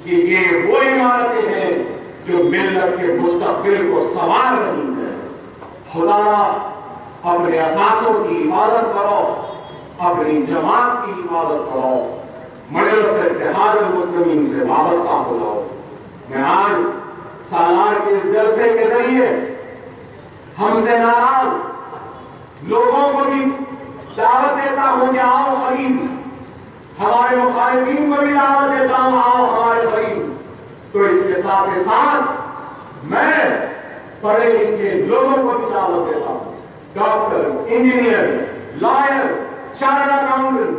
Speaker 1: کہ یہ وہ عمارتیں ہیں جو ملت کے مستقبل کو سنوار رہی ہیں۔ خدا اپنے اساسوں کی حفاظت کرو، اپنی جماعت کی حفاظت کرو، مجلس اتحاد المسلمین سے وابستہ ہو جاؤ۔ میں آج سالار کے جلسے کے ذریعے ہم سے ناراض لوگوں کو بھی دعوت دیتا ہوں کہ آؤ قریب، ہمارے مخالفین کو بھی دعوت دیتا ہوں آؤ ہمارے قریب۔ تو اس کے ساتھ ساتھ میں پڑھے لکھے لوگوں کو بھی دعوت دیتا ہوں، doctor, engineer, lawyer, chartered accountant,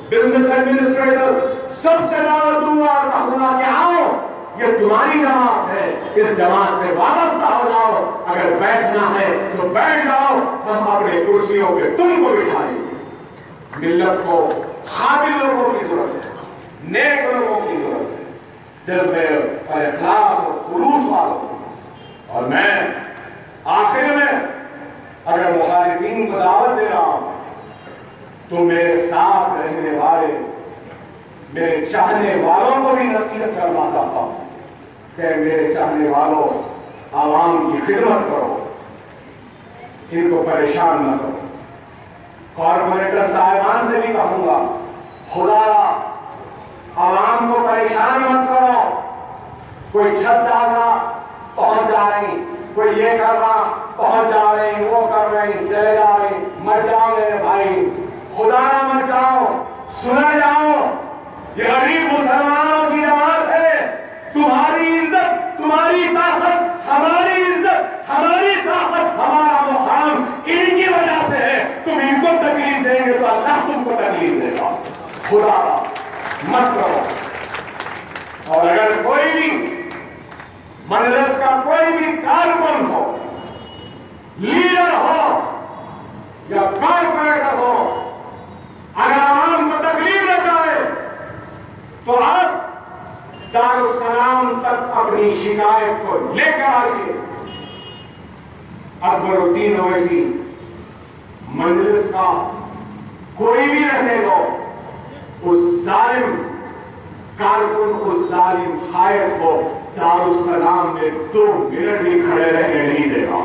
Speaker 1: business administrator, سب سے دعوت دوں گا اور کہوں گا کہ آؤ، یہ تمہاری جماعت ہے، اس جماعت سے وابستہ ہو جاؤ، اگر بیٹھنا ہے تو بیٹھ جاؤ، ہم اپنے کرسیوں پہ تم کو بٹھائیں گے۔ ملت کو قابل لوگوں کی ضرورت ہے، نیک لوگوں کی ضرورت ہے، دل میں اور اخلاص اور خلوص والوں. اور میں آخر میں اگر مخالفین کو دعوت دے رہا ہوں تو میرے ساتھ رہنے والے میرے چاہنے والوں کو بھی نصیحت کرنا چاہتا ہوں کہ میرے چاہنے والوں عوام کی خدمت کرو، ان کو پریشان نہ کرو. کارپوریٹر صاحبان سے بھی کہوں گا خدا عوام کو پریشان مت کرو. کوئی چھت ڈالنا پہنچ جا رہی، کوئی یہ کرنا پہنچ جا رہی، وہ کر رہی چلے جا رہی. مر جاؤ میرے بھائی، خدا نہ مر جاؤ، سنا جاؤ. یہ غریب مسلمانوں کی جماعت ہے. تمہاری عزت، تمہاری طاقت، ہماری عزت، ہماری طاقت، ہمارا مقام ان کی وجہ سے ہے. تم ان کو تکلیف دیں گے تو اللہ تم کو تکلیف دے گا. خدا مت کرو. اور اگر کوئی بھی مجلس کا کوئی بھی کارکن ہو، لیڈر ہو یا کارپوریٹر ہو، اگر عوام کو تکلیف دیتا ہے تو آپ دارالسلام تک اپنی شکایت کو لے کر آئیے. اکبر الدین اویسی مجلس کا کوئی بھی رہنے دو، اس ظالم کارکن، اس ظالم حائط کو دارالسلام میں 2 منٹ بھی کھڑے رہنے نہیں دے گا.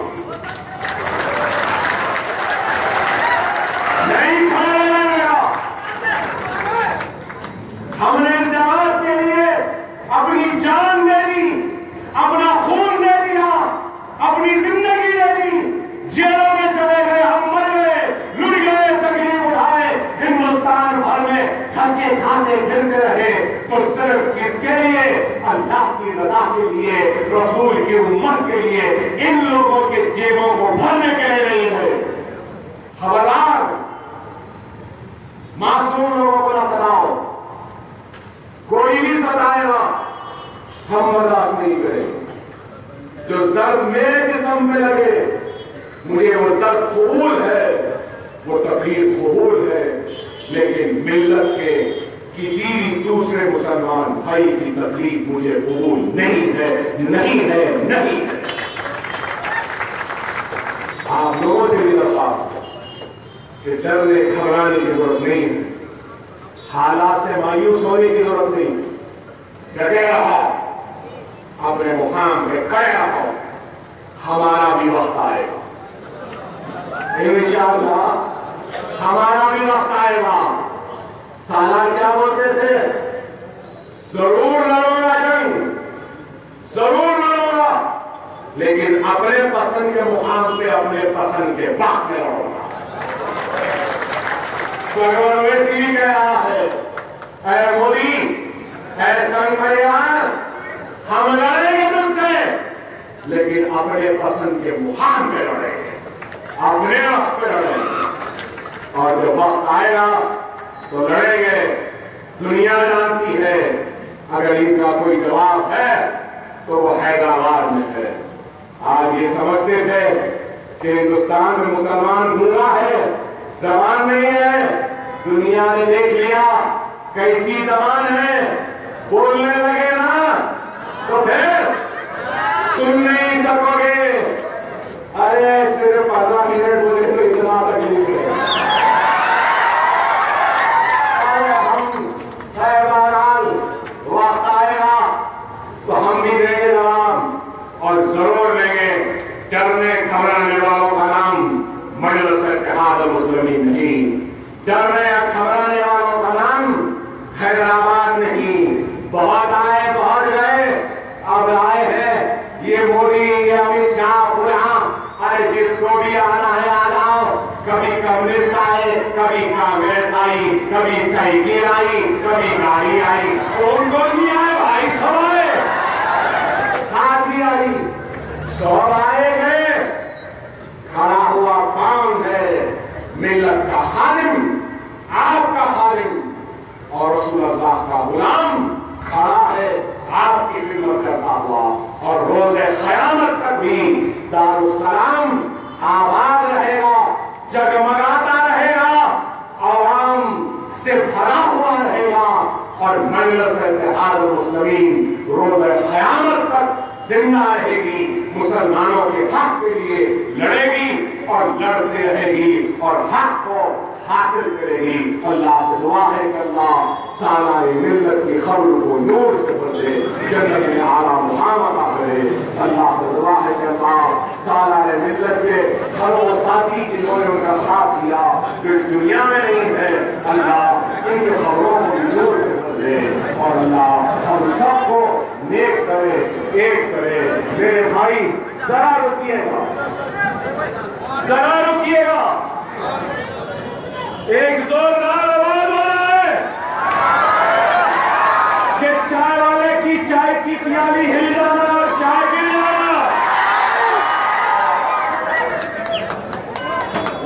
Speaker 1: نہیں کھڑے رہنے گا. ہم نے اس جماعت کے لیے اپنی جان دے دی، اپنا خون دے دیا، اپنی زندگی دے دی. جیلوں میں چلے گئے، ہم مر گئے، لڑ گئے، تکلیف اٹھائے، ہندوستان بھر میں تھکے کھاتے پھرتے رہے، تو صرف کس کے لیے؟ اللہ کی رضا کے لیے، رسول کی امت کے لیے، ان لوگوں کے جیبوں کو بھرنے کے لیے نہیں ہے. خبردار، معصوم لوگوں کو نہ ستاؤ. کوئی بھی ستائے گا ہم برداشت نہیں کریں. جو ضرب میرے جسم میں لگے مجھے وہ ضرب قبول ہے، وہ تکلیف قبول ہے، لیکن ملت کے کسی بھی دوسرے مسلمان بھائی کی تکلیف مجھے قبول نہیں ہے، نہیں ہے، نہیں ہے. آپ لوگوں سے بھی درخواست کہ ڈرنے گھبرانے کی ضرورت نہیں ہے، حالات سے مایوس ہونے کی ضرورت نہیں. ڈٹے رہو، اپنے مقام پہ کھڑے رہو. ہمارا بھی وقت آئے گا انشاءاللہ، ہمارا بھی وقت آئے گا. سالار کیا بولتے تھے؟ ضرور لڑوں گا جنگ، ضرور لڑوں گا، لیکن اپنے پسند کے مقام پہ اپنے پسند کے وقت میں لڑوں گا. سرور ویسی بھی کہہ رہا ہے، اے مودی، اے سنگ پریوار، ہم لڑیں گے تم سے، لیکن اپنے پسند کے مقام پہ لڑیں گے، اپنے وقت پہ لڑیں گے. اور جب وقت آئے گا تو لڑیں گے. دنیا جانتی ہے اگر ان کا کوئی جواب ہے تو وہ حیدرآباد میں ہے. آج یہ سمجھتے تھے کہ ہندوستان میں مسلمان گنگا ہے، زبان نہیں ہے. دنیا نے دیکھ لیا کیسی زبان ہے، بولنے لگے نا تو پھر سن نہیں سکو گے. ارے صرف 15 منٹ بولے تو اتنا تکلیف ہے. وقت آئے گا تو ہم بھی دیں گے جواب، اور ضرور لیں گے. ڈرنے گھبرانے والوں کا نام مجلس اتحاد المسلمین نہیں، ڈرنے گھبرانے والوں کا نام حیدرآباد نہیں. بہت آئے، بہت گئے، اب آئے ہیں یہ مودی، یہ امت شاہ، فلاں. ارے جس کو بھی آنا ہے آ جاؤ. کبھی کمیونسٹ آئے، کبھی کانگریس آئی، کبھی سائیکل آئی، کبھی گاڑی آئی. کون کون بھی آئے بھائی؟ سب آئے، ساتھ آئی، سب آئے گئے. کھڑا ہوا کون ہے؟ ملت کا خادم، آپ کا خادم اور رسول اللہ کا غلام کھڑا ہے آپ کی خدمت کرتا ہوا. اور روز قیامت تک بھی دارالسلام آباد رہے گا، جگمگاتا رہے گا. عوام مجلس اتحاد المسلمین روز قیامت تک زندہ رہے گی، مسلمانوں کے حق کے لیے لڑے گی اور لڑتے رہے گی اور حق کو حاصل کرے گی۔ اللہ سے دعا ہے کہ اللہ سالار ملت کی خبر کو نور سے بدلے، جنت میں اعلیٰ مقام عطا کرے۔ اللہ سے دعا ہے کہ اللہ سالار ملت کے ہر وہ ساتھی جنہوں نے ان کا ساتھ دیا جو اس دنیا میں نہیں ہے، اللہ ان کے خبروں کو نور سے بدلے اور اللہ ہم سب کو نیک کرے، ایک کرے۔ میرے بھائی ذرا رکیے گا، ذرا رکیے گا، ایک زوردار آواز ہو رہا ہے کہ چائے والے کی چائے کی پیالی ہل جانا اور چائے گر جانا۔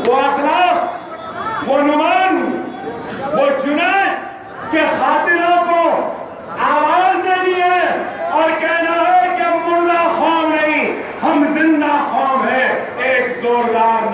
Speaker 1: وہ اخلاق، وہ نمان، وہ جنید کے خاطروں کو آواز دینی ہے اور کہنا ہے کہ مردہ قوم نہیں، ہم زندہ قوم ہیں۔ ایک زوردار